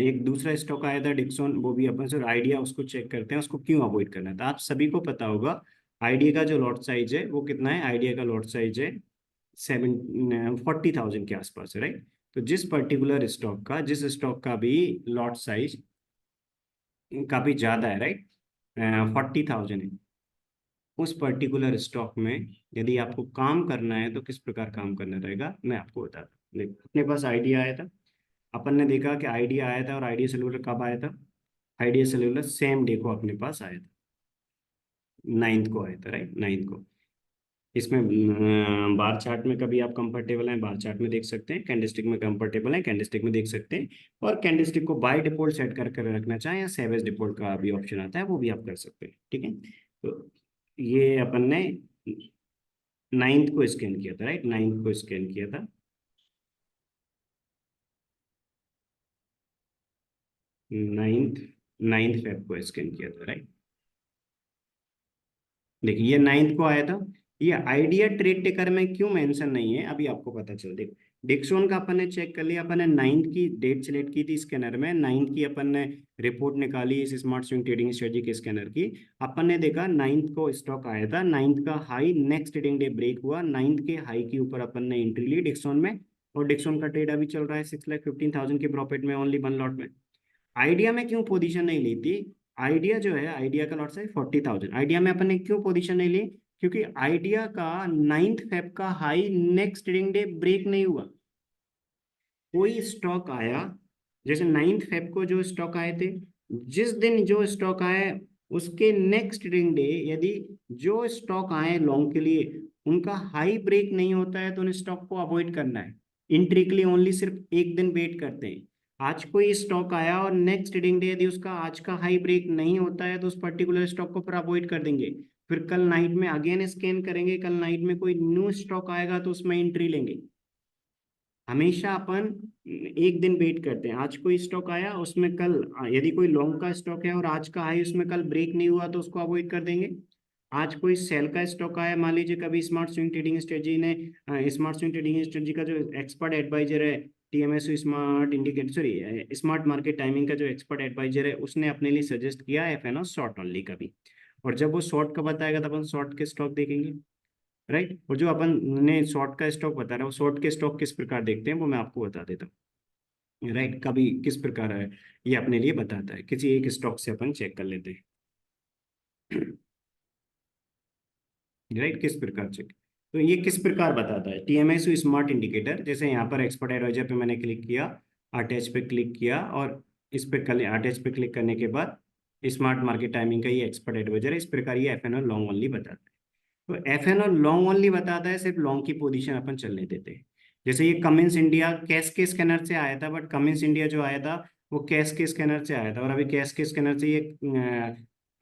एक दूसरा स्टॉक आया था डिक्सोन, वो भी अपन सर आइडिया उसको चेक करते हैं उसको क्यों अवॉइड करना था। आप सभी को पता होगा आइडिया का जो लॉट साइज है वो कितना है, आइडिया का लॉट साइज है 40,000 के आसपास है, राइट। तो जिस स्टॉक का भी लॉट साइज काफी ज्यादा है, राइट, 40,000 है, उस पर्टिकुलर स्टॉक में यदि आपको काम करना है तो किस प्रकार काम करना रहेगा मैं आपको बताता हूँ। देखो अपने पास आइडिया आया था, अपन ने देखा कि आइडिया आया था और आइडिया सेलुलर कब आया था, आइडिया सेलुलर सेम डे को अपने पास आया था, 9th को आया था, राइट, 9th को। इसमें बार चार्ट में कभी आप कंफर्टेबल हैं बार चार्ट में देख सकते हैं, कैंडलस्टिक में कंफर्टेबल है कैंडलस्टिक में देख सकते हैं, और कैंडलस्टिक को बाय डिफॉल्ट सेट कर कर रखना चाहें या सेवेज डिफॉल्ट का भी ऑप्शन आता है वो भी आप कर सकते हैं, ठीक है। तो ये अपन ने 9th को स्कैन किया था, राइट, 9th को स्कैन किया था। नाइन्थ नाइन्थ फेब को स्कैन किया था, राइट। देखिए ये नाइन्थ को आया था। ये आइडिया ट्रेड टेकर में क्यों मेंशन नहीं है अभी आपको पता चल। देखो डिक्सोन का अपन ने चेक कर लिया, अपन ने नाइन्थ की डेट सिलेक्ट की थी स्कैनर में, नाइन्थ की अपन ने रिपोर्ट निकाली इस स्मार्ट स्विंग ट्रेडिंग स्ट्रेटजी के स्कैनर की। अपन ने देखा नाइन्थ को स्टॉक आया था, नाइन्थ का high next trading day break हुआ, नाइन्थ के हाई के ऊपर अपन ने एंट्री ली डिक्सोन में। और डिक्सोन का ट्रेड अभी चल रहा है 6,15,000 के प्रॉफिट में, ओनली वन लॉट में। आइडिया में क्यों पोजीशन नहीं ली थी? आइडिया जो है, आइडिया का लॉट साइज 40,000, आइडिया में अपन ने क्यों पोजीशन नहीं ली? क्योंकि आइडिया का 9 फेब का high next trading day break नहीं हुआ। कोई स्टॉक आया, जैसे 9 फेब को जो स्टॉक आए थे, जिस दिन जो स्टॉक आए उसके नेक्स्ट ट्रेडिंग डे यदि जो स्टॉक आए लॉन्ग के लिए उनका हाई ब्रेक नहीं होता है तो उन स्टॉक को अवॉइड करना है। इंट्री के लिए ओनली सिर्फ एक दिन वेट करते हैं। आज कोई स्टॉक आया और नेक्स्ट ट्रेडिंग डे यदि उसका आज का हाई ब्रेक नहीं होता है तो उस पर्टिकुलर स्टॉक को फिर अवॉइड कर देंगे। फिर कल नाइट में अगेन स्कैन करेंगे, कल नाइट में कोई न्यू स्टॉक आएगा तो उसमें एंट्री लेंगे। हमेशा अपन एक दिन वेट करते हैं, आज कोई स्टॉक आया उसमें कल यदि कोई लॉन्ग का स्टॉक है और आज का हाई उसमें कल ब्रेक नहीं हुआ तो उसको अवॉइड कर देंगे। आज कोई सेल का स्टॉक आया, मान लीजिए कभी स्मार्ट स्विंग ट्रेडिंग स्ट्रेटजी ने, स्मार्ट स्विंग ट्रेडिंग स्ट्रेटजी का जो एक्सपर्ट एडवाइजर है, TMSU smart indicator, sorry smart market timing का जो एक्सपर्ट एडवाइजर है, उसने अपने लिए सजेस्ट किया एफएनओ शॉर्ट ओनली का भी। और जब वो शॉर्ट का बताएगा तो अपन शॉर्ट के स्टॉक देखेंगे, राइट। और जो अपन ने शॉर्ट का स्टॉक बता रहा है वो शॉर्ट के स्टॉक किस प्रकार देखते हैं वो मैं आपको बता देता हूँ, राइट। कभी किस प्रकार है ये अपने लिए बताता है, किसी एक स्टॉक से अपन चेक कर लेते हैं। राइट, किस प्रकार चेक, तो ये किस प्रकार बताता है टीएमएसयू स्मार्ट इंडिकेटर। जैसे यहाँ पर एक्सपर्ट एडवाइजर पे मैंने क्लिक किया, अटैच पे क्लिक किया और इस पे कल अटैच पे क्लिक करने के बाद स्मार्ट मार्केट टाइमिंग का ये एक्सपर्ट एडवाइजर है। इस प्रकार ये एफएनओ लॉन्ग ओनली बताता है। तो एफएनओ लॉन्ग ओनली बताता है, सिर्फ लॉन्ग की पोजीशन अपन चलने देते हैं। जैसे ये कमिंस इंडिया कैश के स्कैनर से आया था, बट कमिंस इंडिया जो आया था वो कैश के स्कैनर से आया था, और अभी कैश के स्कैनर से ये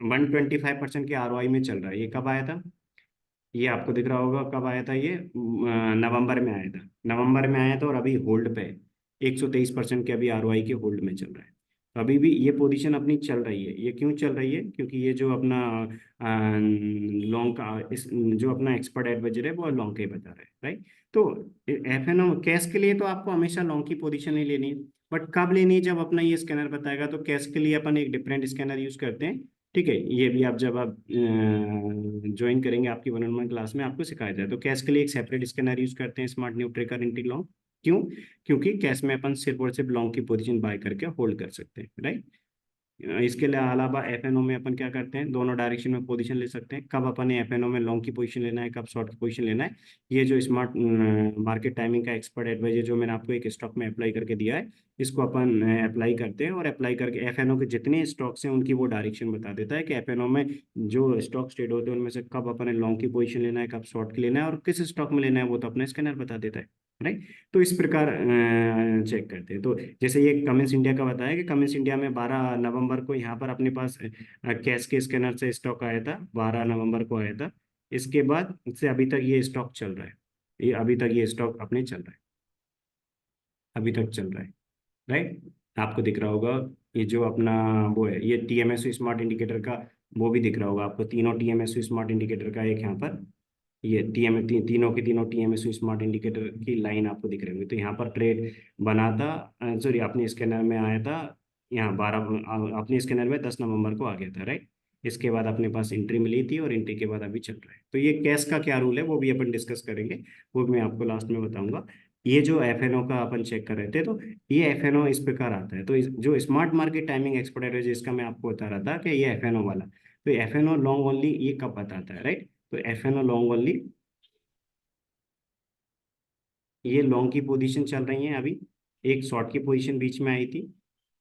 125% के आरओआई में चल रहा है। ये कब आया था? ये आपको दिख रहा होगा कब आया था, ये नवंबर में आया था। नवंबर में आया था और अभी होल्ड पे है, 123% के अभी आरओआई के होल्ड में चल रहा है। तो अभी भी ये पोजीशन अपनी चल रही है। ये क्यों चल रही है? क्योंकि ये जो अपना लॉन्ग का इस जो अपना एक्सपर्ट एडवाइजर है वो लॉन्ग का ही बता रहा है, राइट। तो एफएनओ कैश के लिए तो आपको हमेशा लॉन्ग की पोजीशन ही लेनी है, बट कब लेनी है? जब अपना ये स्कैनर बताएगा। तो कैश के लिए अपन एक डिफरेंट स्कैनर यूज करते हैं, ठीक है। ये भी आप जब आप ज्वाइन करेंगे आपकी वन ऑन वन क्लास में आपको सिखाया जाए। तो कैश के लिए एक सेपरेट स्कैनर यूज करते हैं, स्मार्ट न्यू ट्रेकर इंटी लॉन्ग। क्यों? क्योंकि कैश में अपन सिर्फ और सिर्फ लॉन्ग की पोजीशन बाय करके होल्ड कर सकते हैं, राइट। इसके अलावा एफएनओ में अपन क्या करते हैं, दोनों डायरेक्शन में पोजीशन ले सकते हैं। कब अपन एफएनओ में लॉन्ग की पोजीशन लेना है, कब शॉर्ट की पोजीशन लेना है, ये जो स्मार्ट मार्केट टाइमिंग का एक्सपर्ट एडवाइजर जो मैंने आपको एक स्टॉक में अप्लाई करके दिया है, इसको अपन अप्लाई करते हैं। और अप्लाई करके एफएनओ के जितने स्टॉक्स हैं उनकी वो डायरेक्शन बता देता है कि एफएनओ में जो स्टॉक्स ट्रेड होते हैं उनमें से कब अपन लॉन्ग की पोजीशन लेना है, कब शॉर्ट की लेना है, और किस स्टॉक में लेना है वो तो अपना स्कैनर बता देता है, राइट। तो इस प्रकार चेक करते हैं। तो जैसे ये कमिंस इंडिया का बताया कि कमिंस इंडिया में 12 नवंबर को यहाँ पर अपने पास कैश के स्कैनर से स्टॉक आया था, 12 नवंबर को आया था। इसके बाद से अभी तक ये स्टॉक चल रहा है, ये अभी तक ये स्टॉक अपने चल रहा है, अभी तक चल रहा है, राइट। आपको दिख रहा होगा ये जो अपना वो है, ये टीएमएस स्मार्ट इंडिकेटर का वो भी दिख रहा होगा आपको, तीनों टीएमएस स्मार्ट इंडिकेटर का एक यहाँ पर ये तीनों के तीनों टीएमएस स्मार्ट इंडिकेटर की लाइन आपको दिख रही होगी। तो यहाँ पर ट्रेड बना था, सॉरी अपने स्कैनर में आया था यहाँ 12, अपने स्कैनर में 10 नवंबर को आ गया था, राइट। इसके बाद अपने पास एंट्री मिली थी और एंट्री के बाद अभी चल रहा है। तो ये कैश का क्या रूल है वो भी अपन डिस्कस करेंगे, वो भी मैं आपको लास्ट में बताऊंगा। ये जो एफएनओ का अपन चेक कर रहे थे, तो ये एफएनओ इस प्रकार आता है। तो जो स्मार्ट मार्केट टाइमिंग एक्सपर्ट है जिसका मैं आपको बता रहा था कि ये एफएनओ वाला, तो एफएनओ लॉन्ग ओनली ये कब बताता है, राइट। तो एफएनओ लॉन्ग ओनली, ये लॉन्ग की पोजीशन चल रही है अभी, एक शॉर्ट की पोजीशन बीच में आई थी।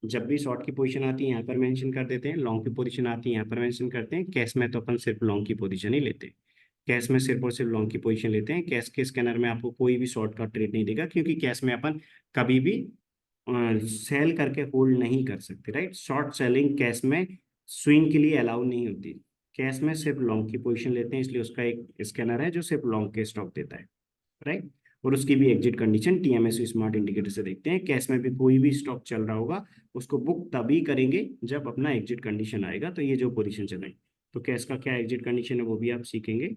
जब भी शॉर्ट की पोजीशन आती है यहाँ पर मेंशन कर देते हैं, लॉन्ग की पोजीशन आती है यहाँ पर मेंशन करते हैं। कैश में तो अपन सिर्फ लॉन्ग की पोजीशन ही लेते हैं, कैश में सिर्फ और सिर्फ लॉन्ग की पोजीशन लेते हैं। कैश के स्कैनर में आपको कोई भी शॉर्ट का ट्रेड नहीं देगा, क्योंकि कैश में अपन कभी भी सेल करके होल्ड नहीं कर सकते, राइट। शॉर्ट सेलिंग कैश में स्विंग के लिए अलाउ नहीं होती। कैश में सिर्फ लॉन्ग की पोजीशन लेते हैं, इसलिए उसका एक स्कैनर है जो सिर्फ लॉन्ग के स्टॉक देता है, राइट। और उसकी भी एग्जिट कंडीशन टीएमएसयू स्मार्ट इंडिकेटर से देखते हैं। कैश में भी कोई भी स्टॉक चल रहा होगा उसको बुक तभी करेंगे जब अपना एग्जिट कंडीशन आएगा। तो ये जो पोजीशन चल रही है, तो कैश का क्या एग्जिट कंडीशन है वो भी आप सीखेंगे।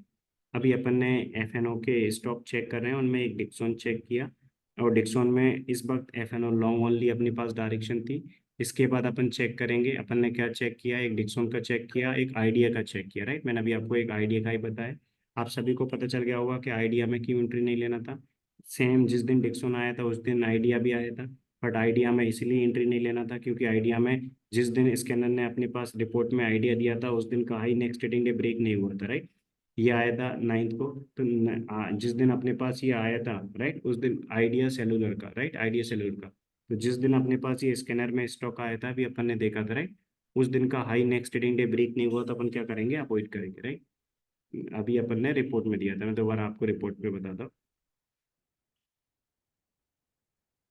अभी अपन ने एफएनओ के स्टॉक चेक कर रहे हैं, उनमें एक डिक्सॉन चेक किया, और डिक्सॉन में इस वक्त एफएनओ लॉन्ग ओनली अपने पास डायरेक्शन थी। इसके बाद अपन चेक करेंगे, अपन ने क्या चेक किया, एक डिक्सॉन का चेक किया, एक आइडिया का चेक किया, राइट। मैंने अभी आपको एक आइडिया का ही बताया। आप सभी को पता चल गया होगा कि आइडिया में क्यों एंट्री नहीं लेना था। सेम जिस दिन डिक्सॉन आया था उस दिन आइडिया भी आया था, बट आइडिया में इसलिए एंट्री नहीं लेना था क्योंकि आइडिया में जिस दिन स्कैनर ने अपने पास रिपोर्ट में आइडिया दिया था उस दिन का high next trading day break नहीं हुआ था, राइट। ये आया था 9 को, तो जिस दिन अपने पास ये आया था, राइट, उस दिन आइडिया सेलुलर का, राइट, आइडिया सेलुलर का, तो जिस दिन अपने पास ये स्कैनर में स्टॉक आया था अभी अपन ने देखा था, राइट, उस दिन का high next trading day break नहीं हुआ तो अपन क्या करेंगे, अवॉइड करेंगे, राइट। अभी अपन ने रिपोर्ट में दिया था, मैं दोबारा आपको रिपोर्ट में बताता हूँ,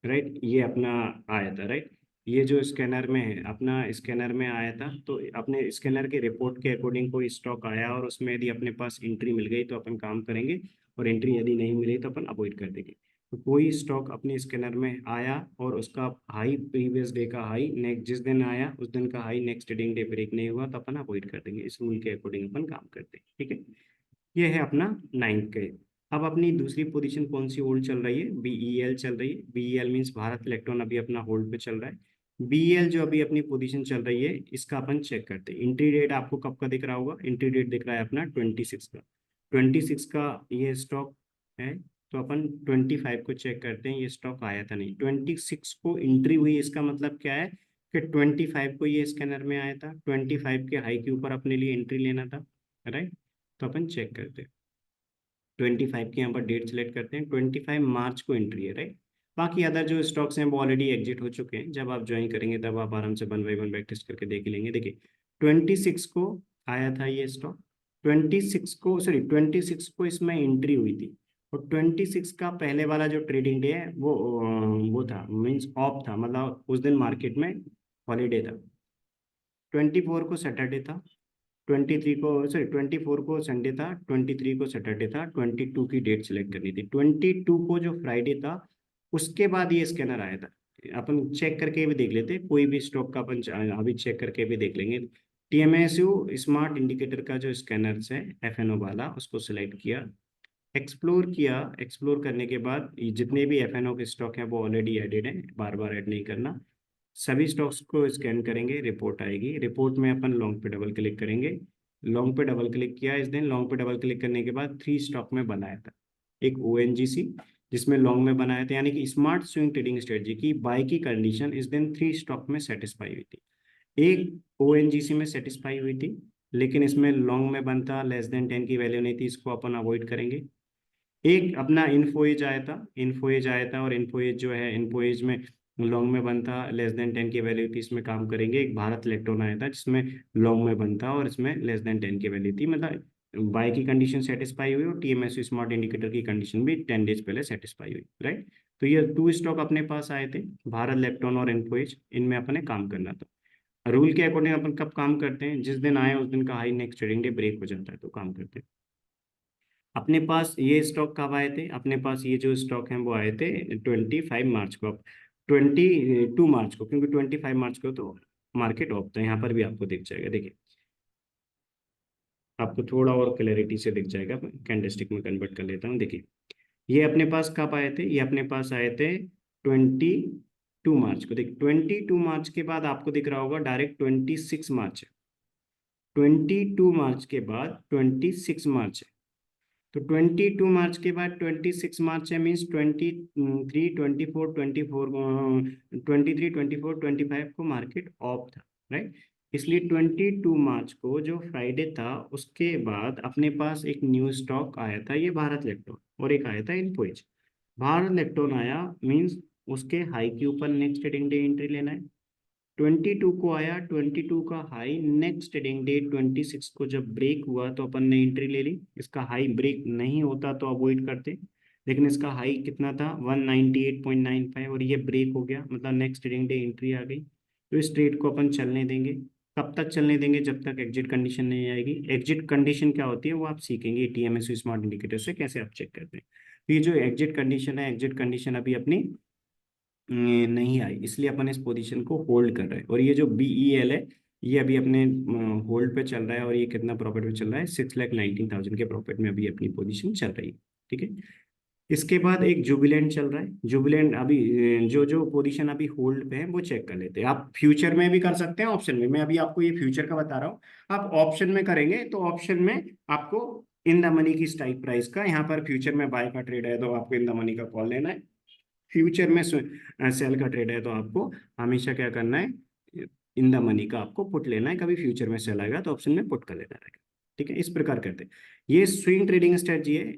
राइट। ये अपना आया था, राइट। ये जो स्कैनर में है, अपना स्कैनर में आया था, तो अपने स्कैनर के रिपोर्ट के अकॉर्डिंग कोई स्टॉक आया और उसमें यदि अपने पास एंट्री मिल गई तो अपन काम करेंगे, और एंट्री यदि नहीं मिली तो अपन अवॉइड कर देंगे। तो कोई स्टॉक अपने स्कैनर में आया और उसका हाई प्रीवियस डे का हाई नेक्स्ट जिस दिन आया उस दिन का high next trading day break नहीं हुआ तो अपन अवॉइड कर देंगे। इस रूल के अकॉर्डिंग अपन काम करते हैं, ठीक है। ये है अपना 9th के। अब अपनी दूसरी पोजीशन कौन सी होल्ड चल रही है, बीईएल चल रही है। बीईएल मींस भारत इलेक्ट्रॉन अभी अपना होल्ड पे चल रहा है। बीईएल जो अभी अपनी पोजीशन चल रही है इसका अपन चेक करते हैं। एंट्री डेट आपको कब का दिख रहा होगा, एंट्री डेट दिख रहा है अपना 26 का। 26 का ये स्टॉक है, तो अपन 25 को चेक करते हैं। ये स्टॉक आया था नहीं, 26 को एंट्री हुई, इसका मतलब क्या है कि 25 को ये स्कैनर में आया था, 25 के हाई के ऊपर अपने लिए एंट्री लेना था, राइट। तो अपन चेक करते हैं, 25 की यहाँ पर डेट सेलेक्ट करते हैं, 25 मार्च को एंट्री है, राइट। बाकी अदर जो स्टॉक्स हैं वो ऑलरेडी एग्जिट हो चुके हैं, जब आप ज्वाइन करेंगे तब आप आराम से 1 बाय 1 बैक टेस्ट करके देख लेंगे। देखिए 26 को आया था ये स्टॉक, 26 को इसमें एंट्री हुई थी, और 26 का पहले वाला जो ट्रेडिंग डे है वो था, मीन्स ऑफ था, मतलब उस दिन मार्केट में हॉलीडे था। 24 को सैटरडे था, 24 को संडे था, 23 को सैटरडे था, 22 की डेट सेलेक्ट करनी थी। 22 को जो फ्राइडे था उसके बाद ये स्कैनर आया था। अपन चेक करके भी देख लेते, कोई भी स्टॉक का अपन अभी चेक करके भी देख लेंगे। टीएमएसयू स्मार्ट इंडिकेटर का जो स्कैनर है एफएनओ वाला उसको सिलेक्ट किया, एक्सप्लोर किया। एक्सप्लोर करने के बाद ये जितने भी एफएनओ के स्टॉक हैं वो ऑलरेडी एडेड हैं, बार बार ऐड नहीं करना। सभी स्टॉक्स को स्कैन करेंगे, रिपोर्ट आएगी, रिपोर्ट में अपन लॉन्ग पे डबल क्लिक करेंगे। लॉन्ग पे डबल क्लिक किया, इस दिन लॉन्ग पे डबल क्लिक करने के बाद 3 स्टॉक में बनाया था। एक ओएनजीसी जिसमें लॉन्ग में बनाया था, यानी कि स्मार्ट स्विंग ट्रेडिंग स्ट्रेटजी की बाय की कंडीशन इस दिन 3 स्टॉक में सेटिस्फाई हुई थी। एक ओएनजीसी में सेटिस्फाई हुई थी, लेकिन इसमें लॉन्ग में बनता, लेस देन 10 की वैल्यू नहीं थी, इसको अपन अवॉइड करेंगे। एक अपना इन्फोएज आया था, इन्फोएज आया था, और इन्फोएज जो है इन्फोएज में लॉन्ग में बनता, लेस देन 10 की वैल्यू थी, इसमें काम करेंगे। एक भारत इलेक्ट्रॉन आया था जिसमें लॉन्ग में बनता और इसमें लेस देन 10 की वैल्यू थी, मतलब बाय की कंडीशन सेटिस्फाई हुई और टीएमएस स्मार्ट इंडिकेटर की कंडीशन भी 10 डेज पहले सेटिस्फाई हुई, राइट। तो ये 2 स्टॉक अपने पास आए थे, भारत इलेक्ट्रॉन और इन्फोएज, इनमें अपने काम करना था। रूल के अकॉर्डिंग अपन कब काम करते हैं, जिस दिन आए उस दिन का high next trading day break हो जाता है तो काम करते हैं। अपने पास ये स्टॉक कब आए थे, अपने पास ये जो स्टॉक हैं वो आए थे 25 मार्च को। अब 22 मार्च को, क्योंकि 25 मार्च को तो मार्केट ऑफ था, यहाँ पर भी आपको दिख जाएगा। देखिए आपको थोड़ा और क्लैरिटी से दिख जाएगा, मैं कैंडलस्टिक में कन्वर्ट कर लेता हूँ। देखिए ये अपने पास कब आए थे, ये अपने पास आए थे 22 मार्च को। देखिए 22 मार्च के बाद आपको दिख रहा होगा डायरेक्ट 26 मार्च है, 22 मार्च के बाद 26 मार्च है। तो 22 मार्च के बाद 26 मार्च है, मीन्स 23 24 25 को मार्केट ऑफ था, राइट। इसलिए 22 मार्च को जो फ्राइडे था उसके बाद अपने पास एक न्यू स्टॉक आया था, ये भारत इलेक्ट्रॉन, और एक आया था इन्फोएज। भारत इलेक्ट्रॉन आया मीन्स उसके हाई के ऊपर नेक्स्ट ट्रेडिंग डे एंट्री लेना है। 22 को आया, 22 का हाई नेक्स्ट ट्रेडिंग डे 26 को जब ब्रेक हुआ तो अपन ने एंट्री ले ली। इसका हाई ब्रेक नहीं होता तो अवॉइड करते, लेकिन इसका हाई कितना था 198.95, और ये ब्रेक हो गया, मतलब नेक्स्ट ट्रेडिंग डे एंट्री आ गई। तो इस ट्रेड को अपन चलने देंगे। कब तक चलने देंगे, जब तक एग्जिट कंडीशन नहीं आएगी। एग्जिट कंडीशन क्या होती है वो आप सीखेंगे टीएमएस स्मार्ट इंडिकेटर से कैसे आप चेक करते हैं। तो ये जो एग्जिट कंडीशन है, एग्जिट कंडीशन अभी अपनी नहीं आई, इसलिए अपन इस पोजीशन को होल्ड कर रहे हैं। और ये जो BEL है ये अभी अपने होल्ड पे चल रहा है, और ये कितना प्रॉफिट में चल रहा है, 6,19,000 के प्रॉफिट में अभी अपनी पोजीशन चल रही है। ठीक है, इसके बाद एक जुबिलेंट चल रहा है। जुबिलेंट अभी जो जो पोजीशन अभी होल्ड पे है वो चेक कर लेते हैं। आप फ्यूचर में भी कर सकते हैं, ऑप्शन में। मैं अभी आपको ये फ्यूचर का बता रहा हूँ। आप ऑप्शन में करेंगे तो ऑप्शन में आपको इन द मनी की स्ट्राइक प्राइस का, यहाँ पर फ्यूचर में बाय का ट्रेड है तो आपको इन द मनी का कॉल लेना है। फ्यूचर में सेल का ट्रेड है तो आपको हमेशा क्या करना है, इन द मनी का आपको पुट लेना है। कभी फ्यूचर में सेल आएगा तो ऑप्शन में पुट कर लेना रहेगा। ठीक है, इस प्रकार करते हैं। ये स्विंग ट्रेडिंग स्ट्रेटजी है।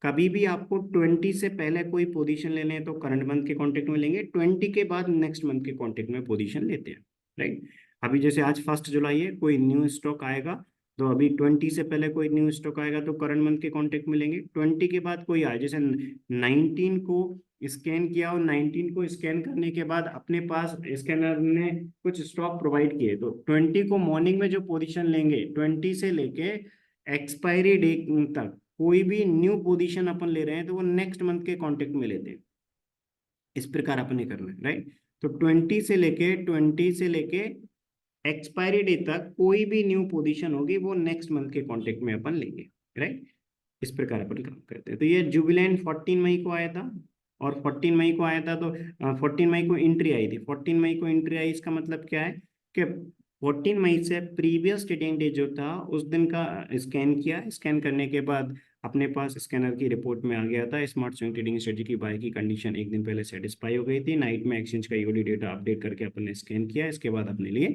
कभी भी आपको 20 से पहले कोई पोजीशन लेने हैं तो करंट मंथ के कॉन्टेक्ट में लेंगे, 20 के बाद नेक्स्ट मंथ के कॉन्टेक्ट में पोजीशन लेते हैं। राइट, अभी जैसे आज 1 जुलाई है, कोई न्यू स्टॉक आएगा तो अभी 20 से पहले कोई न्यू स्टॉक आएगा तो करंट मंथ के कॉन्टेक्ट में लेंगे। 20 के बाद कोई आए, जैसे 19 को स्कैन किया और 19 को स्कैन करने के बाद अपने पास स्कैनर ने कुछ स्टॉक प्रोवाइड किए, तो 20 को मॉर्निंग में जो पोजीशन लेंगे, 20 से लेके एक्सपायरी डे तक कोई भी न्यू पोजीशन अपन ले रहे हैं तो वो नेक्स्ट मंथ के कॉन्टेक्ट में लेते हैं। इस प्रकार अपन ने करना है। राइट, तो 20 से लेके एक्सपायरी डे तक कोई भी न्यू पोजीशन होगी वो नेक्स्ट मंथ के कॉन्टेक्ट में अपन लेंगे। राइट, इस प्रकार अपन काम करते हैं। तो ये जुबिलेंट 14 मई को आया था, और 14 मई को आया था तो 14 मई को एंट्री आई थी। 14 मई को एंट्री आई, इसका मतलब क्या है कि 14 मई से प्रीवियस ट्रेडिंग डे जो था उस दिन का स्कैन किया। स्कैन करने के बाद अपने पास स्कैनर की रिपोर्ट में आ गया था स्मार्ट स्विंग ट्रेडिंग स्ट्रेटजी की बाय की कंडीशन एक दिन पहले सेटिस्फाई हो गई थी। नाइट में एक्सचेंज का ईओडी डेटा अपडेट करके अपन ने स्कैन किया। इसके बाद अपने लिए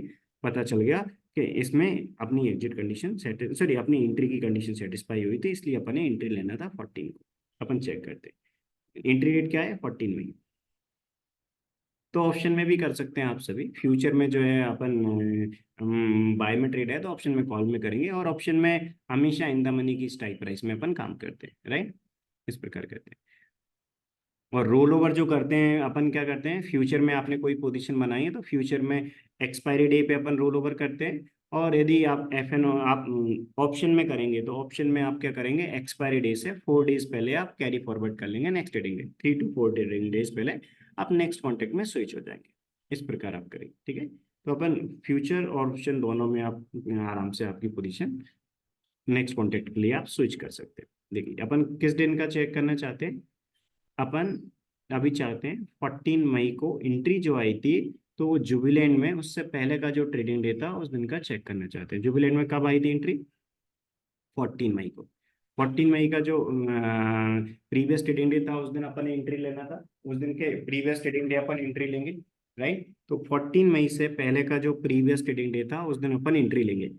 पता चल गया कि इसमें अपनी एग्जिट कंडीशन सॉरी अपनी एंट्री की कंडीशन सेटिस्फाई हुई थी, इसलिए अपन ने एंट्री लेना था 14 को। अपन चेक करते हैं एंट्री डेट क्या है, 14 मई। तो ऑप्शन में भी कर सकते हैं आप सभी। फ्यूचर में जो है अपन बाय में ट्रेड है तो ऑप्शन में कॉल में करेंगे, और ऑप्शन में हमेशा इन द मनी की स्ट्राइक प्राइस में अपन काम करते हैं। राइट, इस प्रकार करते हैं। और रोल ओवर जो करते हैं अपन क्या करते हैं, फ्यूचर में आपने कोई पोजीशन बनाई है तो फ्यूचर में एक्सपायरी डे पे अपन रोल ओवर करते हैं। और यदि आप FN आप ऑप्शन में करेंगे तो ऑप्शन में आप क्या करेंगे, एक्सपायरी डे से 4 डेज पहले आप कैरी फॉरवर्ड कर लेंगे next trading day. 3 to 4 trading days पहले आप नेक्स्ट कॉन्टेक्ट में स्विच हो जाएंगे। इस प्रकार आप करेंगे। ठीक है, तो अपन फ्यूचर और ऑप्शन दोनों में आप आराम से आपकी पोजीशन नेक्स्ट कॉन्टेक्ट के लिए आप स्विच कर सकते हैं। देखिए अपन किस दिन का चेक करना चाहते हैं, अपन अभी चाहते हैं 14 मई को एंट्री जो आई थी तो वो जुबिलेंट में उससे पहले का जो ट्रेडिंग डे था उस दिन का चेक करना चाहते हैं। जुबिलेंट में कब आई थी एंट्री, 14 मई को। 14 मई का जो प्रीवियस ट्रेडिंग डे था उस दिन अपन ने एंट्री लेना था, उस दिन के प्रीवियस ट्रेडिंग डे अपन एंट्री लेंगे। राइट, तो 14 मई से पहले का जो प्रीवियस ट्रेडिंग डे था उस दिन अपन एंट्री लेंगे।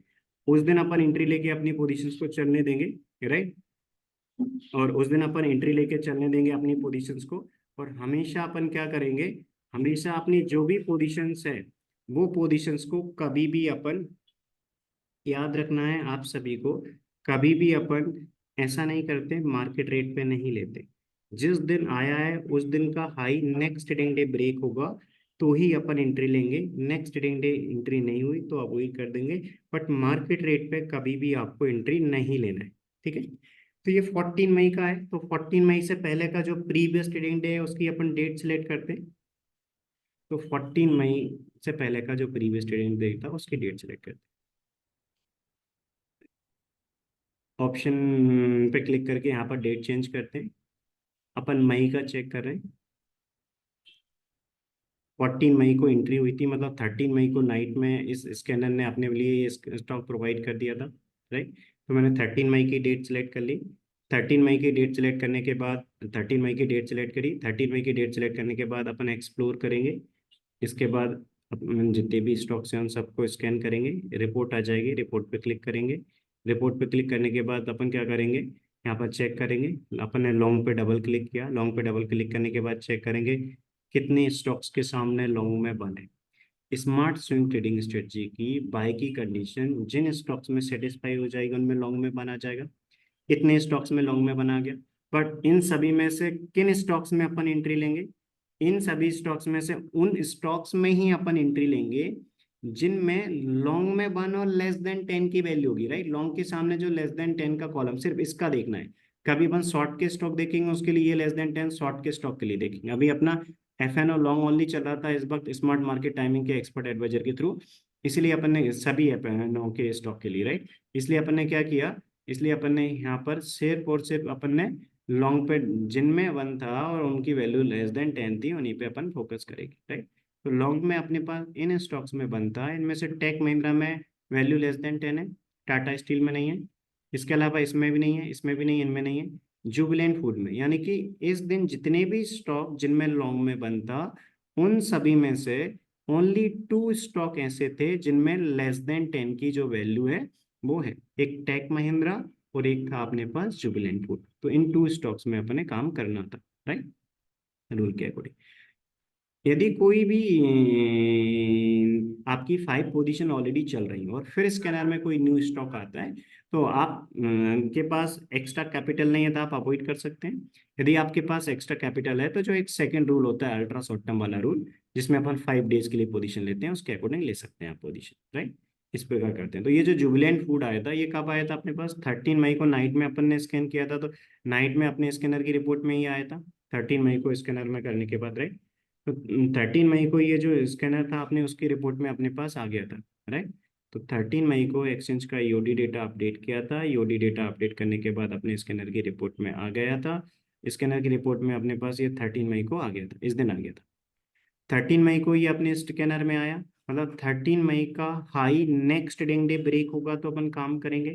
उस दिन अपन एंट्री लेके अपनी पोजीशंस को चलने देंगे। राइट, और उस दिन अपन एंट्री लेके चलने देंगे अपनी पोजीशंस को। और हमेशा अपन क्या करेंगे, हमेशा अपनी जो भी पोजीशंस है वो पोजीशंस को कभी भी अपन, याद रखना है आप सभी को, कभी भी अपन ऐसा नहीं करते, मार्केट रेट पे नहीं लेते। जिस दिन आया है उस दिन का high next trading day break होगा तो ही अपन एंट्री लेंगे। नेक्स्ट ट्रेडिंग डे एंट्री नहीं हुई तो अवॉइड कर देंगे, बट मार्केट रेट पे कभी भी आपको एंट्री नहीं लेना है। ठीक है, तो ये 14 मई का है, तो 14 मई से पहले का जो प्रीवियस ट्रेडिंग डे है उसकी अपन डेट सिलेक्ट करते हैं। तो 14 मई से पहले का जो प्रीवियस ट्रेडिंग डे था उसकी डेट सिलेक्ट करते हैं। ऑप्शन पे क्लिक करके यहाँ पर डेट चेंज करते हैं। अपन मई का चेक कर रहे हैं। 14 मई को एंट्री हुई थी, मतलब 13 मई को नाइट में इस स्कैनर ने अपने लिए ये स्टॉक प्रोवाइड कर दिया था। राइट, तो मैंने 13 मई की डेट सेलेक्ट कर ली। 13 मई की डेट सेलेक्ट करने के बाद 13 मई की डेट सेलेक्ट करी। 13 मई की डेट सेलेक्ट करने के बाद अपन एक्सप्लोर करेंगे। इसके बाद अपन जितने भी स्टॉक्स हैं उन सबको स्कैन करेंगे। रिपोर्ट आ जाएगी, रिपोर्ट पे क्लिक करेंगे। रिपोर्ट पे क्लिक करने के बाद अपन क्या करेंगे, यहाँ पर चेक करेंगे। अपन ने लॉन्ग पे डबल क्लिक किया, लॉन्ग पे डबल क्लिक करने के बाद चेक करेंगे कितने स्टॉक्स के सामने लॉन्ग में बने। स्मार्ट स्विंग ट्रेडिंग स्ट्रेटजी की बाय की कंडीशन जिन स्टॉक्स में सेटिस्फाई हो जाएगी उनमें लॉन्ग में बना जाएगा। इतने स्टॉक्स में लॉन्ग में बना गया, बट इन सभी में से किन स्टॉक्स में अपन एंट्री लेंगे, इन सभी स्टॉक्स में से उन स्टॉक्स में ही अपन एंट्री लेंगे जिनमें लॉन्ग में 1 और लेस देन 10 की वैल्यू होगी। राइट, लॉन्ग के सामने जो लेस देन 10 का कॉलम, सिर्फ इसका देखना है। कभी अपन शॉर्ट के स्टॉक देखेंगे उसके लिए ये लेस देन 10, शॉर्ट के स्टॉक के लिए देखेंगे। अभी अपना एफएनओ लॉन्ग ओनली चल रहा था इस वक्त स्मार्ट मार्केट टाइमिंग के एक्सपर्ट एडवाइजर के थ्रू, इसलिए अपन ने सभी एफएनओ के स्टॉक के लिए, राइट। इसलिए अपन ने क्या किया, इसलिए अपन ने यहाँ पर सिर्फ और सिर्फ अपन ने लॉन्ग पे जिनमें वन था और उनकी वैल्यू लेस देन 10 थी उन्हीं पे अपन फोकस करेंगे, राइट। तो लॉन्ग में अपने पास इन स्टॉक्स में बनता है, इनमें से टेक महिंद्रा में वैल्यू लेस देन 10 है, टाटा स्टील में नहीं है, इसके अलावा इसमें भी नहीं है, इसमें भी नहीं, इनमें नहीं है, जुबिलेंट फूड में। यानी कि इस दिन जितने भी स्टॉक जिनमें लॉन्ग में बनता, उन सभी में से ओनली 2 स्टॉक ऐसे थे जिनमें लेस देन 10 की जो वैल्यू है वो है, एक टेक महिंद्रा और एक था अपने पास जुबिलेंट फूड। तो इन 2 स्टॉक्स में अपने काम करना था, राइट, रूल के अकॉर्डिंग। यदि कोई भी आपकी 5 पोजीशन ऑलरेडी चल रही है और फिर स्कैनर में कोई न्यू स्टॉक आता है, तो आप के पास एक्स्ट्रा कैपिटल नहीं है तो आप अवॉइड कर सकते हैं। यदि आपके पास एक्स्ट्रा कैपिटल है तो जो एक सेकंड रूल होता है अल्ट्रा शॉर्ट टर्म वाला रूल, जिसमें अपन 5 डेज के लिए पोजीशन लेते हैं, उसके अकॉर्डिंग ले सकते हैं आप पोजीशन, राइट। इस प्रकार करते हैं। तो ये जो जुबिलेंट फूड आया था ये कब आया था अपने पास, 13 मई को नाइट में अपन ने स्कैन किया था, तो नाइट में अपने स्कैनर की रिपोर्ट में ही आया था, 13 मई को स्कैनर में करने के बाद, राइट। तो 13 मई को ये जो स्कैनर था अपने उसकी रिपोर्ट में अपने पास आ गया था, राइट। तो 13 मई को एक्सचेंज का ईओडी डेटा अपडेट किया था, ईओडी डेटा अपडेट करने के बाद अपने स्कैनर की रिपोर्ट में आ गया था, स्कैनर की रिपोर्ट में अपने पास ये 13 मई को आ गया था, इस दिन आ गया था। 13 मई को ये अपने स्कैनर में आया, मतलब 13 मई का high next trading day break होगा तो अपन काम करेंगे।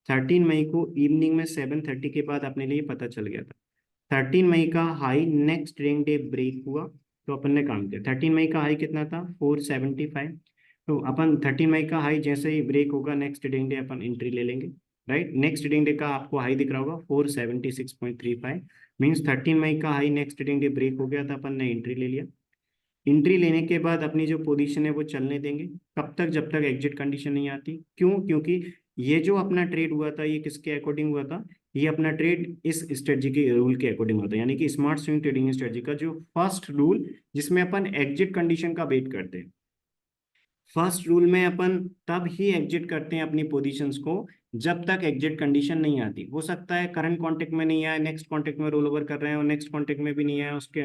13 मई को इवनिंग में 7:30 के बाद अपने लिए पता चल गया था। 13 मई का high next trading day break हुआ तो अपन ने काम किया। 13 मई का हाई कितना था, 475। तो अपन 13 मई का हाई जैसे ही ब्रेक होगा नेक्स्ट ट्रेडिंग डे अपन एंट्री ले लेंगे, राइट। नेक्स्ट ट्रेडिंग डे का आपको हाई दिख रहा होगा 476.35, मीन्स 13 मई का high next trading day break हो गया था, अपन ने एंट्री ले लिया। एंट्री लेने के बाद अपनी जो पोजीशन है वो चलने देंगे, कब तक, जब तक एग्जिट कंडीशन नहीं आती। क्यों, क्योंकि ये जो अपना ट्रेड हुआ था ये किसके अकॉर्डिंग हुआ था, ये अपना ट्रेड इस स्ट्रेटजी के रूल के अकॉर्डिंग होता है, यानी कि स्मार्ट स्विंग ट्रेडिंग स्ट्रेटजी का जो फर्स्ट रूल जिसमें अपन एग्जिट कंडीशन का वेट करते हैं। फर्स्ट रूल में अपन तब ही एग्जिट करते हैं अपनी पोजीशंस को जब तक एग्जिट कंडीशन नहीं आती। हो सकता है करंट कॉन्टेक्ट में नहीं आए, नेक्स्ट कॉन्टेक्ट में रोल ओवर कर रहे हैं, और नेक्स्ट कॉन्टेक्ट में भी नहीं आया उसके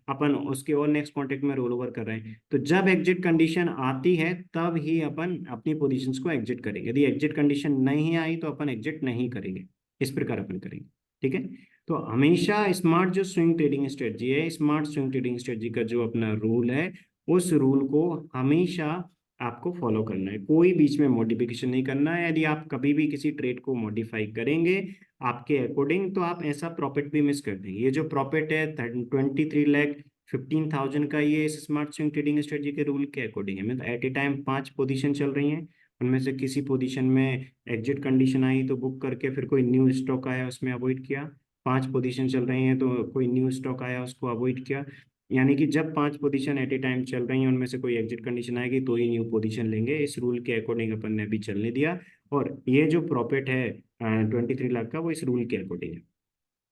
अपन उसके और नेक्स्ट कॉन्टेक्ट में रोल ओवर कर रहे हैं। तो जब एग्जिट कंडीशन आती है तब ही अपन अपनी पोजीशंस को एग्जिट करेंगे, यदि एग्जिट कंडीशन नहीं आई तो अपन एग्जिट नहीं करेंगे, इस प्रकार अपन करेंगे, ठीक है। तो हमेशा स्मार्ट जो स्विंग ट्रेडिंग स्ट्रेटजी है, स्मार्ट स्विंग ट्रेडिंग स्ट्रेटजी का जो अपना रूल है, उस रूल को हमेशा आपको फॉलो करना है, कोई बीच में मॉडिफिकेशन नहीं करना है। यदि आप कभी भी किसी ट्रेड को मॉडिफाई करेंगे आपके अकॉर्डिंग तो आप ऐसा प्रॉफिट भी मिस कर देंगे। ये जो प्रॉफिट है 23,15,000 का, ये इस स्मार्ट स्विंग ट्रेडिंग स्ट्रेटजी के रूल के अकॉर्डिंग है। मतलब एट ए टाइम 5 पोजीशन चल रही हैं, उनमें से किसी पोजीशन में एग्जिट कंडीशन आई तो बुक करके फिर कोई न्यू स्टॉक आया उसमें अवॉइड किया। 5 पोजीशन चल रही हैं तो कोई न्यू स्टॉक आया उसको अवॉइड किया। यानी कि जब 5 पोजीशन एट ए टाइम चल रही हैं उनमें से कोई एग्जिट कंडीशन आएगी तो ही न्यू पोजीशन लेंगे, इस रूल के अकॉर्डिंग अपन ने अभी चलने दिया। और ये जो प्रॉफिट है 23 लाख का वो इस रूल के अकॉर्डिंग है।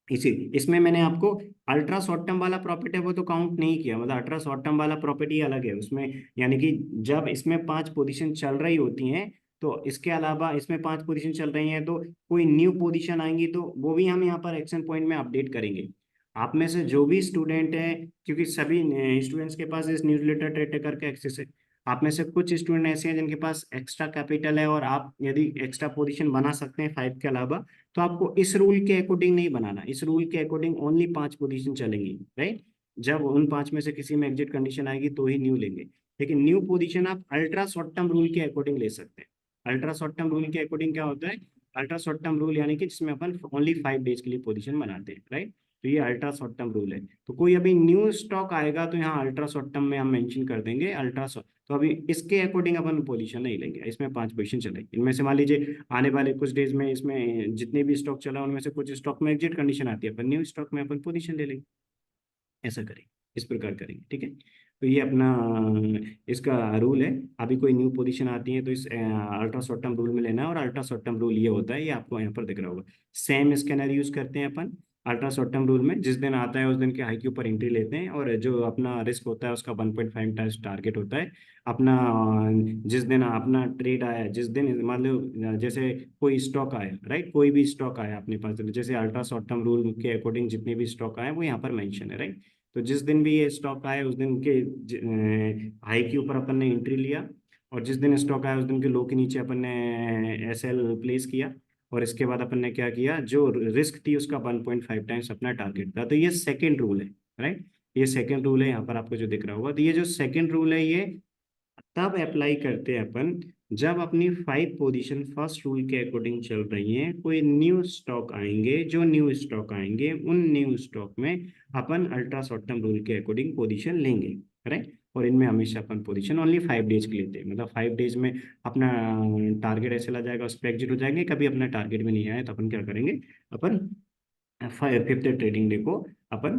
इसी इसमें मैंने आपको अल्ट्रा शॉर्ट टर्म वाला प्रॉफिट है वो तो काउंट नहीं किया, मतलब अल्ट्रा शॉर्ट टर्म वाला प्रॉफिट ही अलग है उसमें। यानी कि जब इसमें 5 पोजीशन चल रही होती हैं तो इसके अलावा इसमें 5 पोजीशन चल रही हैं तो कोई न्यू पोजीशन आएंगी तो वो भी हम यहाँ पर एक्शन पॉइंट में अपडेट करेंगे। आप में से जो भी स्टूडेंट है, क्योंकि सभी स्टूडेंट्स के पास इस न्यूज़लेटर ट्रेड करके एक्सेस है, आप में से कुछ स्टूडेंट ऐसे हैं जिनके पास एक्स्ट्रा कैपिटल है और आप यदि एक्स्ट्रा पोजीशन बना सकते हैं 5 के अलावा, तो आपको इस रूल के अकॉर्डिंग नहीं बनाना, इस रूल के अकॉर्डिंग ओनली 5 पोजीशन चलेंगी, राइट। जब उन 5 में से किसी में एग्जिट कंडीशन आएगी तो ही न्यू लेंगे। लेकिन न्यू पोजीशन आप अल्ट्रा शॉर्ट टर्म रूल के अकॉर्डिंग ले सकते हैं। अल्ट्रा शॉर्ट टर्म रूल के अकॉर्डिंग क्या होता है, अल्ट्रा शॉर्ट टर्म रूल यानी कि जिसमें अपन ओनली 5 डेज के लिए पोजीशन बनाते हैं, राइट। तो ये अल्ट्रा शॉर्ट टर्म रूल है। तो कोई अभी न्यू स्टॉक आएगा तो यहाँ अल्ट्रा शॉर्ट टर्म में हम मेंशन कर देंगे अल्ट्रा। तो अभी इसके अकॉर्डिंग अपन पोजीशन नहीं लेंगे, इसमें 5 पोजीशन चलेगी। इनमें से मान लीजिए आने वाले कुछ डेज में इसमें जितने भी स्टॉक चला उनमें से कुछ स्टॉक में एग्जिट कंडीशन आती है, अपन न्यू स्टॉक में अपन पोजीशन ले लेंगे, ऐसा करेंगे, इस प्रकार करेंगे, ठीक है। तो ये अपना इसका रूल है। अभी कोई न्यू पोजीशन आती है तो इस अल्ट्रा शॉर्ट टर्म रूल में लेना है, और अल्ट्रा शॉर्ट टर्म रूल ये होता है, ये आपको यहाँ पर दिख रहा होगा। सेम स्कैनर यूज करते हैं अपन, अल्ट्रा शॉर्ट टर्म रूल में जिस दिन आता है उस दिन के हाई के ऊपर एंट्री लेते हैं, और जो अपना रिस्क होता है उसका 1.5 टाइम्स टारगेट होता है अपना। जिस दिन अपना ट्रेड आया, जिस दिन मान लो जैसे कोई स्टॉक आया, राइट, कोई भी स्टॉक आया अपने पास, जैसे अल्ट्रा शॉर्ट टर्म रूल के अकॉर्डिंग जितने भी स्टॉक आए वो यहाँ पर मेंशन है, राइट। तो जिस दिन भी ये स्टॉक आए उस दिन के हाई के ऊपर अपन ने एंट्री लिया, और जिस दिन स्टॉक आया उस दिन के लो के नीचे अपन ने एसएल प्लेस किया, और इसके बाद अपन ने क्या किया, जो रिस्क थी उसका 1.5 टाइम्स अपना टारगेट था। तो ये सेकंड रूल है, राइट। ये सेकंड रूल है, यहाँ पर आपको जो दिख रहा होगा। तो ये जो सेकंड रूल है ये तब अप्लाई करते हैं अपन जब अपनी 5 पोजीशन फर्स्ट रूल के अकॉर्डिंग चल रही हैं। कोई न्यू स्टॉक आएंगे, जो न्यू स्टॉक आएंगे उन न्यू स्टॉक में अपन अल्ट्रा शॉर्ट टर्म रूल के अकॉर्डिंग पोजीशन लेंगे, राइट। और इनमें हमेशा अपन पोजीशन ओनली 5 डेज के लेते हैं, मतलब 5 डेज में अपना टारगेट ऐसे ला जाएगा, उस पर एग्जिट हो जाएंगे। कभी अपना टारगेट में नहीं आया तो अपन क्या करेंगे, अपन फिफ्थ ट्रेडिंग डे को अपन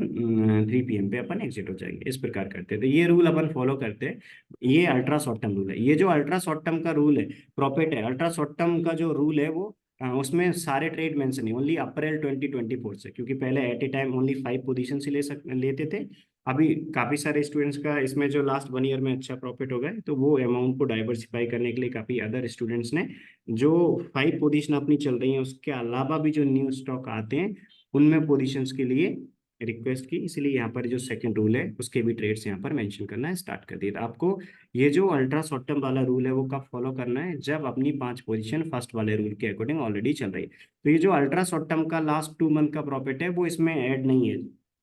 3 PM पे अपन एग्जिट हो जाएंगे। इस प्रकार करते हैं, तो ये रूल अपन फॉलो करते हैं। ये अल्ट्रा शॉर्ट टर्म रूल है। ये जो अल्ट्रा शॉर्ट टर्म का रूल है, प्रॉफिट है, अल्ट्रा शॉर्ट टर्म का जो रूल है वो उसमें सारे ट्रेड मेंशन है ओनली अप्रैल 2024 से, क्योंकि पहले at a time only 5 position से लेते थे। अभी काफी सारे स्टूडेंट्स का इसमें जो लास्ट 1 ईयर में अच्छा प्रॉफिट हो गया है, तो वो अमाउंट को डाइवर्सिफाई करने के लिए काफी अदर स्टूडेंट्स ने जो 5 पोजीशन अपनी चल रही है उसके अलावा भी जो न्यू स्टॉक आते हैं उनमें पोजीशंस के लिए रिक्वेस्ट की। इसलिए यहाँ पर जो सेकंड रूल है उसके भी ट्रेड्स यहाँ पर मेंशन करना है स्टार्ट कर दिए। तो आपको ये जो अल्ट्रा शॉर्ट टर्म वाला रूल है वो कब फॉलो करना है, जब अपनी 5 पोजीशन फर्स्ट वाले रूल के अकॉर्डिंग ऑलरेडी चल रही है। तो ये जो अल्ट्रा शॉर्ट टर्म का लास्ट 2 मंथ का प्रॉफिट है वो इसमें ऐड नहीं है।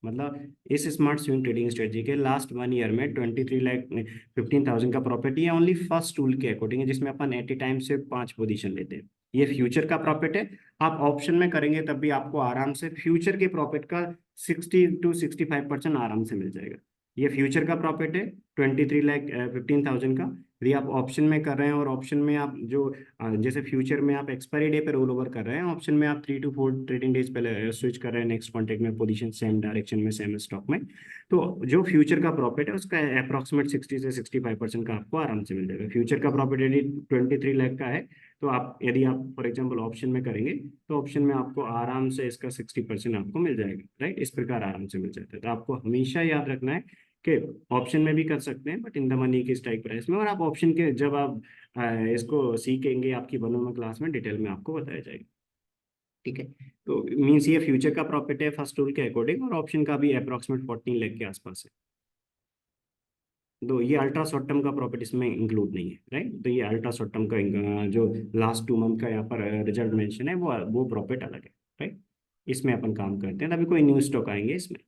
मतलब इस स्मार्ट स्विंग ट्रेडिंग स्ट्रेटजी के लास्ट 1 ईयर में 23,15,000 का प्रॉफिट ये ओनली फर्स्ट रूल के अकॉर्डिंग है, जिसमें अपन एट ए टाइम से 5 पोजीशन लेते हैं। ये फ्यूचर का प्रॉफिट है। आप ऑप्शन में करेंगे तब भी आपको आराम से फ्यूचर के प्रॉफिट का 60 to 65% आराम से मिल जाएगा। ये फ्यूचर का प्रॉफिट है 23,15,000 का। यदि आप ऑप्शन में कर रहे हैं और ऑप्शन में आप जो जैसे फ्यूचर में आप एक्सपायरी डे पे रोल ओवर कर रहे हैं, ऑप्शन में आप 3 to 4 ट्रेडिंग डेज पहले स्विच कर रहे हैं नेक्स्ट कॉन्ट्रैक्ट में, पोजीशन सेम डायरेक्शन में सेम स्टॉक में, तो जो फ्यूचर का प्रॉफिट है उसका अप्रोक्सीमेट 60 से 65% का आपको आराम से मिल जाएगा। फ्यूचर का प्रॉफिट यदि 23 लाख का है, तो आप यदि आप फॉर एग्जाम्पल ऑप्शन में करेंगे तो ऑप्शन में आपको आराम से इसका 60% आपको मिल जाएगा, राइट। इस प्रकार आराम से मिल जाता है। तो आपको हमेशा याद रखना है कि ऑप्शन में भी कर सकते हैं बट इन द मनी के स्ट्राइक प्राइस में। और आप ऑप्शन के जब आप इसको सीखेंगे आपकी बनोमा क्लास में डिटेल में आपको बताया जाएगा, ठीक है। तो मीन्स ये फ्यूचर का प्रॉफिट है फर्स्ट रूल के अकॉर्डिंग, और ऑप्शन का भी अप्रोक्सीमेट 14 लाख के आसपास है। तो ये अल्ट्रा शॉर्ट टर्म का प्रॉफिट इसमें इंक्लूड नहीं है, राइट। तो ये अल्ट्रा शॉर्ट टर्म का जो लास्ट 2 मंथ का यहाँ पर रिजल्ट मेंशन है वो प्रॉफिट अलग है, राइट। इसमें अपन काम करते हैं। अभी कोई न्यू स्टॉक आएंगे इसमें,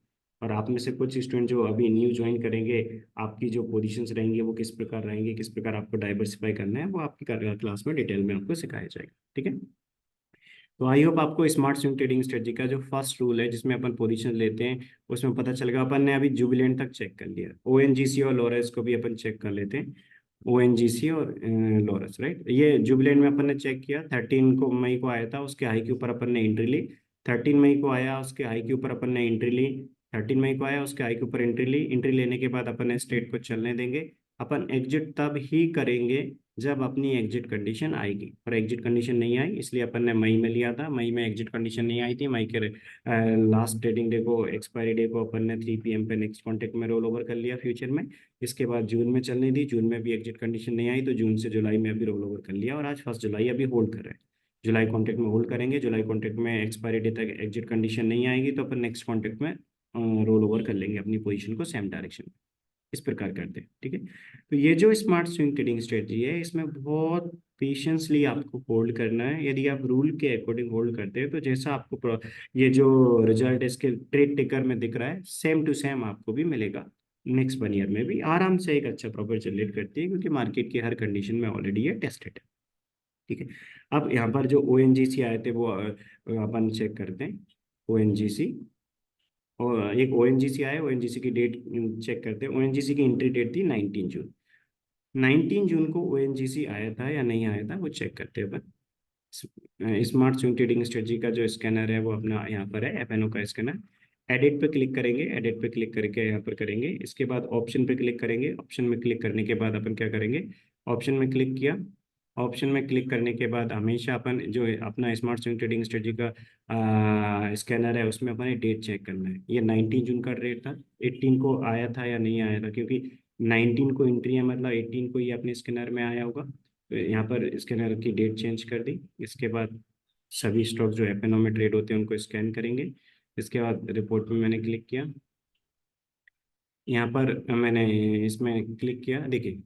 और आप में से कुछ स्टूडेंट जो अभी न्यू ज्वाइन करेंगे, आपकी जो पोजीशंस रहेंगी वो किस प्रकार रहेंगी, किस प्रकार आपको डाइवर्सिफाई करना है, वो आपकी क्लास में डिटेल में आपको सिखाया जाएगा, ठीक है। तो आई होप आपको स्मार्ट स्विंग ट्रेडिंग स्ट्रेटजी का जो फर्स्ट रूल है जिसमें अपन पोजीशन लेते हैं उसमें पता चल गया। अपन ने अभी जुबिलेंट तक चेक कर लिया, ओएनजीसी और लोरेस को भी अपन चेक कर लेते हैं। ओएनजीसी और लोरेस, राइट। ये जुबिलेंट में अपन ने चेक किया, 13 मई को आया था, उसके हाई के ऊपर अपन ने एंट्री ली। 13 मई को आया, उसके हाई के ऊपर अपन ने एंट्री ली। 13 मई को आया, उसके हाई के ऊपर एंट्री ली। एंट्री लेने के बाद अपन ने स्ट्रेट को चलने देंगे। अपन एग्जिट तब ही करेंगे जब अपनी एग्जिट कंडीशन आएगी, और एग्जिट कंडीशन नहीं आई इसलिए अपन ने मई में लिया था। मई में एग्जिट कंडीशन नहीं आई थी, मई के लास्ट ट्रेडिंग डे को, एक्सपायरी डे को अपन ने 3 PM पे नेक्स्ट कॉन्ट्रैक्ट में रोल ओवर कर लिया फ्यूचर में। इसके बाद जून में चलनी थी, जून में भी एग्जिट कंडीशन नहीं आई तो जून से जुलाई में अभी रोल ओवर कर लिया, और आज 1 जुलाई अभी होल्ड कर रहे हैं। जुलाई कॉन्ट्रैक्ट में होल्ड करेंगे। जुलाई कॉन्ट्रैक्ट में एक्सपायरी डे तक एग्जिट कंडीशन नहीं आएगी तो अपन नेक्स्ट कॉन्ट्रैक्ट में रोल ओवर कर लेंगे अपनी पोजीशन को सेम डायरेक्शन में। इस प्रकार करते हैं, ठीक है। तो ये जो स्मार्ट स्विंग ट्रेडिंग स्ट्रेटजी है इसमें बहुत पेशेंसली आपको होल्ड करना है। यदि आप रूल के अकॉर्डिंग होल्ड करते हैं तो जैसा आपको ये जो रिजल्ट है इसके ट्रेड टिकर में दिख रहा है सेम टू सेम आपको भी मिलेगा। नेक्स्ट 1 ईयर में भी आराम से एक अच्छा प्रॉफिट जनरेट करती है, क्योंकि मार्केट की हर कंडीशन में ऑलरेडी ये टेस्टेड है, ठीक है। अब यहाँ पर जो ओएनजीसी आए थे वो अपन चेक करते हैं। ओएनजीसी, और एक ओएनजीसी आया, ओएनजीसी की डेट चेक करते हैं। ओएनजीसी की एंट्री डेट थी 19 जून। 19 जून को ओएनजीसी आया था या नहीं आया था वो चेक करते हैं अपन। स्मार्ट स्विंग ट्रेडिंग स्ट्रेटजी का जो स्कैनर है वो अपना यहाँ पर है, एफएनओ का स्कैनर। एडिट पे क्लिक करेंगे, एडिट पे क्लिक करके यहाँ पर करेंगे। इसके बाद ऑप्शन पे क्लिक करेंगे। ऑप्शन में क्लिक करने के बाद अपन क्या करेंगे, ऑप्शन में क्लिक किया, ऑप्शन में क्लिक करने के बाद हमेशा अपन जो अपना स्मार्ट स्विंग ट्रेडिंग स्ट्रेटजी का स्कैनर है उसमें अपने डेट चेक करना है। ये 19 जून का रेट था, 18 को आया था या नहीं आया था, क्योंकि 19 को एंट्री है मतलब 18 को ये अपने स्कैनर में आया होगा। तो यहाँ पर स्कैनर की डेट चेंज कर दी। इसके बाद सभी स्टॉक जो एफएनओ में ट्रेड होते हैं उनको स्कैन करेंगे। इसके बाद रिपोर्ट में मैंने क्लिक किया। यहाँ पर मैंने इसमें क्लिक किया, देखिए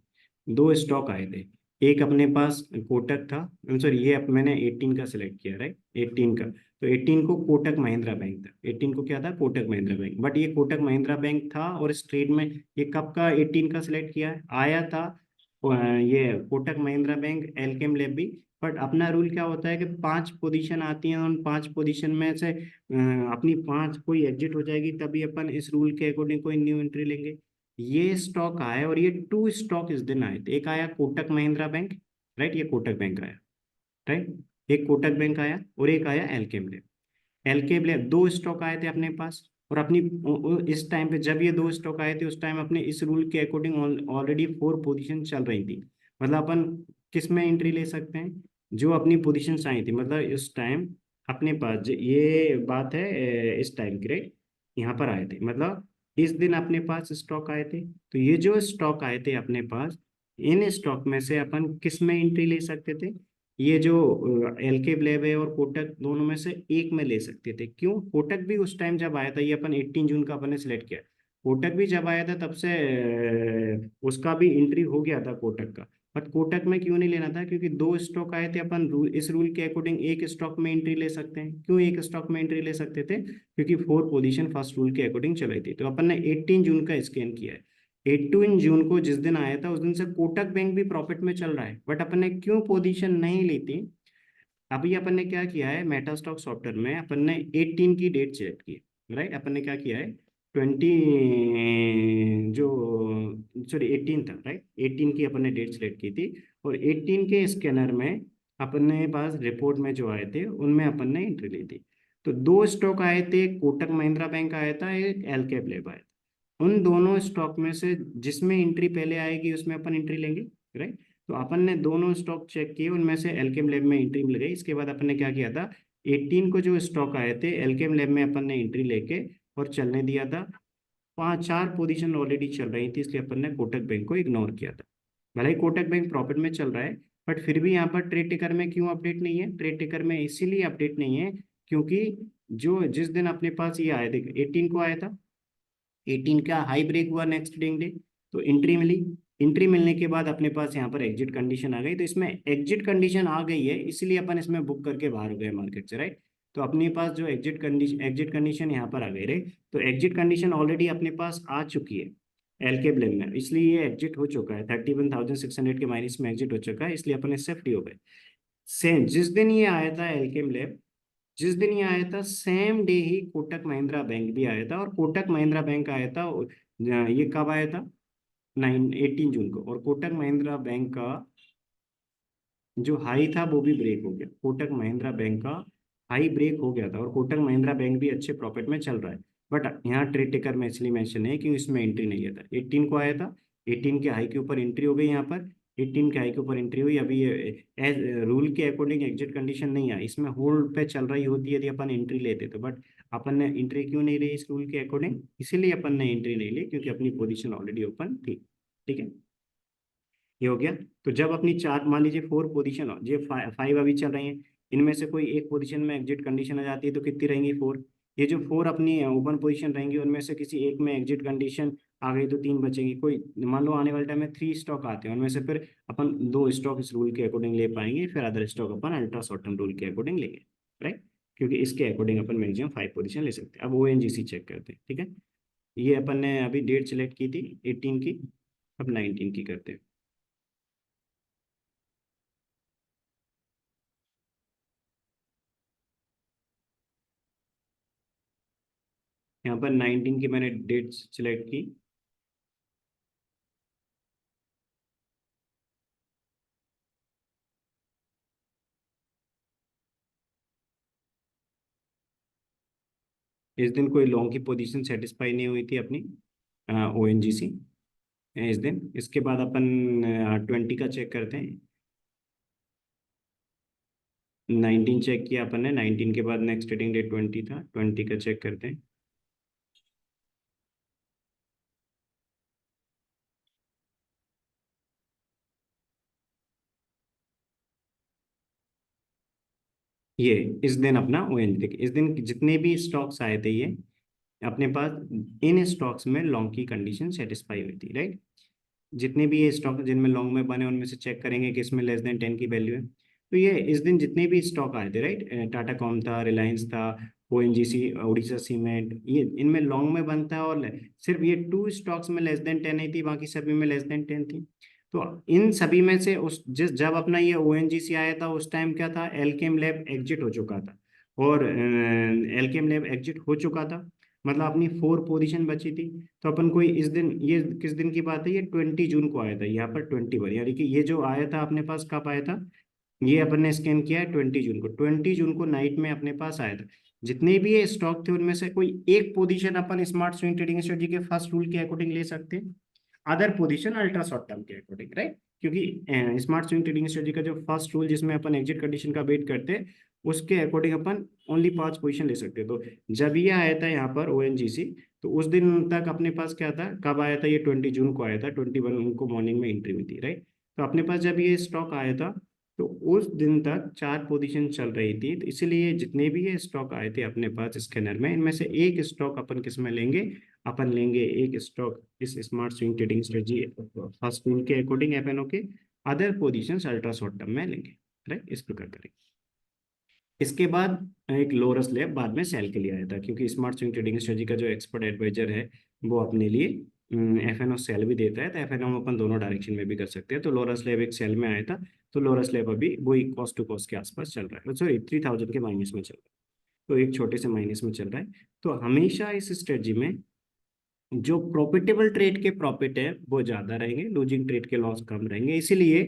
दो स्टॉक आए थे। एक अपने पास कोटक था, सॉरी ये मैंने 18 का सिलेक्ट किया, राइट, 18 का। तो 18 को कोटक महिंद्रा बैंक था, 18 को क्या था, कोटक महिंद्रा बैंक। बट ये कोटक महिंद्रा बैंक था और इस ट्रेड में ये कब का 18 का सिलेक्ट किया है, आया था ये कोटक महिंद्रा बैंक एलकेम लैब भी। बट अपना रूल क्या होता है कि 5 पोजीशन आती हैं, उन 5 पोजीशन में से अपनी 5 कोई एग्जिट हो जाएगी तभी अपन इस रूल के अकॉर्डिंग कोई न्यू एंट्री लेंगे। ये स्टॉक आया और ये 2 स्टॉक इस दिन आए थे। एक आया कोटक महिंद्रा बैंक, राइट, ये कोटक बैंक आया, राइट, एक कोटक बैंक आया और एक आया एलकेम लैब। एलके ब्लेयर 2 स्टॉक आए थे अपने पास। और अपनी इस टाइम पे जब ये 2 स्टॉक आए थे उस टाइम अपने इस रूल के अकॉर्डिंग ऑलरेडी 4 पोजीशन चल रही थी। मतलब अपन किस में एंट्री ले सकते हैं, जो अपनी पोजीशन आई थी, मतलब इस टाइम अपने पास ये बात है इस टाइम की, राइट, यहाँ पर आए थे, मतलब इस दिन अपने पास स्टॉक आए थे। तो ये जो स्टॉक आए थे अपने पास, इन स्टॉक में से अपन किस में एंट्री ले सकते थे, ये जो एलके ब्लेब है और कोटक दोनों में से एक में ले सकते थे। क्यों, कोटक भी उस टाइम जब आया था, ये अपन 18 जून का अपन ने सिलेक्ट किया, कोटक भी जब आया था तब से उसका भी एंट्री हो गया था कोटक का। बट कोटक में क्यों नहीं लेना था, क्योंकि 2 स्टॉक आए थे, अपन इस रूल के अकॉर्डिंग एक स्टॉक में एंट्री ले सकते हैं। क्यों एक स्टॉक में एंट्री ले सकते थे, क्योंकि 4 पोजीशन फर्स्ट रूल के अकॉर्डिंग चल रही थी। तो अपन ने 18 जून का स्कैन किया है। 18 जून को जिस दिन आया था उस दिन से कोटक बैंक भी प्रॉफिट में चल रहा है, बट अपन ने क्यों पोजीशन नहीं ली थी। अभी अपन ने क्या किया है, मेटास्टॉक सॉफ्टवेयर में अपन ने 18 की डेट सेलेक्ट की, राइट। अपन ने क्या किया है, 20 जो सॉरी 18 था, राइट, 18 की अपन ने डेट सेलेक्ट की थी। और 18 के स्कैनर में अपन ने पास रिपोर्ट में जो आए थे उनमें अपन ने एंट्री ली थी। तो 2 स्टॉक आए थे, कोटक महिंद्रा बैंक आया था, एक एलके ब्लेब आया था। उन दोनों स्टॉक में से जिसमें एंट्री पहले आएगी उसमें अपन एंट्री लेंगे, राइट। तो अपन ने दोनों स्टॉक चेक किए, उनमें से एल्केम लैब में एंट्री मिल गई। इसके बाद अपन ने क्या किया था, 18 को जो स्टॉक आए थे एल्केम लैब में अपन ने एंट्री लेके और चलने दिया था। 4 पोजीशन ऑलरेडी चल रही थी, इसलिए अपन ने कोटक बैंक को इग्नोर किया था। भले ही कोटक बैंक प्रॉफिट में चल रहा है, बट फिर भी यहाँ पर ट्रेड टिकर में क्यों अपडेट नहीं है, ट्रेड टिकर में इसीलिए अपडेट नहीं है क्योंकि जो जिस दिन अपने पास ये आया, देख 18 को आया था, 18 का हाई ब्रेक हुआ नेक्स्ट ट्रेडिंग डे, तो एंट्री मिली। एंट्री मिलने के बाद अपने पास यहाँ पर एग्जिट कंडीशन आ गई। तो इसमें एग्जिट कंडीशन आ गई है इसलिए अपन इसमें बुक करके बाहर हो गए मार्केट से, राइट। तो अपने पास जो एग्जिट कंडीशन यहाँ पर आ गई, राइट। तो एग्जिट कंडीशन ऑलरेडी अपने पास आ चुकी है एलके ब्लेम में, इसलिए ये एग्जिट हो चुका है, 31,600 के माइनस में एग्जिट हो चुका है, इसलिए अपन इससे फ्री हो गए। सेम जिस दिन ये आया था एलकेम लैब, जिस दिन ये आया था सेम डे ही कोटक महिंद्रा बैंक भी आया था। और कोटक महिंद्रा बैंक आया था ये कब आया था, 18 जून को। और कोटक महिंद्रा बैंक का जो हाई था वो भी ब्रेक हो गया, कोटक महिंद्रा बैंक का हाई ब्रेक हो गया था। और कोटक महिंद्रा बैंक भी अच्छे प्रॉफिट में चल रहा है। बट यहाँ ट्रेड टेकर में इसलिए मेंशन है कि इसमें एंट्री नहीं है था, 18 को आया था, 18 के हाई के ऊपर एंट्री हो गई यहाँ पर, 18 के हाई के ऊपर एंट्री हुई। अभी ये एज रूल के अकॉर्डिंग एग्जिट कंडीशन नहीं है, इसमें होल्ड पे चल रही होती है यदि अपन एंट्री लेते तो। बट अपन ने एंट्री क्यों नहीं ली इस रूल के अकॉर्डिंग, इसीलिए अपन ने एंट्री नहीं ली क्योंकि अपनी पोजीशन ऑलरेडी ओपन थी, ठीक है। ये हो गया। तो जब अपनी चार, मान लीजिए 4 पोजीशन, ये 5 अभी चल रही हैं, इनमें से कोई एक पोजीशन में एग्जिट कंडीशन आ जाती है तो कितनी रहेंगी, 4। ये जो 4 अपनी ओपन पोजीशन रहेंगी उनमें से किसी एक में एग्जिट कंडीशन आ गई तो 3 बचेंगी। कोई मान लो आने वाले टाइम में 3 स्टॉक आते हैं, उनमें से फिर अपन 2 स्टॉक इस रूल के अकॉर्डिंग ले पाएंगे, फिर अदर स्टॉक अपन अल्ट्रा शॉर्ट टर्म रूल के अकॉर्डिंग लेंगे, राइट। क्योंकि इसके अकॉर्डिंग अपन मैक्सिमम 5 पोजीशन ले सकते हैं। अब ओएनजीसी चेक करते हैं, ठीक है। ये अपन ने अभी डेट सेलेक्ट की थी 18 की, अब 19 की करते हैं। यहाँ पर 19 की मैंने डेट सिलेक्ट की। इस दिन कोई लॉन्ग की पोजीशन सेटिस्फाई नहीं हुई थी अपनी ओएनजीसी इस दिन। इसके बाद अपन 20 का चेक करते हैं। 19 चेक किया अपन ने, 19 के बाद नेक्स्ट ट्रेडिंग डे 20 था, 20 का चेक करते हैं। ये इस दिन अपना ओएनजी देखिए, इस दिन जितने भी स्टॉक्स आए थे ये अपने पास, इन स्टॉक्स में लॉन्ग की कंडीशन सेटिस्फाई हुई थी, राइट। जितने भी ये स्टॉक जिनमें लॉन्ग में बने उनमें से चेक करेंगे कि इसमें लेस देन 10 की वैल्यू है। तो ये इस दिन जितने भी स्टॉक आए थे, राइट, टाटा कॉम था, रिलायंस था, ओएनजीसी, उड़ीसा सीमेंट, ये इनमें लॉन्ग में बनता है, और सिर्फ ये 2 स्टॉक्स में लेस देन 10 ही थी, बाकी सभी में लेस देन 10 थी। तो इन सभी में से उस जिस जब अपना ये ओएनजीसी आया था उस टाइम क्या था, एल्केम लैब एग्जिट हो चुका था, और एल्केम लैब एग्जिट हो चुका था, मतलब अपनी 4 पोजीशन बची थी। तो अपन कोई इस दिन, ये किस दिन की बात है, ये 20 जून को आया था, यहाँ पर 21, यानी कि ये जो आया था अपने पास कब आया था, ये अपन ने स्कैन किया है 20 जून को, 20 जून को नाइट में अपने पास आया था। जितने भी ये स्टॉक थे उनमें से कोई एक पोजीशन अपन स्मार्ट स्विंग ट्रेडिंग स्ट्रेटजी के फर्स्ट रूल के अकॉर्डिंग ले सकते हैं, other position ultra short term के अकॉर्डिंग, राइट। क्योंकि स्मार्ट स्विंग ट्रेडिंग स्ट्रेटजी का जो फर्स्ट रूल जिसमें अपन एग्जिट कंडीशन का वेट करते हैं, उसके अकॉर्डिंग अपन ओनली 5 पोजीशन ले सकते हैं। तो जब ये आया था यहाँ पर ओएनजीसी, तो उस दिन तक अपने पास क्या था, कब आया था, ये 20 जून को आया था, 21 को मॉर्निंग में एंट्री हुई थी, राइट। तो अपने पास जब ये स्टॉक आया था तो उस दिन तक 4 पोजीशन चल रही थी, तो इसीलिए जितने भी ये स्टॉक आए थे अपने पास स्कैनर में, इनमें से एक स्टॉक अपन किस में लेंगे, अपन लेंगे एक स्टॉक इस smart swing trading strategy first rule के अकॉर्डिंग एफएनओ के, other positions ultra short term में लेंगे, राइट, इस प्रकार करेंगे। इसके बाद एक लोरस लैब बाद में सेल के लिए आया था, क्योंकि स्मार्ट स्विंग ट्रेडिंग स्ट्रेटजी का जो एक्सपर्ट एडवाइजर है वो अपने लिए एफएनओ सेल भी देता है, तो एफएनओ हम अपन दोनों डायरेक्शन में भी कर सकते हैं। तो लोरस लैब एक सेल में आया था, तो लोरस लैब अभी वही कॉस्ट टू कॉस्ट के आसपास चल रहा है, सॉरी 3000 के माइनस में चल रहा है, तो एक छोटे से माइनस में चल रहा है। तो हमेशा इस स्ट्रेटजी में जो प्रॉफिटेबल ट्रेड के प्रॉफिट है वो ज्यादा रहेंगे, लूजिंग ट्रेड के लॉस कम रहेंगे, इसीलिए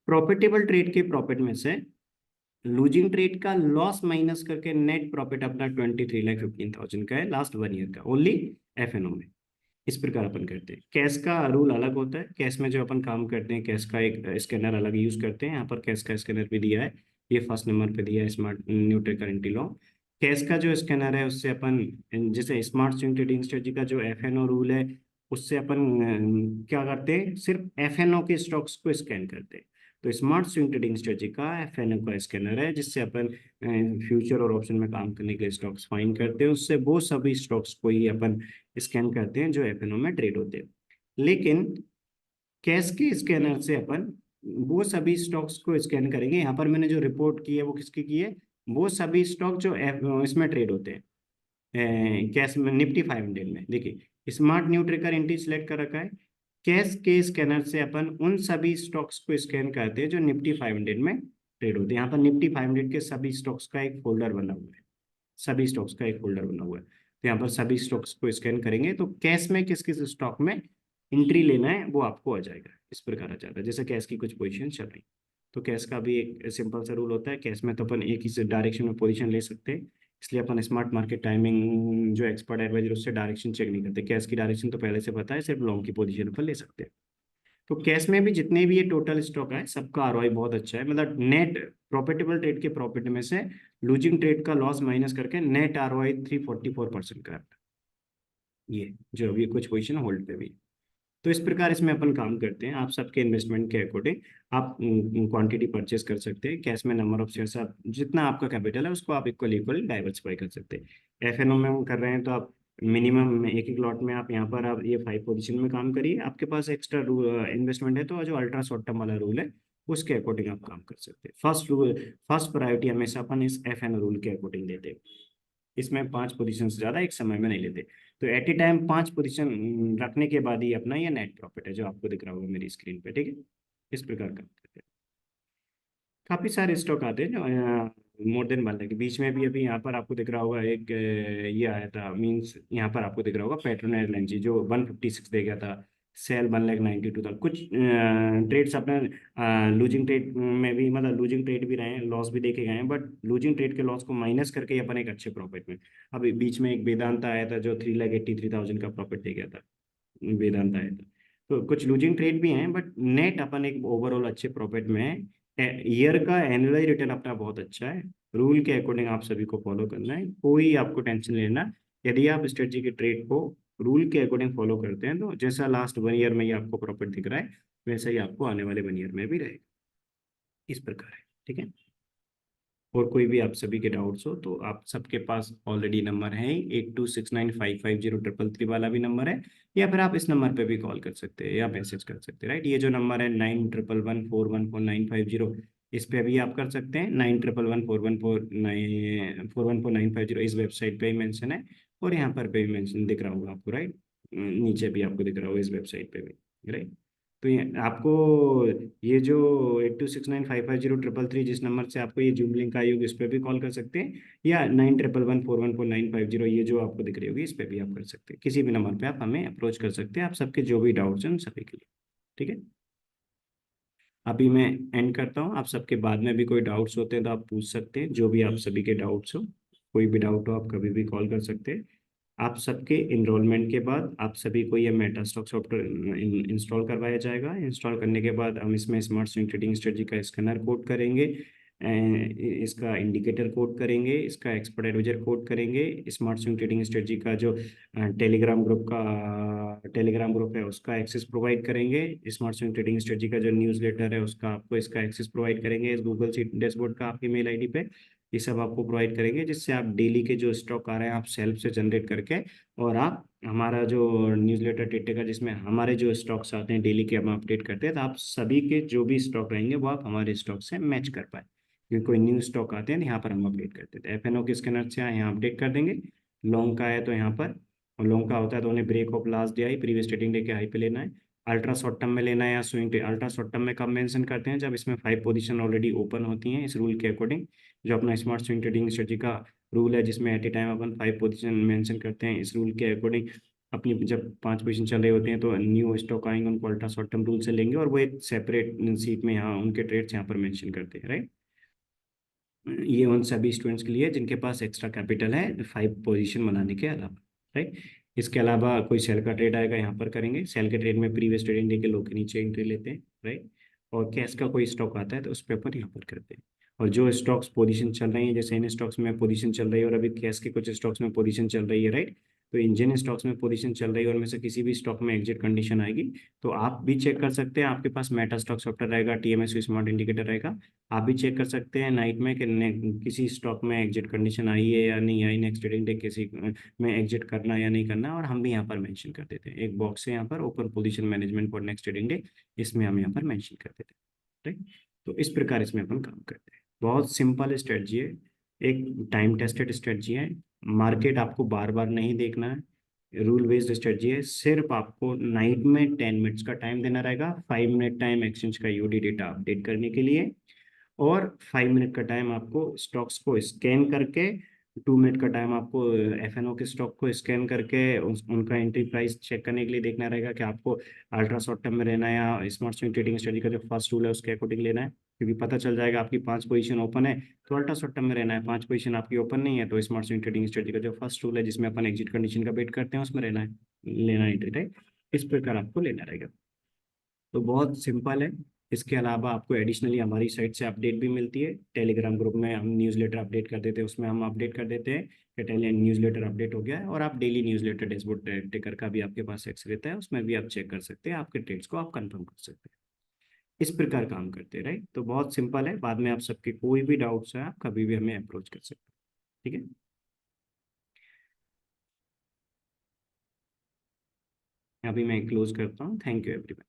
प्रॉफिटेबल ट्रेड के प्रॉफिट में से लूजिंग ट्रेड का लॉस माइनस करके नेट प्रॉफिट अपना 23,15,000 का है लास्ट 1 ईयर का, ओनली एफएनओ में। इस प्रकार अपन करते हैं। कैश का रूल अलग होता है, कैश में जो अपन काम करते हैं कैश का एक स्कैनर अलग यूज करते हैं, यहाँ पर कैश का स्कैनर भी दिया है, ये फर्स्ट नंबर पे दिया है, स्मार्ट न्यूट्रल करेंटी लॉ। कैश का जो स्कैनर है उससे अपन, जैसे स्मार्ट स्विंग ट्रेडिंग स्ट्रेटजी का जो एफएनओ रूल है, उससे अपन क्या करते हैं, सिर्फ एफएनओ के स्टॉक्स को स्कैन करते हैं। तो स्मार्ट स्विंग ट्रेडिंग स्ट्रेटजी का एफएनओ का स्कैनर है, जिससे अपन फ्यूचर और ऑप्शन में काम करने के लिए स्टॉक्स फाइंड करते हैं, उससे वो सभी स्टॉक्स को ही अपन स्कैन करते हैं जो एफएनओ में ट्रेड होते हैं। लेकिन कैश के स्कैनर से अपन वो सभी स्टॉक्स को स्कैन करेंगे, यहाँ पर मैंने जो रिपोर्ट की है वो किसकी की है, वो सभी स्टॉक जो इसमें ट्रेड होते हैं कैश में, निफ्टी 500 में। देखिए smart new tracker entry select कर रखा है, कैश के स्कैनर से अपन उन सभी स्टॉक्स को स्कैन करते हैं जो निफ्टी 500 में ट्रेड होते हैं। यहाँ पर निफ्टी 500 के सभी स्टॉक्स का एक फोल्डर बना हुआ है, सभी स्टॉक्स का एक फोल्डर बना हुआ है, तो यहाँ पर सभी स्टॉक्स को स्कैन करेंगे तो कैश में किस किस स्टॉक में एंट्री लेना है वो आपको आ जाएगा, इस प्रकार आ जाता है। जैसे कैश की कुछ पोजीशन चल रही, तो कैश का भी एक सिंपल सा रूल होता है, कैश में तो अपन एक ही डायरेक्शन में पोजीशन ले सकते हैं, इसलिए अपन स्मार्ट मार्केट टाइमिंग जो एक्सपर्ट एडवाइजर उससे डायरेक्शन चेक नहीं करते, कैश की डायरेक्शन तो पहले से पता है, सिर्फ लॉन्ग की पोजीशन पर ले सकते हैं। तो कैश में भी जितने भी ये टोटल स्टॉक है सबका आरओआई बहुत अच्छा है, मतलब नेट प्रॉफिटेबल ट्रेड के प्रॉफिट में से लूजिंग ट्रेड का लॉस माइनस करके नेट आरओआई 344% का है। ये जो अभी कुछ पोजीशन होल्ड पे भी, तो इस प्रकार इसमें अपन काम करते हैं। आप सबके इन्वेस्टमेंट के अकॉर्डिंग आप क्वांटिटी परचेस कर सकते हैं, कैश में नंबर ऑफ शेयर्स आप जितना आपका कैपिटल है उसको आप इक्वल इक्वल डाइवर्सिफाई कर सकते हैं। एफएनओ में हम कर रहे हैं तो आप मिनिमम एक एक लॉट में आप यहाँ पर आप ये 5 पोजीशन में काम करिए, आपके पास एक्स्ट्रा इन्वेस्टमेंट है तो जो अल्ट्रा शॉर्ट टर्म वाला रूल है उसके अकॉर्डिंग आप काम कर सकते हैं। फर्स्ट रूल, फर्स्ट प्रायोरिटी हमेशा अपन इस एफएनओ रूल के अकॉर्डिंग देते हैं, इसमें 5 पोजीशन से ज्यादा एक समय में नहीं लेते। तो एट ए टाइम 5 पोजीशन रखने के बाद ही अपना ये नेट प्रॉफिट है जो आपको दिख रहा होगा मेरी स्क्रीन पे, ठीक है। इस प्रकार का करते हैं। काफी सारे स्टॉक आते हैं जो मोर देन 1 लाख के बीच में भी, अभी यहाँ पर आपको दिख रहा होगा एक ये आया था, मींस यहाँ पर आपको दिख रहा होगा पेट्रोन एयरलाइंस जो 156 दे गया था, सेल 1,92,000 था। कुछ ट्रेड्स अपने लूजिंग ट्रेड में भी, मतलब लूजिंग ट्रेड भी रहे हैं, लॉस भी देखे गए हैं, बट लूजिंग ट्रेड के लॉस को माइनस करके ही अपन एक अच्छे प्रॉफिट में। अभी बीच में एक वेदांता आया था जो 3,83,000 का प्रॉफिट दे गया था, वेदांता आया था। तो कुछ लूजिंग ट्रेड भी हैं बट नेट अपन एक ओवरऑल अच्छे प्रॉफिट में है, ईयर का एनुअल रिटर्न अपना बहुत अच्छा है। रूल के अकॉर्डिंग आप सभी को फॉलो करना है, कोई आपको टेंशन लेना। यदि आप स्ट्रेटजी के ट्रेड को रूल के अकॉर्डिंग फॉलो करते हैं तो जैसा लास्ट 1 ईयर में ही आपको प्रॉफिट दिख रहा है, वैसा ही आपको आने वाले 1 ईयर में भी रहेगा। इस प्रकार है, ठीक है। और कोई भी आप सभी के डाउट्स हो तो आप सबके पास ऑलरेडी नंबर है, 8269550333 वाला भी नंबर है, या फिर आप इस नंबर पे भी कॉल कर सकते हैं या मैसेज कर सकते हैं, राइट। ये जो नंबर है 9111414950, इस पे भी आप कर सकते हैं। 9111414950 इस वेबसाइट पे ही मेंशन है, और यहाँ पर भी मेंशन दिख रहा होगा आपको, राइट। नीचे भी आपको दिख रहा होगा इस वेबसाइट पे भी, राइट। तो ये आपको ये जो 8269550333 जिस नंबर से आपको ये जूम लिंक आई होगी, इस पर भी कॉल कर सकते हैं, या 9111414950 ये जो आपको दिख रही होगी, इस पर भी आप कर सकते हैं। किसी भी नंबर पे आप हमें अप्रोच कर सकते हैं, आप सबके जो भी डाउट्स हैं उन सभी के लिए, ठीक है। अभी मैं एंड करता हूँ, आप सबके बाद में भी कोई डाउट्स होते हैं तो आप पूछ सकते हैं, जो भी आप सभी के डाउट्स हो, कोई भी डाउट हो आप कभी भी कॉल कर सकते हैं। आप सबके इनरोलमेंट के बाद आप सभी को ये मेटास्टॉक सॉफ्टवेयर इंस्टॉल करवाया जाएगा। इंस्टॉल करने के बाद हम इसमें स्मार्ट स्विंग ट्रेडिंग स्ट्रेटजी का स्कैनर कोड करेंगे, इसका इंडिकेटर कोड करेंगे, इसका एक्सपर्ट एडवाइजर कोड करेंगे, स्मार्ट स्विंग ट्रेडिंग स्ट्रेटजी का जो टेलीग्राम ग्रुप है उसका एक्सेस प्रोवाइड करेंगे, स्मार्ट स्विंग ट्रेडिंग स्ट्रेटजी का जो न्यूज़लेटर है उसका आपको इसका एक्सेस प्रोवाइड करेंगे, इस गूगल सी डैशबोर्ड का आपकी मेल आईडी पे। ये सब आपको प्रोवाइड करेंगे, जिससे आप डेली के जो स्टॉक आ रहे हैं आप सेल्फ से जनरेट करके, और आप हमारा जो न्यूज़लेटर टेटेगा जिसमें हमारे जो स्टॉक्स आते हैं डेली के हम अपडेट करते हैं, तो आप सभी के जो भी स्टॉक रहेंगे वो आप हमारे स्टॉक से मैच कर पाए। क्योंकि कोई न्यू स्टॉक आते हैं तो यहाँ पर हम अपडेट करते थे, एफएनओ के स्कैनर से यहाँ अपडेट कर देंगे। लॉन्ग का है तो यहाँ पर, और लॉन्ग का होता है तो उन्हें ब्रेक ऑफ लास्ट डे आई प्रीवियस ट्रेडिंग डे के हाई पे लेना है। अल्ट्रा शॉर्ट टर्म में लेना है या swing day, ultra short term में कब मेंशन करते हैं, जब इसमें 5 पोजीशन ऑलरेडी ओपन होती हैं इस रूल के अकॉर्डिंग। जो अपना स्मार्ट स्विंग ट्रेडिंग स्ट्रेटजी का रूल है जिसमें एट ए टाइम अपन 5 पोजीशन मेंशन करते हैं, इस रूल के अकॉर्डिंग अपनी जब 5 पोजीशन चल रहे होते हैं तो न्यू स्टॉक आएंगे, उनको अल्ट्रा शॉर्ट टर्म रूल से लेंगे, और वो एक सेपरेट सीट में यहाँ उनके ट्रेड्स यहाँ पर मेंशन करते हैं, राइट। ये उन सभी स्टूडेंट्स के लिए जिनके पास एक्स्ट्रा कैपिटल है 5 पोजीशन बनाने के अलावा, राइट। इसके अलावा कोई सेल का ट्रेड आएगा यहाँ पर करेंगे, सेल के ट्रेड में प्रीवियस ट्रेडिंग डे के लो के नीचे एंट्री लेते हैं, राइट। और कैश का कोई स्टॉक आता है तो उस पर अपन यहाँ पर करते हैं। और जो स्टॉक्स पोजीशन चल रही है, जैसे इन स्टॉक्स में पोजीशन चल रही है और अभी कैश के कुछ स्टॉक्स में पोजीशन चल रही है, राइट। तो इन जिन स्टॉक्स में पोजीशन चल रही है और में से किसी भी स्टॉक में एग्जिट कंडीशन आएगी, तो आप भी चेक कर सकते हैं। आपके पास मेटा स्टॉक सॉफ्टवेयर रहेगा, टीएमएस स्मार्ट इंडिकेटर रहेगा, आप भी चेक कर सकते हैं नाइट में कि किसी स्टॉक में एग्जिट कंडीशन आई है या नहीं आई, नेक्स्ट ट्रेडिंग डे किसी में एग्जिट करना या नहीं करना, और हम भी यहाँ पर मेंशन कर देते हैं। एक बॉक्स है यहाँ पर open position management for next trading day, इसमें हम यहाँ पर मेंशन कर देते हैं, ठीक। तो इस प्रकार इसमें अपन काम करते हैं। बहुत सिंपल स्ट्रेटजी है, एक टाइम टेस्टेड स्ट्रेटजी है। मार्केट आपको बार बार नहीं देखना है, रूल बेस्ड स्ट्रेटजी है। सिर्फ आपको नाइट में 10 मिनट्स का टाइम देना रहेगा, 5 मिनट टाइम एक्सचेंज का यूडी डेटा अपडेट करने के लिए, और 5 मिनट का टाइम आपको स्टॉक्स को स्कैन करके, 2 मिनट का टाइम आपको एफएनओ के स्टॉक को स्कैन करके उनका एंट्री प्राइस चेक करने के लिए देखना रहेगा कि आपको अल्ट्रा शॉर्ट टर्म में रहना है या स्मार्ट स्विंग ट्रेडिंग स्ट्रेटजी का जो फर्स्ट रूल है उसके अकॉर्डिंग लेना है। क्योंकि पता चल जाएगा आपकी 5 पोजीशन ओपन है तो अल्ट्रा शॉर्ट टर्म में रहना है, 5 पोजीशन आपकी ओपन नहीं है तो स्मार्ट स्विंग ट्रेडिंग स्ट्रेटजी का जो फर्स्ट रूल है जिसमें अपन एग्जिट कंडीशन का वेट करते हैं उसमें रहना है, लेना है एंट्री, राइट। इस प्रकार आपको लेना रहेगा। तो बहुत सिंपल है। इसके अलावा आपको एडिशनली हमारी साइट से अपडेट भी मिलती है, टेलीग्राम ग्रुप में हम न्यूज़लेटर अपडेट कर देते हैं, उसमें हम अपडेट कर देते हैं कि टेली न्यूज़लेटर अपडेट हो गया है, और आप डेली न्यूज़लेटर डैशबोर्ड टेकर का भी आपके पास एक्सेस रहता है, उसमें भी आप चेक कर सकते हैं, आपके ट्रेड्स को आप कंफर्म कर सकते हैं। इस प्रकार काम करते हैं, राइट। तो बहुत सिंपल है, बाद में आप सबके कोई भी डाउट्स है आप कभी भी हमें अप्रोच कर सकते हैं, ठीक है। अभी मैं क्लोज करता हूँ, थैंक यू एवरीवन।